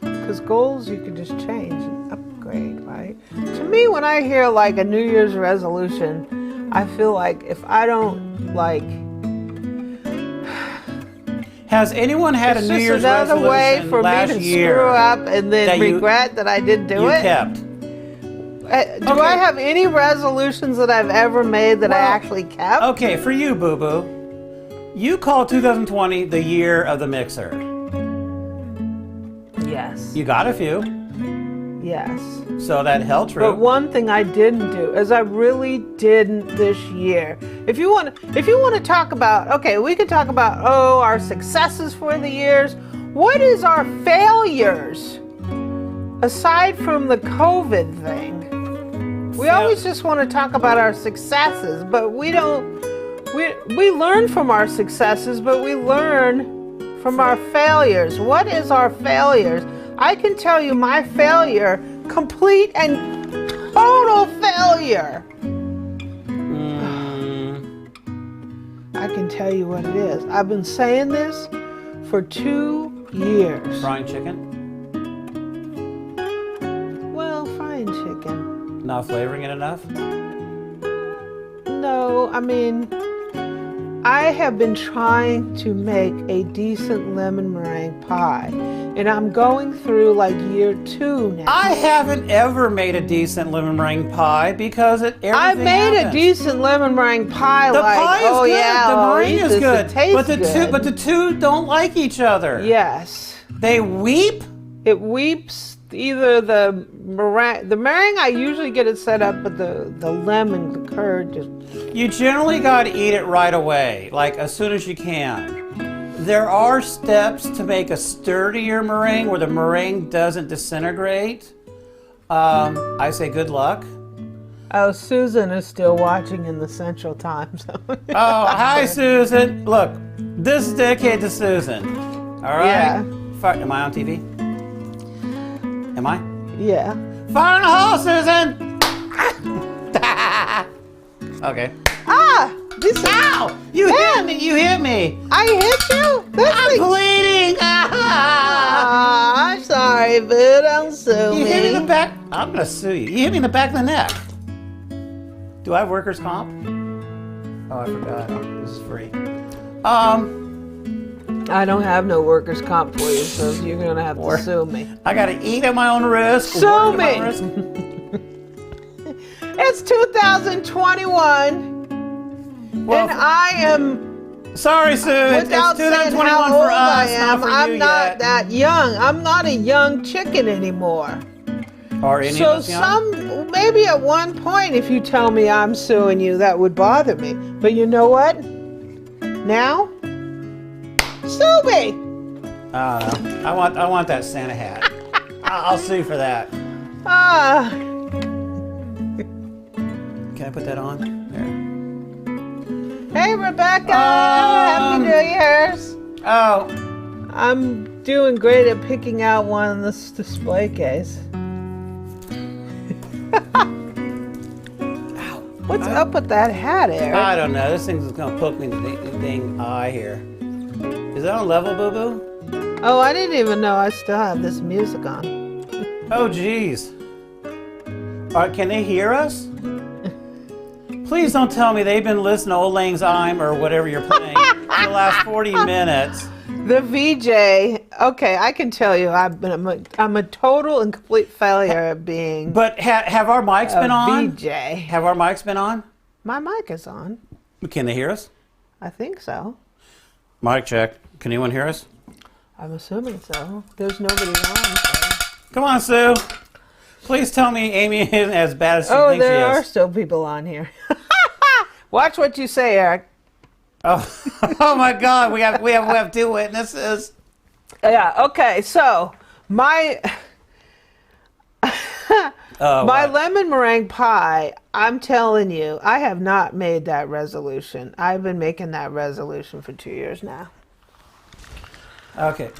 Because goals you can just change and upgrade, right? To me, when I hear like a New Year's resolution, I feel like if I don't like... Has anyone had a New Year's It's just another way resolution for me last to year screw up and then that regret that I didn't do it. You kept. Do I have any resolutions that I've ever made that I actually kept? Okay, for you, Boo Boo, you call 2020 the year of the mixer. Yes. You got a few, Yes. so that held true. But one thing I didn't do is I really didn't this year. If you want to talk about, okay, we could talk about our successes for the years. What is our failures aside from the COVID thing? We always just want to talk about our successes, but we don't. We learn from our successes, but we learn from our failures. What is our failures? I can tell you my failure, complete and total failure. I can tell you what it is. I've been saying this for 2 years. Frying chicken, Well, frying chicken. not flavoring it enough. No, I mean, I have been trying to make a decent lemon meringue pie, and I'm going through like year 2 now. I haven't ever made a decent lemon meringue pie because everything I made happens. a decent lemon meringue pie. The like, pie is oh good. yeah, the I'll meringue eat is this. good. It tastes But the good. two don't like each other. Yes, They weep. it weeps. Either the meringue, I usually get it set up, but the lemon, the curd, just. You generally got to eat it right away, like as soon as you can. There are steps to make a sturdier meringue where the meringue doesn't disintegrate. I say good luck. Oh, Susan is still watching in the Central Time Zone. Oh, hi, Susan. Look, this is dedicated to Susan. All right? Yeah. Am I on TV? Am I? Yeah. Fire in the hole, Susan! Okay. Ah! This Ow! You hit me! You hit me! I hit you? I'm bleeding! Ah! I'm sorry, boo. Don't sue You me. hit me in the back. I'm gonna sue you. You hit me in the back of the neck. Do I have workers' comp? Oh, I forgot. This is free. I don't have no workers' comp for you, so you're gonna have to sue me. I gotta eat at my own risk. Sue work at my me. own risk. It's 2021, Well, and I am, sorry, Sue. It's without saying 2021 how for old I us, am, not for I'm you not yet. that young. I'm not a young chicken anymore. Are any So of us young? maybe at one point, if you tell me I'm suing you, that would bother me. But you know what? Now, sue me. I don't know. I want that Santa hat. I'll sue for that. Ah, Can I put that on? There. hey Rebecca, Happy New Year's. Oh, I'm doing great at picking out one in this display case. What's up with that hat, Eric? I don't know. This thing's gonna poke me in the thing eye here. Is that on level, Boo Boo? Oh, I didn't even know I still have this music on. Oh, geez. All right, can they hear us? Please don't tell me they've been listening to Old Lang Syne or whatever you're playing for the last 40 minutes. The VJ. Okay, I can tell you, I'm a total and complete failure at being. But have our mics been on? VJ. Have our mics been on? My mic is on. Can they hear us? I think so. Mic check. Can anyone hear us? I'm assuming so. There's nobody on. So. Come on, Sue. Please tell me Amy isn't as bad as she Oh, thinks she there are is. still people on here. Watch what you say, Eric. Oh my God, we have two witnesses. Yeah, okay, so my my What? lemon meringue pie, I'm telling you, I have not made that resolution. I've been making that resolution for 2 years now. Okay.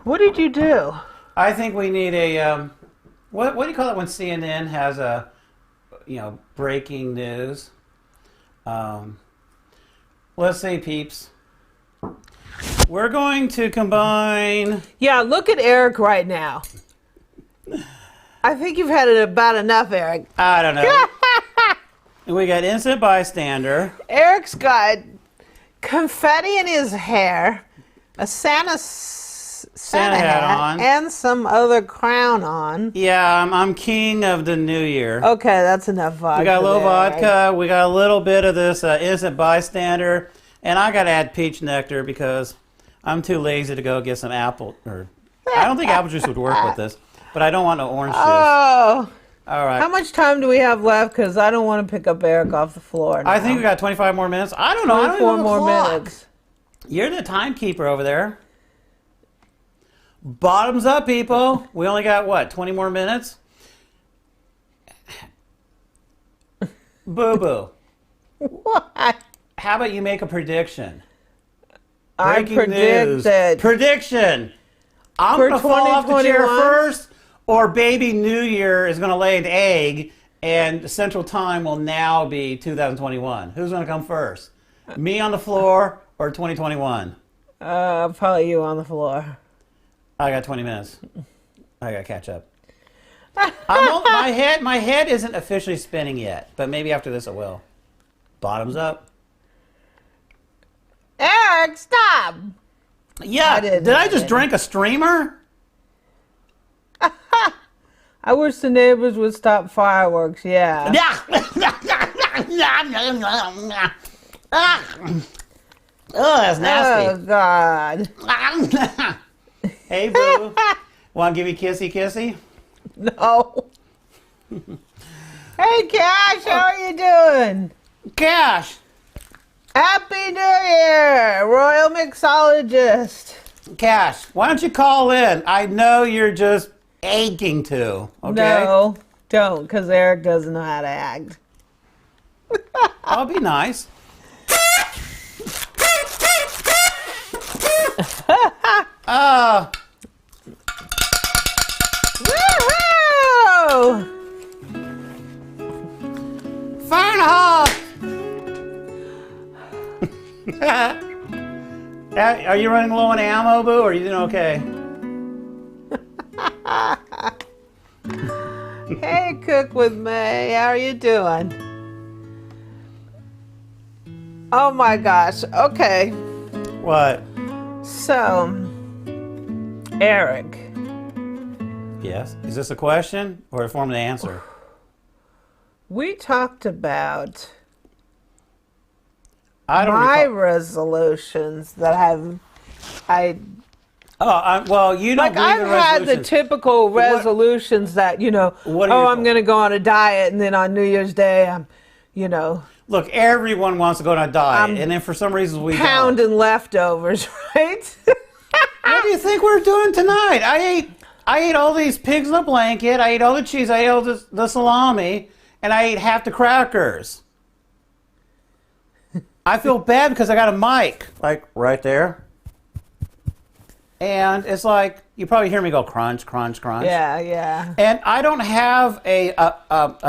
What did you do? I think we need a what do you call it when CNN has a breaking news? Let's say, peeps, we're going to combine. Yeah, look at Eric right now. I think you've had it about enough, Eric. I don't know. We got innocent bystander. Eric's got confetti in his hair, a Santa hat on, and some other crown on. Yeah, I'm king of the new year. Okay, that's enough vodka. We got a little there, vodka. We got a little bit of this innocent bystander, and I got to add peach nectar because I'm too lazy to go get some apple. Or I don't think apple juice would work with this, but I don't want no orange juice. Oh. All right. How much time do we have left? Because I don't want to pick up Eric off the floor now. I think we got 25 more minutes. I don't know. I don't even 24 know the more clock. minutes. You're the timekeeper over there. Bottoms up, people. We only got, what, 20 more minutes? Boo-boo. What? How about you make a prediction? I Breaking predict news. that Prediction. I'm for going to fall off the chair 2021? first, or baby New Year is going to lay an egg, and Central Time will now be 2021. Who's going to come first? Me on the floor or 2021? probably you on the floor. I got 20 minutes. I got to catch up. My head isn't officially spinning yet, but maybe after this it will. Bottoms up. Eric, stop! Yeah, didn't. did I just drink a streamer? I wish the neighbors would stop fireworks, yeah. Oh, that's Oh, nasty. God. Hey, boo. Want to give you kissy kissy? No. Hey, Cash, how are you doing? Cash. Happy New Year, Royal Mixologist. Cash, why don't you call in? I know you're just aching to. Okay. No, don't, because Eric doesn't know how to act. I'll be nice. Woohoo! Fire in the hole! Are you running low on ammo, boo, or are you doing okay? Hey, Cook with me. How are you doing? Oh my gosh. Okay. What? So, Eric, Yes. Is this a question or a form of the answer? we talked about I don't my recall. resolutions that I Well, you don't like. believe I've in had the resolutions. typical resolutions that What are your I'm going to go on a diet, and then on New Year's Day, I'm, Look, everyone wants to go on a diet, and then for some reason we don't. pounding leftovers, right? What do you think we're doing tonight? I ate all these pigs in a blanket. I ate all the cheese. I ate all the salami, and I ate half the crackers. I feel bad because I got a mic, like right there, and it's like you probably hear me go crunch, crunch, crunch. Yeah, yeah. And I don't have a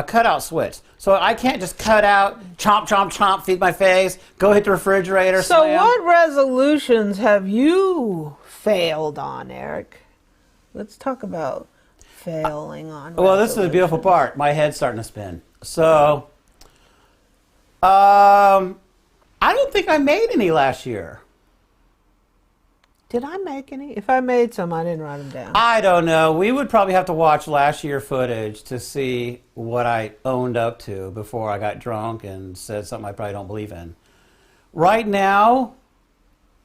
cutout switch, so I can't just cut out, chomp, chomp, chomp, feed my face, go hit the refrigerator. So slam. what resolutions have you failed on, Eric? Let's talk about failing on. Well, this is the beautiful part. My head's starting to spin. So, I don't think I made any last year. Did I make any? If I made some, I didn't write them down. I don't know. We would probably have to watch last year footage to see what I owned up to before I got drunk and said something I probably don't believe in. Right now,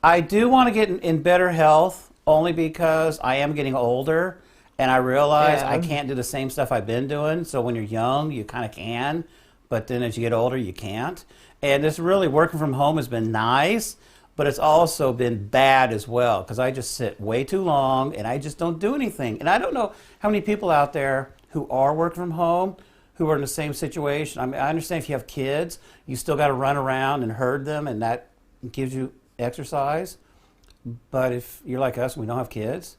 I do want to get in better health only because I am getting older and I realize I can't do the same stuff I've been doing. So when you're young, you kind of can, but then as you get older, you can't. And this really working from home has been nice, but it's also been bad as well because I just sit way too long and I just don't do anything. And I don't know how many people out there who are working from home who are in the same situation. I mean, I understand if you have kids, you still got to run around and herd them, and that gives you exercise. But if you're like us and we don't have kids,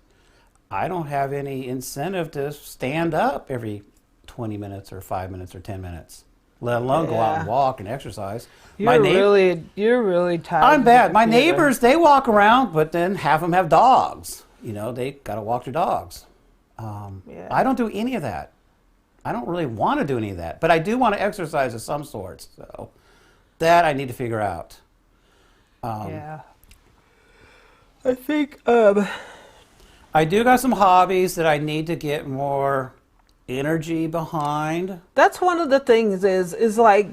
I don't have any incentive to stand up every 20 minutes or 5 minutes or 10 minutes, let alone go out and walk and exercise. You're really tired. I'm bad. My neighbors, they walk around, but then half of them have dogs. You know, they got to walk their dogs. I don't do any of that. I don't really want to do any of that, but I do want to exercise of some sorts. So that I need to figure out. I think I do got some hobbies that I need to get more energy behind. That's one of the things is like,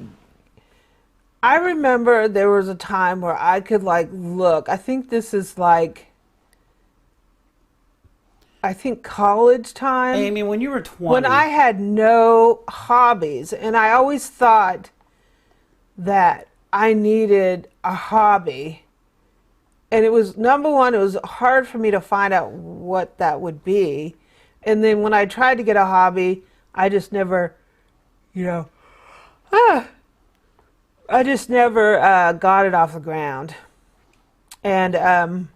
I remember there was a time where I could like look. I think this is like, I think college time. Amy, when you were 20. When I had no hobbies, and I always thought that I needed a hobby. And it was, number one, it was hard for me to find out what that would be. And then when I tried to get a hobby, I just never, I just never got it off the ground. And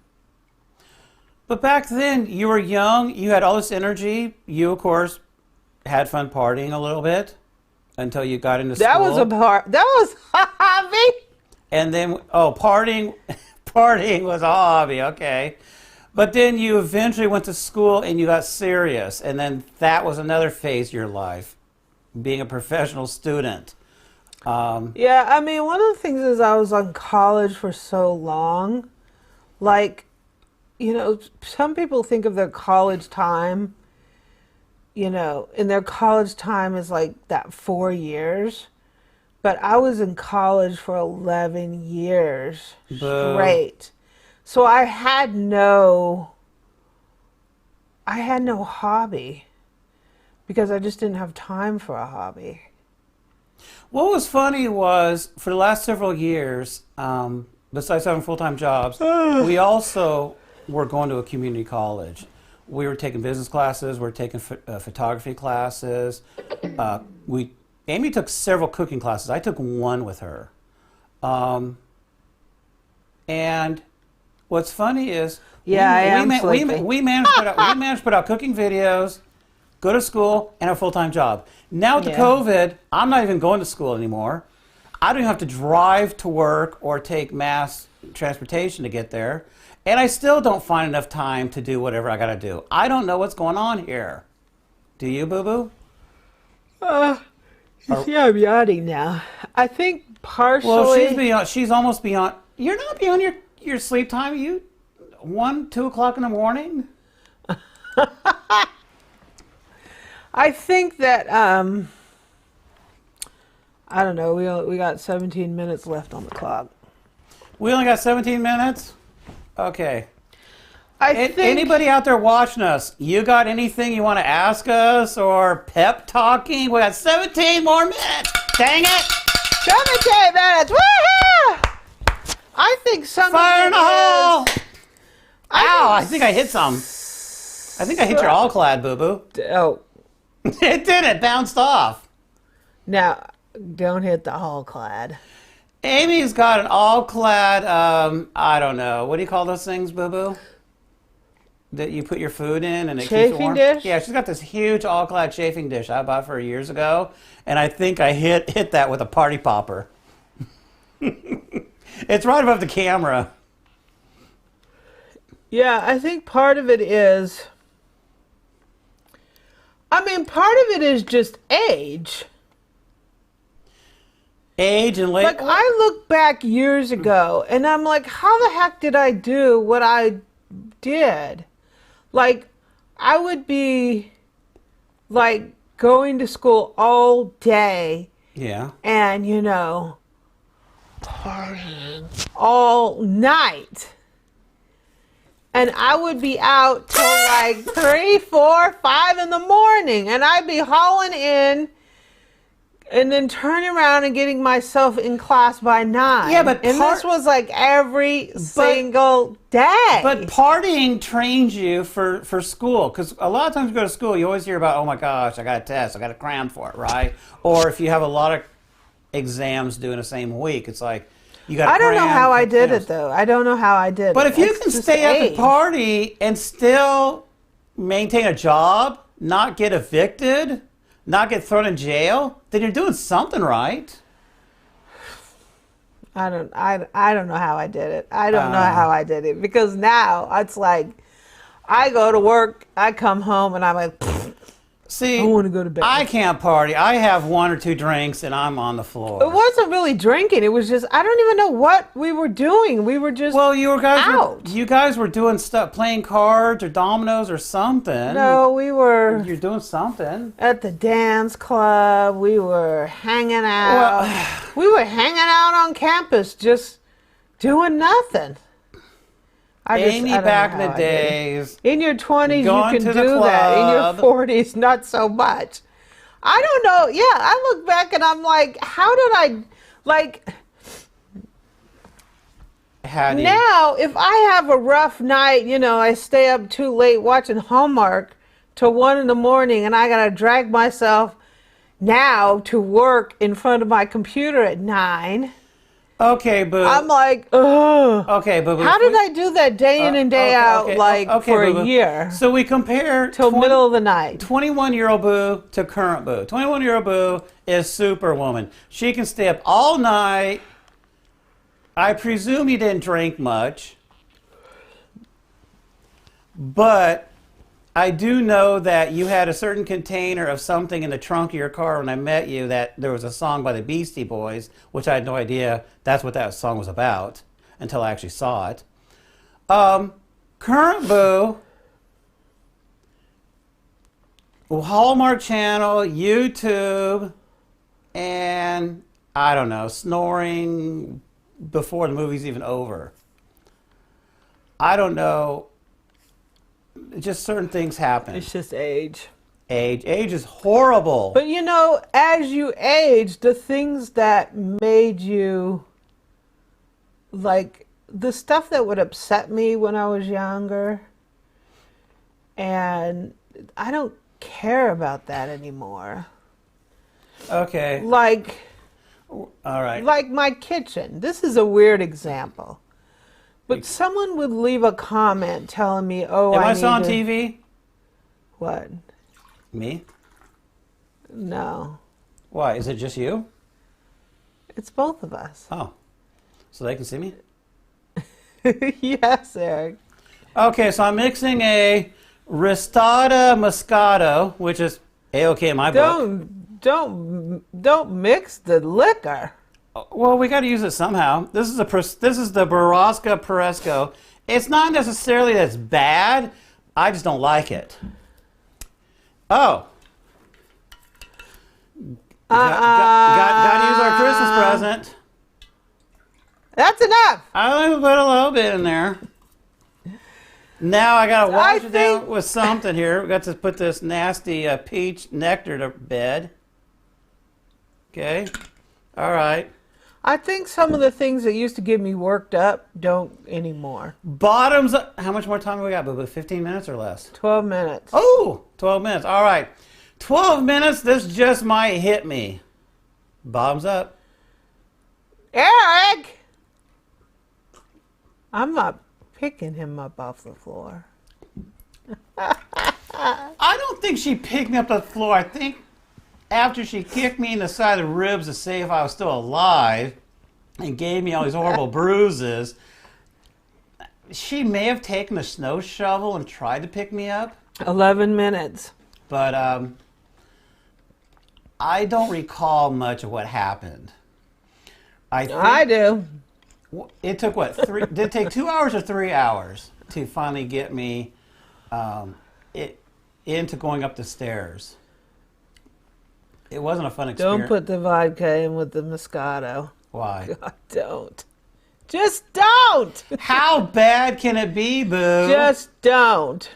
but back then, you were young, you had all this energy. You, of course, had fun partying a little bit until you got into school. That was a hobby. And then, partying was a hobby, okay. But then you eventually went to school and you got serious. And then that was another phase of your life, being a professional student. Yeah, I mean, one of the things is I was on college for so long. Like, some people think of their college time, and their college time is like that 4 years. But I was in college for 11 years straight. So I had no hobby because I just didn't have time for a hobby. What was funny was, for the last several years, besides having full-time jobs, we also were going to a community college. We were taking business classes, we were taking photography classes. Amy took several cooking classes. I took one with her. And what's funny is we managed to put out cooking videos, go to school, and have a full-time job. Now with the COVID, I'm not even going to school anymore. I don't even have to drive to work or take mass transportation to get there. And I still don't find enough time to do whatever I got to do. I don't know what's going on here. Do you, Boo-Boo? Yeah, I'm yawning now. I think partially... Well, she's almost beyond... You're not beyond your sleep time. You 1, 2 o'clock in the morning? I think that, I don't know, we got 17 minutes left on the clock. We only got 17 minutes? Okay. I think... Anybody out there watching us, you got anything you want to ask us or pep talking? We got 17 more minutes. Dang it. 17 minutes. Woohoo! I think something Fire in the hole. Ow, I think I hit some. I think I hit your all-clad, Boo-Boo. Oh. It did. It bounced off. Now, don't hit the all-clad. Amy's got an all-clad, I don't know. What do you call those things, Boo-Boo? That you put your food in and it keeps it warm? Chafing dish? Yeah, she's got this huge all-clad chafing dish I bought for her years ago, and I think I hit that with a party popper. It's right above the camera. Yeah, I think part of it is... part of it is just age. Age and late... Like, I look back years ago, and I'm like, how the heck did I do what I did? Like, I would be, like, going to school all day. Yeah. And, partying all night. And I would be out till like 3, 4, 5 in the morning. And I'd be hauling in and then turning around and getting myself in class by 9. Yeah, but this was like every single day. But partying trains you for school, because a lot of times you go to school, you always hear about, oh my gosh, I got a test, I got to cram for it, right? Or if you have a lot of exams due in the same week, it's like you got to cram. I don't know how I did it, though. I don't know how I did it. But if you can stay up and party and still maintain a job, not get evicted, not get thrown in jail, then you're doing something right. I don't know how I did it. I don't know how I did it, because now it's like I go to work, I come home, and I'm like, see, I want to go to bed. I can't party. I have 1 or 2 drinks and I'm on the floor. It wasn't really drinking. It was just, I don't even know what we were doing. We were just you guys were doing stuff, playing cards or dominoes or something. No, we were. You're doing something. At the dance club. We were hanging out. We were hanging out on campus just doing nothing. Amy, back in the days. In your 20s, you going can to the do that. In your club. 40s, not so much. I don't know. Yeah, I look back and I'm like, how did I, like, now, if I have a rough night, you know, I stay up too late watching Hallmark till 1 in the morning, and I got to drag myself now to work in front of my computer at 9. Okay, boo. I'm like, ugh. Okay, boo. How did I do that day in and day out, for a year? So we compare till middle of the night. 21-year-old boo to current boo. 21-year-old boo is Superwoman. She can stay up all night. I presume you didn't drink much, but I do know that you had a certain container of something in the trunk of your car when I met you, that there was a song by the Beastie Boys, which I had no idea that's what that song was about until I actually saw it. Current boo, Hallmark Channel, YouTube, and I don't know, snoring before the movie's even over. I don't know. Just certain things happen. It's just age. Age is horrible. But you know, as you age, the things that made you, like, the stuff that would upset me when I was younger, and I don't care about that anymore. Okay. Like, all right. Like my kitchen. This is a weird example. But someone would leave a comment telling me, oh, Am I still on TV? What? Me? No. Why? Is it just you? It's both of us. Oh. So they can see me? Yes, Eric. Okay, so I'm mixing a Ristata Moscato, which is A-OK in my book. Don't mix the liquor. Well, we got to use it somehow. This is the Barosca Peresco. It's not necessarily that it's bad. I just don't like it. Oh. Got to use our Christmas present. That's enough. I put a little bit in there. Now I got to wash it down with something here. We got to put this nasty peach nectar to bed. Okay. All right. I think some of the things that used to get me worked up don't anymore. Bottoms up. How much more time have we got, Boo? 15 minutes or less? 12 minutes. Oh, 12 minutes. All right. 12 minutes, this just might hit me. Bottoms up. Eric! I'm not picking him up off the floor. I don't think she picked me up off the floor. I think after she kicked me in the side of the ribs to see if I was still alive and gave me all these horrible bruises, she may have taken a snow shovel and tried to pick me up. 11 minutes. But I don't recall much of what happened. I do. It took what? Did it take 2 hours or 3 hours to finally get me into going up the stairs? It wasn't a fun experience. Don't put the vodka in with the Moscato. Why? God, don't. Just don't! How bad can it be, Boo? Just don't.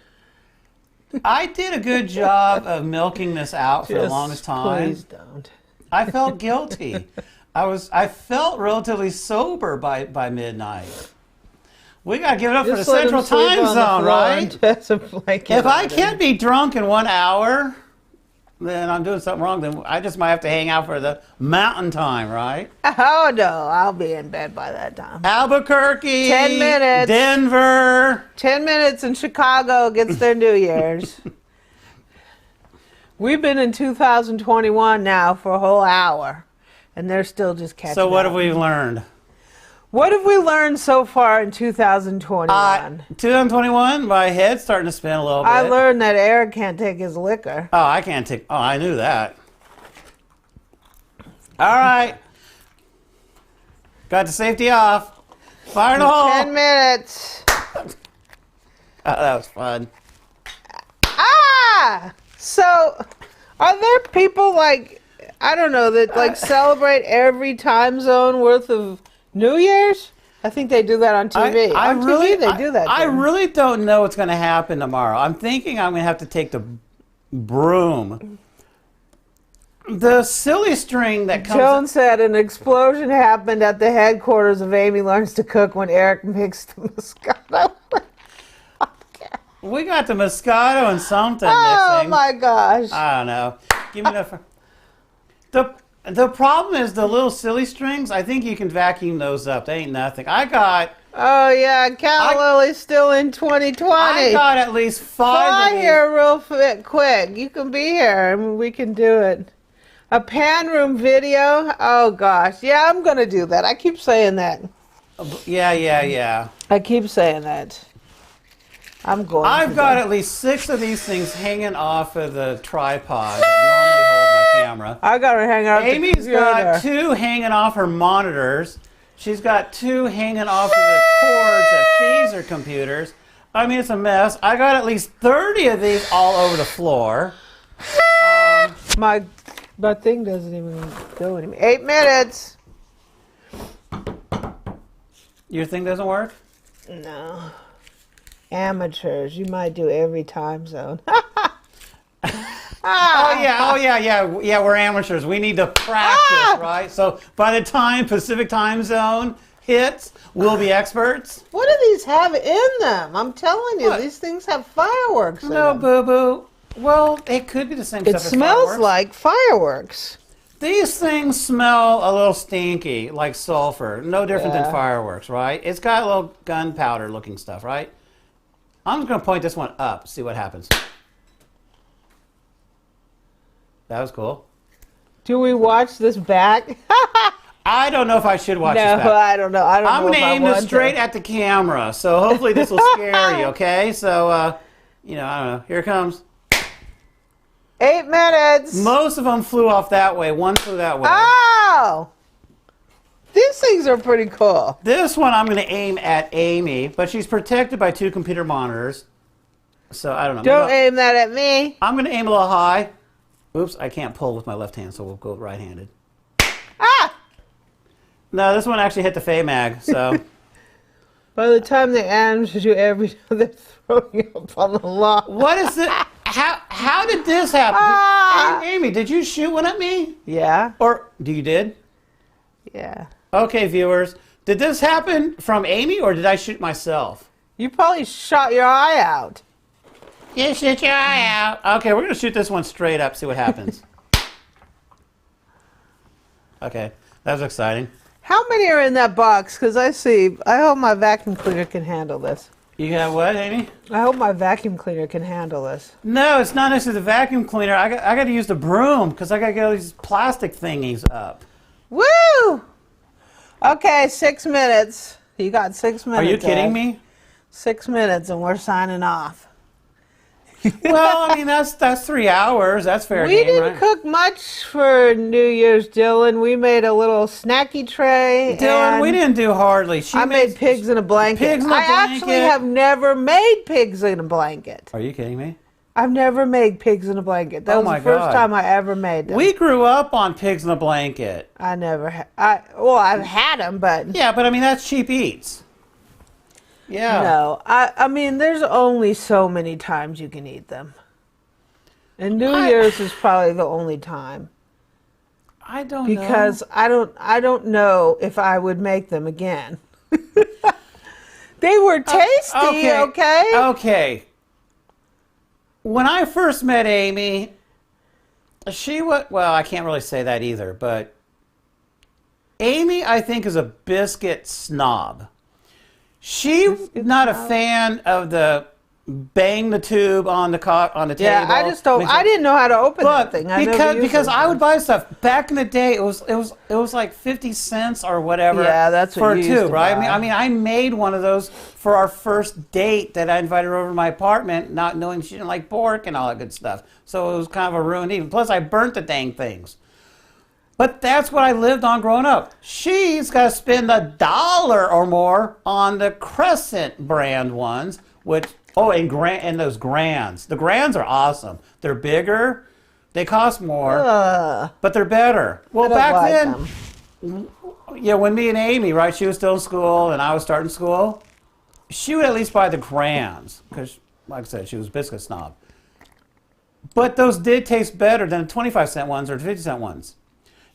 I did a good job of milking this out for the longest time. Please don't. I felt guilty. I felt relatively sober by midnight. We got to give it up for the Just let Central him sleep Time on the Zone, floor right? and pass a blanket If I on him. can't be drunk in 1 hour, then I'm doing something wrong. Then I just might have to hang out for the mountain time, right? Oh, no. I'll be in bed by that time. Albuquerque, 10 minutes. Denver. 10 minutes in Chicago gets their New Year's. We've been in 2021 now for a whole hour, and they're still just catching So what up. have we learned? What have we learned so far in 2021? 2021, my head's starting to spin a little bit. I learned that Eric can't take his liquor. Oh, I can't take. Oh, I knew that. All right. Got the safety off. Fire in the hole. 10 minutes. Oh, that was fun. Ah! So, are there people like, I don't know, that like celebrate every time zone worth of New Year's? I think they do that on TV. On TV, they do that. I thing. really don't know what's going to happen tomorrow. I'm thinking I'm going to have to take the broom. The silly string that comes. Joan said an explosion happened at the headquarters of Amy Learns to Cook when Eric mixed the Moscato. We got the Moscato and something Oh mixing. my gosh. I don't know. Give me the problem is the little silly strings. I think you can vacuum those up. They ain't nothing. Oh yeah, Cal Lily's still in 2020. I got at least 5 Fly of these. here real quick. You can be here and we can do it. A pan room video? Oh gosh. Yeah, I'm gonna do that. I keep saying that. Yeah. I keep saying that. I'm going I've got at least 6 of these things hanging off of the tripod that normally hold my camera. I gotta hang out. Amy's got 2 hanging off her monitors. She's got 2 hanging off of the cords that feeds her computers. I mean, it's a mess. I got at least 30 of these all over the floor. My thing doesn't even go anymore. 8 minutes. Your thing doesn't work? No. Amateurs. You might do every time zone. Oh yeah, we're amateurs. We need to practice, right? So by the time Pacific time zone hits, we'll be experts. What do these have in them? I'm telling you, What? these things have fireworks in No, them. boo-boo. Well, it could be the same It stuff as smells fireworks. like fireworks. These things smell a little stinky, like sulfur. No different than fireworks, right? It's got a little gunpowder looking stuff, right? I'm just going to point this one up, see what happens. That was cool. Do we watch this back? I don't know if I should watch this No, back. I don't know. I'm know going to if I aim want this to. straight at the camera, so hopefully this will scare you, okay? So, I don't know. Here it comes. 8 minutes. Most of them flew off that way. One flew that way. Oh! These things are pretty cool. This one I'm going to aim at Amy, but she's protected by 2 computer monitors. So, I don't know. Don't aim that at me. I'm going to aim a little high. Oops, I can't pull with my left hand, so we'll go right-handed. Ah! No, this one actually hit the FAMAG, so... By the time they answer you every time they're throwing up on the lawn. What is it? How did this happen? Ah! Hey, Amy, did you shoot one at me? Yeah. Or you did? Yeah. Okay, viewers. Did this happen from Amy, or did I shoot myself? You probably shot your eye out. You shoot your eye out. Okay, we're going to shoot this one straight up, see what happens. Okay, that was exciting. How many are in that box? Because I hope my vacuum cleaner can handle this. You got what, Amy? I hope my vacuum cleaner can handle this. No, it's not necessarily the vacuum cleaner. I got to use the broom because I got to get all these plastic thingies up. Woo! Okay, 6 minutes. You got 6 minutes. Are you kidding Ed. me? 6 minutes and we're signing off. Well, I mean, that's 3 hours. That's fair We game, didn't right? cook much for New Year's, Dylan. We made a little snacky tray. Dylan, and we didn't do hardly. I made pigs in a blanket. Pigs in a I actually blanket. have never made pigs in a blanket. Are you kidding me? I've never made pigs in a blanket. That Oh was my the first God. time I ever made them. We grew up on pigs in a blanket. I never I've had them, but Yeah, but I mean, that's cheap eats. Yeah. no. I mean, there's only so many times you can eat them. And New Year's is probably the only time. I don't know. Because I don't know if I would make them again. They were tasty, okay? Okay. When I first met Amy, she was, well, I can't really say that either, but Amy, I think, is a biscuit snob. She's not a fan of the bang the tube on the table. Yeah, I just don't. I didn't know how to open that thing. Because I would buy stuff back in the day. It was like 50 cents or whatever. Yeah, that's what for you a used tube, to right? buy. I mean, I made one of those for our first date that I invited her over to my apartment, not knowing she didn't like pork and all that good stuff. So it was kind of a ruined evening. Plus, I burnt the dang things. But that's what I lived on growing up. She's got to spend $1 or more on the Crescent brand ones, which, and those Grands. The Grands are awesome. They're bigger, they cost more, but they're better. Well, back then, when me and Amy, right, she was still in school and I was starting school, she would at least buy the Grands, because, like I said, she was a biscuit snob. But those did taste better than the 25-cent ones or 50-cent ones.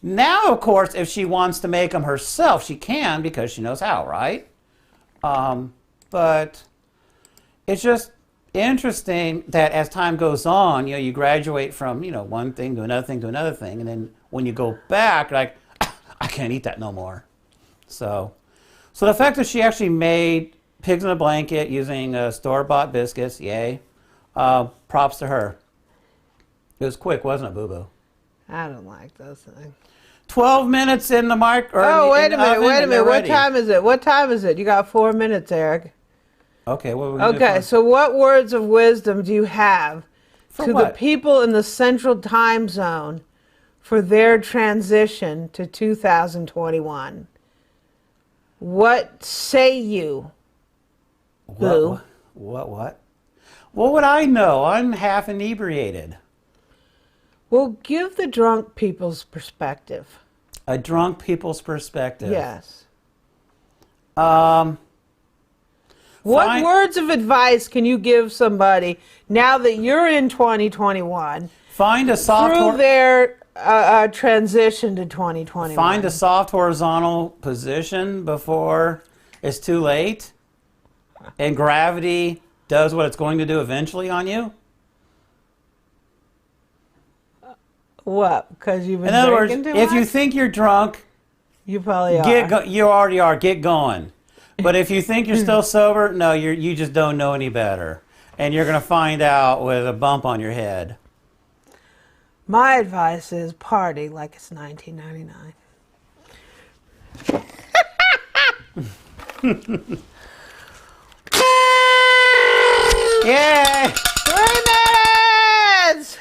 Now, of course, if she wants to make them herself, she can because she knows how, right? But it's just interesting that as time goes on, you graduate from, one thing to another thing to another thing. And then when you go back, like, I can't eat that no more. So the fact that she actually made pigs in a blanket using store-bought biscuits, yay, props to her. It was quick, wasn't it, Boo-Boo? I don't like those things. 12 minutes in the mic. Wait a minute. What time is it? You got 4 minutes, Eric. Okay. So what words of wisdom do you have to the people in the Central Time Zone for their transition to 2021? What say you, Boo? What? What would I know? I'm half inebriated. Well, give the drunk people's perspective. A drunk people's perspective. Yes. What words of advice can you give somebody now that you're in 2021? Find a soft through their transition to 2021. Find a soft horizontal position before it's too late, and gravity does what it's going to do eventually on you. What? Because you've been In other words, drinking too if much? you think you're drunk, you probably are. You already are. Get going. But if you think you're still sober, no, you just don't know any better, and you're going to find out with a bump on your head. My advice is party like it's 1999. Yay! 3 minutes!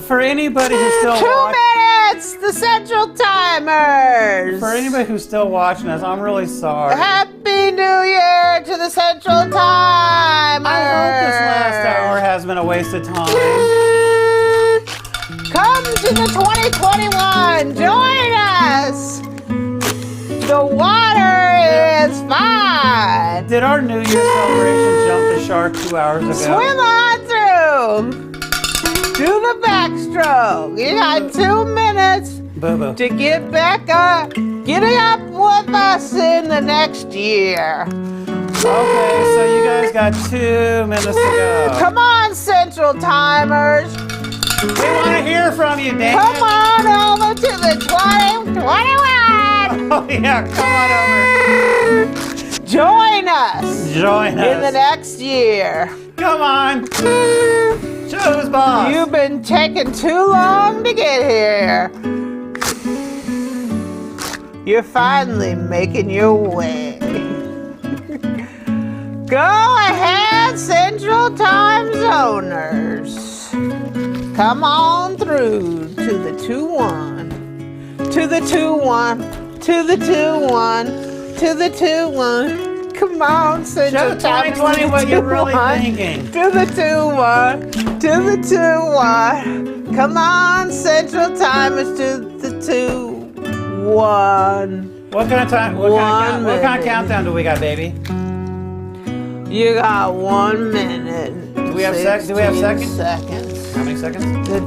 For anybody who's still 2 minutes! The Central Timers! For anybody who's still watching us, I'm really sorry. Happy New Year to the Central Timers! I hope this last hour has been a waste of time. Come to the 2021! Join us! The water is fine! Did our New Year's celebration jump the shark 2 hours ago? Swim on through! Do the backstroke. You got 2 minutes Boo-boo. to get back up. Get up with us in the next year. Okay, so you guys got 2 minutes to go. Come on, Central Timers. We want to hear from you, Dan. Come on over to the 2021. Oh, yeah, come on over. Join us. Join us. In the next year. Come on. Show who's boss. You've been taking too long to get here. You're finally making your way. Go ahead, Central Time Zoners. Come on through to the 2-1. To the 2-1. To the 2-1. To the 2-1. Come on, Central Time. Show 2020 what you're really thinking. To the 2-1. To the 2-1. Come on, Central Timers, to the 2-1. What kind of time? What kind of countdown do we got, baby? You got 1 minute. Do we have seconds? Seconds. How many seconds? The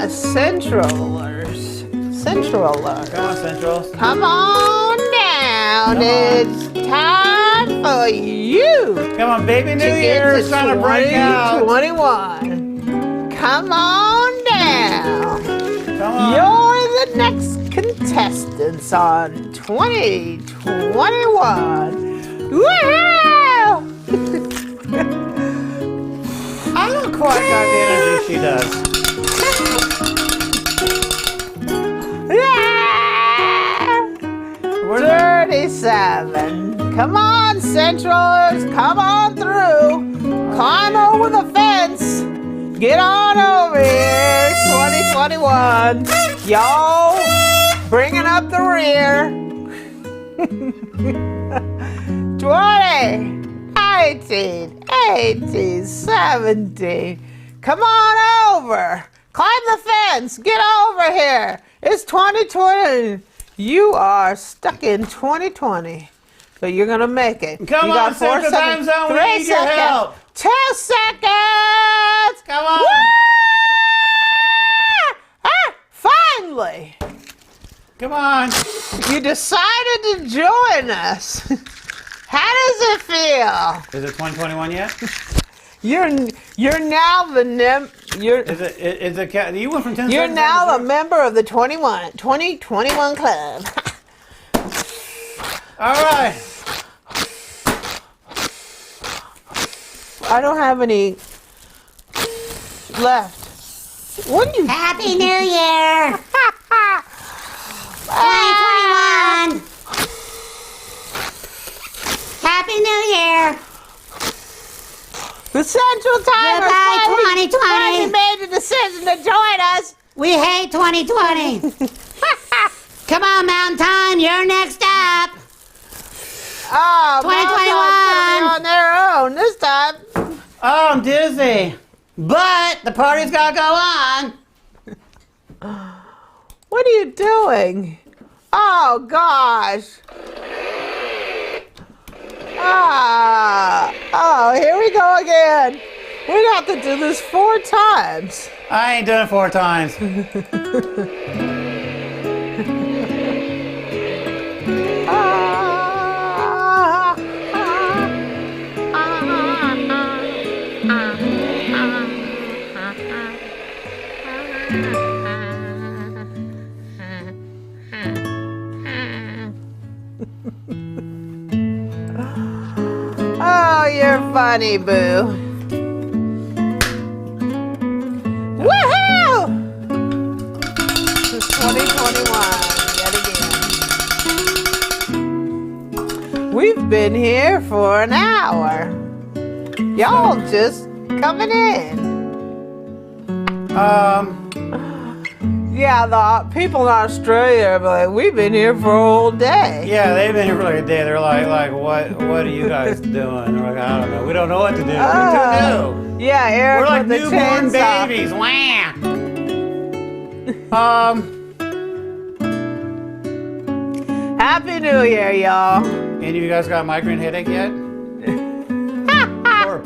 Centralers. Centralers. Come on, Centrals. Come on down. Come on. It's time for you. Come on, baby New to Year get is to trying to break out. 2021. Come on down. Come on. You're the next contestants on 2021. Woohoo! I don't quite got the energy she does. Yeah! 37. Come on, Centralers. Come on through. Climb over the fence. Get on over here. 2021. Y'all bringing up the rear. 20. 19, 18, 17. Come on over. Climb the fence. Get over here. It's 2020. You are stuck in 2020. But you're going to make it. Come you on, got 4 Central Time seconds. Zone. We 3 need your seconds. help. 2 seconds. Come on. Woo! Ah, finally. Come on. You decided to join us. How does it feel? Is it 2021 yet? You're now the You went from 10 you're seconds now down a to member of the 2021 club. All right. I don't have any left. What do you? Happy New Year! 2021! Happy New Year! The Central Time Goodbye, 2020. made the decision to join us. We hate 2020! Come on, Mountain Time, you're next up! Oh, 2021. on their own this time. Oh, I'm dizzy. But the party's got to go on. What are you doing? Oh gosh. Oh, here we go again. We'd have to do this 4 times. I ain't doing it 4 times. Oh, you're funny, Boo. Woohoo! This is 2021 yet again. We've been here for an hour. Y'all just coming in. Yeah, the people in Australia are like, we've been here for a whole day. Yeah, they've been here for like a day. They're like, what are you guys doing? They're like, I don't know. We don't know what to do. We're too new. Yeah, Eric We're like with the newborn chainsaw. babies. Wah. Happy New Year, y'all. Any of you guys got a migraine headache yet?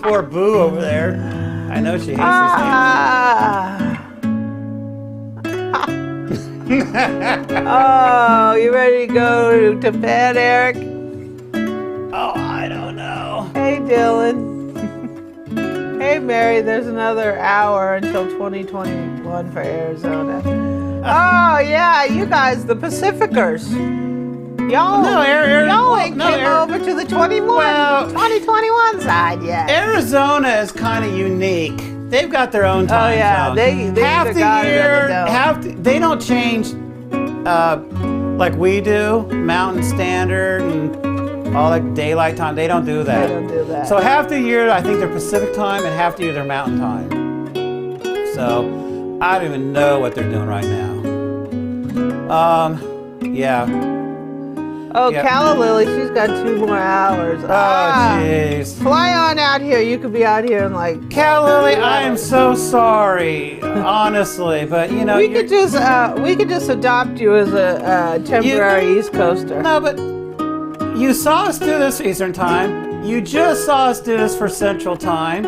poor Boo over there. I know she hates Oh, you ready to go to bed, Eric? Oh, I don't know. Hey, Dylan. Hey, Mary, there's another hour until 2021 for Arizona. Oh, yeah, you guys, the Pacificers. Y'all, y'all ain't came over to the 2021 side yet. Arizona is kind of unique. They've got their own time zone. They half the year, they don't change like we do, Mountain Standard and all like daylight time. They don't do that. They don't do that. So half the year, I think they're Pacific time, and half the year they're Mountain time. So I don't even know what they're doing right now. Yeah. Oh, Yep. Calla Lily, she's got 2 more hours. Oh, jeez. Fly on out here. You could be out here in like. Calla Lily, I am so sorry, honestly, but you know. We could just adopt you as a temporary East Coaster. No, but you saw us do this Eastern time. You just saw us do this for Central time.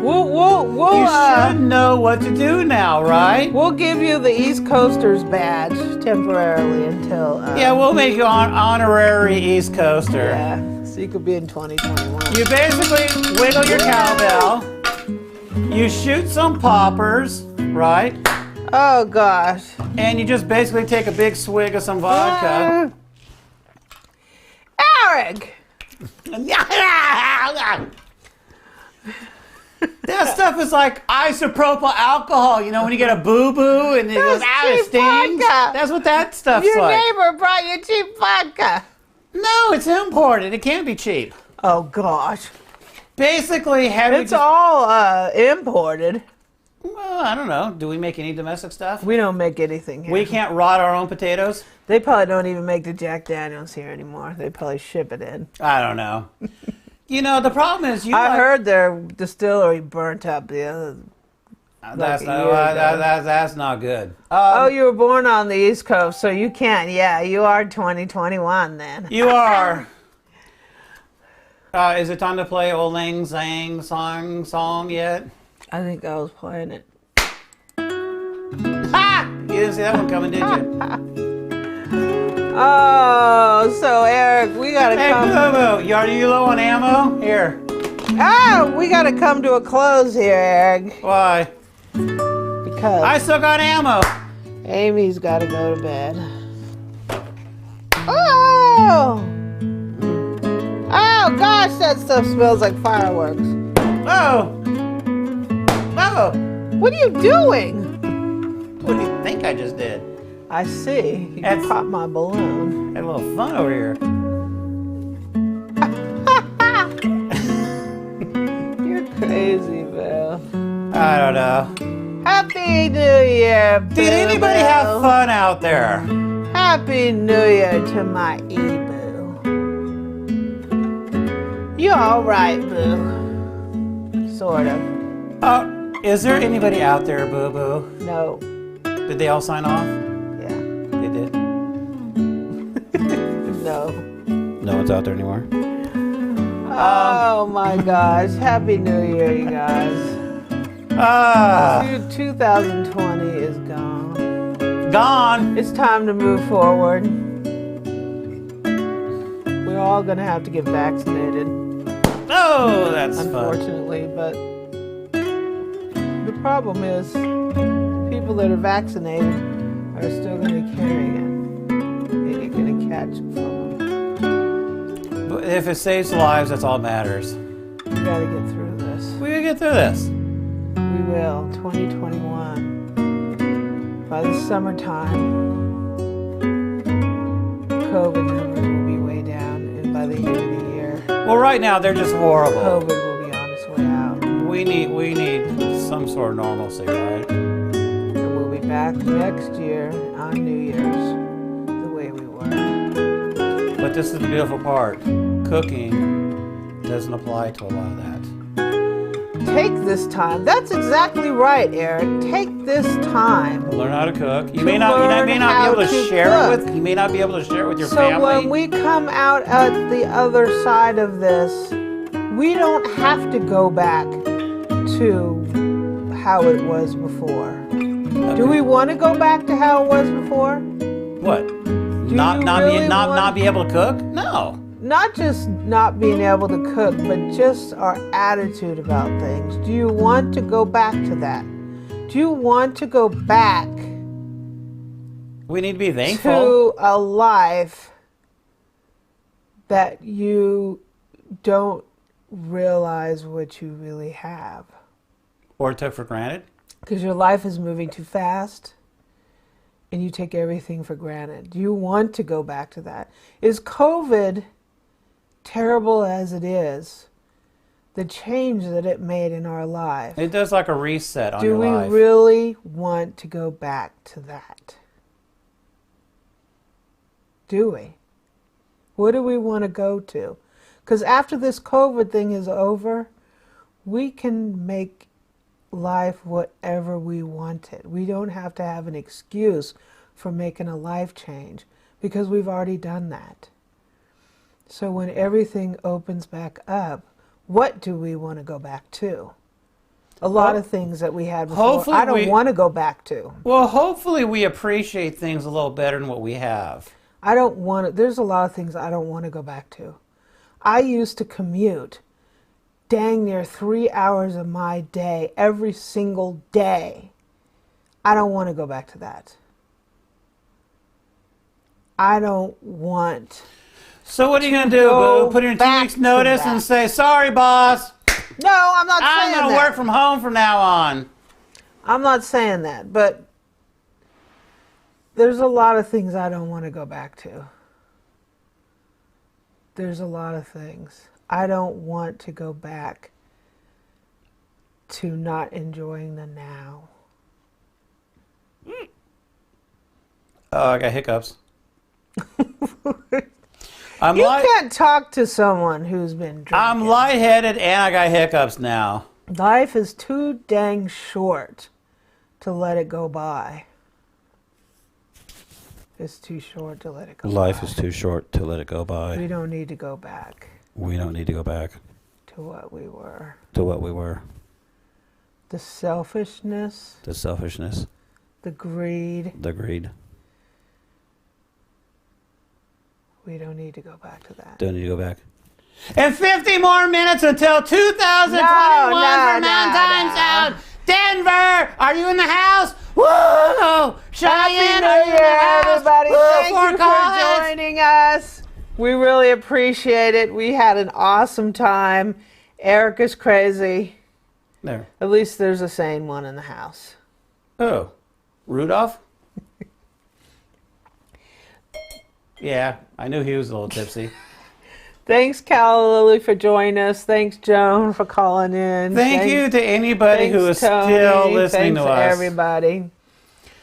We'll You should know what to do now, right? we'll give you the East Coasters badge temporarily until. Yeah, we'll make you an honorary East Coaster. Yeah, so you could be in 2021. You basically wiggle your cowbell. You shoot some poppers, right? Oh gosh. And you just basically take a big swig of some vodka. Eric. That stuff is like isopropyl alcohol. You know when you get a boo-boo and it goes out, it cheap stings? vodka. That's what that stuff's Your like. neighbor brought you cheap vodka. No, it's imported. It can't be cheap. Oh gosh. Basically, It's all imported. Well, I don't know. Do we make any domestic stuff? We don't make anything here. We can't rot our own potatoes? They probably don't even make the Jack Daniels here anymore. They probably ship it in. I don't know. You know, the problem is I heard their distillery burnt up the other. That's like a year ago. that's not good. Oh, you were born on the East Coast, so you can't. Yeah, you are 2021 then. You are. Is it time to play Old Lang Syne song yet? I think I was playing it. Ha! You didn't see that one coming, did you? Oh, so Eric, we gotta Hey, come. Boo-Boo, are you low on ammo? Here. Oh, we gotta come to a close here, Eric. Why? Because I still got ammo. Amy's gotta go to bed. Oh! Oh gosh, that stuff smells like fireworks. Oh! Oh! What are you doing? What do you think I just did? I see. You That's- popped my balloon. Had a little fun over here. You're crazy, Bill. I don't know. Happy New Year, Bill. Did anybody have fun out there? Happy New Year to my E-Boo. You all right, Boo? Sort of. Is there anybody out there, Boo-Boo? No. Did they all sign off? Yeah. They did? No. No one's out there anymore? Oh my gosh. Happy New Year, you guys. 2020 is gone. Gone. It's time to move forward. We're all going to have to get vaccinated. Oh, that's fun. Unfortunately, but the problem is the people that are vaccinated are still going to be carrying it. And you're going to catch it from them. But if it saves lives, that's all that matters. We got to get through this. We gotta get through this. We will. 2021. By the summertime, COVID numbers will be way down, and by the end of the year, Well, right now they're just horrible. COVID will be on its way out. We need some sort of normalcy, right? And we'll be back next year on New Year's the way we were. But this is the beautiful part. Cooking doesn't apply to a lot of that. Take this time. That's exactly right, Eric. Take this time. Learn how to cook. You To may not learn be able how to to share cook. it with. You may not be able to share it with your So family. when we come out at the other side of this, we don't have to go back to how it was before. Do we want to go back to how it was before? What? you Not really want- be able to cook? No. Not just not being able to cook, but just our attitude about things. Do you want to go back to that? Do you want to go back We need to be thankful. to a life that you don't realize what you really have? Or took for granted. Because your life is moving too fast and you take everything for granted. Do you want to go back to that? Is COVID, terrible as it is, the change that it made in our life? It does like a reset on Do your we life. really want to go back to that? Do we? What do we want to go to? Because after this COVID thing is over, we can make life whatever we want it. We don't have to have an excuse for making a life change because we've already done that. So when everything opens back up, what do we want to go back to? A lot of things that we had before. Hopefully I don't want to go back to. Well, hopefully we appreciate things a little better than what we have. I don't want to. There's a lot of things I don't want to go back to. I used to commute dang near 3 hours of my day every single day. I don't want to go back to that. I don't want. So what are you going to do, Boo? Put in 2 weeks' notice and say, sorry, boss. No, I'm not saying that. I'm going to work from home from now on. I'm not saying that, but there's a lot of things I don't want to go back to. There's a lot of things. I don't want to go back to not enjoying the now. Oh, I got hiccups. You can't talk to someone who's been drinking. I'm lightheaded and I got hiccups now. Life is too dang short to let it go by. It's too short to let it go by. Life is too short to let it go by. We don't need to go back We don't need to go back to what we were. to what we were. The selfishness, The selfishness, the greed. the greed. We don't need to go back to that. Don't need to go back. And 50 more minutes until 2021 No, for Mountain Time Zone. Denver, are you in the house? Whoa! Cheyenne, are Happy you New in the Year, house? everybody. Woo, Thank Fort you Collins. for joining us. We really appreciate it. We had an awesome time. Eric is crazy. There. At least there's a sane one in the house. Oh, Rudolph? Yeah, I knew he was a little tipsy. Thanks, Cal Lily, for joining us. Thanks, Joan, for calling in. Thank you to anybody who is still listening to us. Thanks, everybody.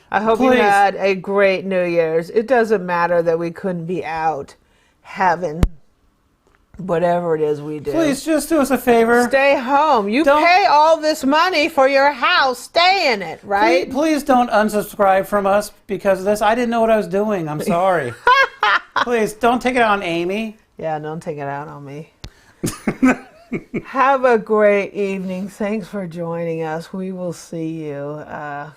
I hope you Please. had a great New Year's. It doesn't matter that we couldn't be out having whatever it is we do. Please just do us a favor. Stay home. You pay all this money for your house. Stay in it, right? Please don't unsubscribe from us because of this. I didn't know what I was doing. I'm sorry. Please don't take it out on Amy. Yeah, don't take it out on me. Have a great evening. Thanks for joining us. We will see you.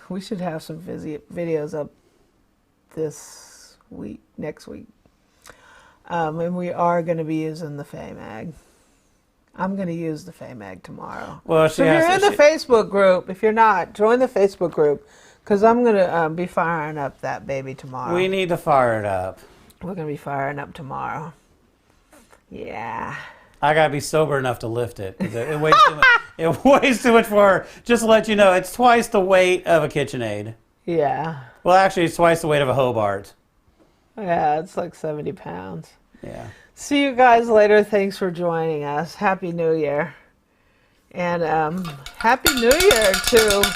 We should have some videos up this week, next week. And we are going to be using the FAMAG. I'm going to use the FAMAG tomorrow. Well, so if you're in the Facebook group, if you're not, join the Facebook group because I'm going to be firing up that baby tomorrow. We need to fire it up. We're going to be firing up tomorrow. Yeah. I gotta be sober enough to lift it. 'Cause it weighs too much. It weighs too much for her. Just to let you know, it's twice the weight of a KitchenAid. Yeah. Well, actually, it's twice the weight of a Hobart. Yeah, it's like 70 pounds. Yeah. See you guys later. Thanks for joining us. Happy New Year. And Happy New Year to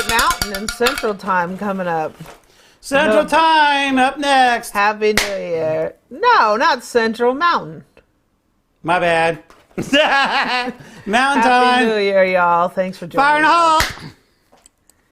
Mountain and Central Time coming up. Central Time up next. Happy New Year. No, not Central, Mountain. My bad. Mountain Happy Time. New Year, y'all. Thanks for joining Fire in the us. hole.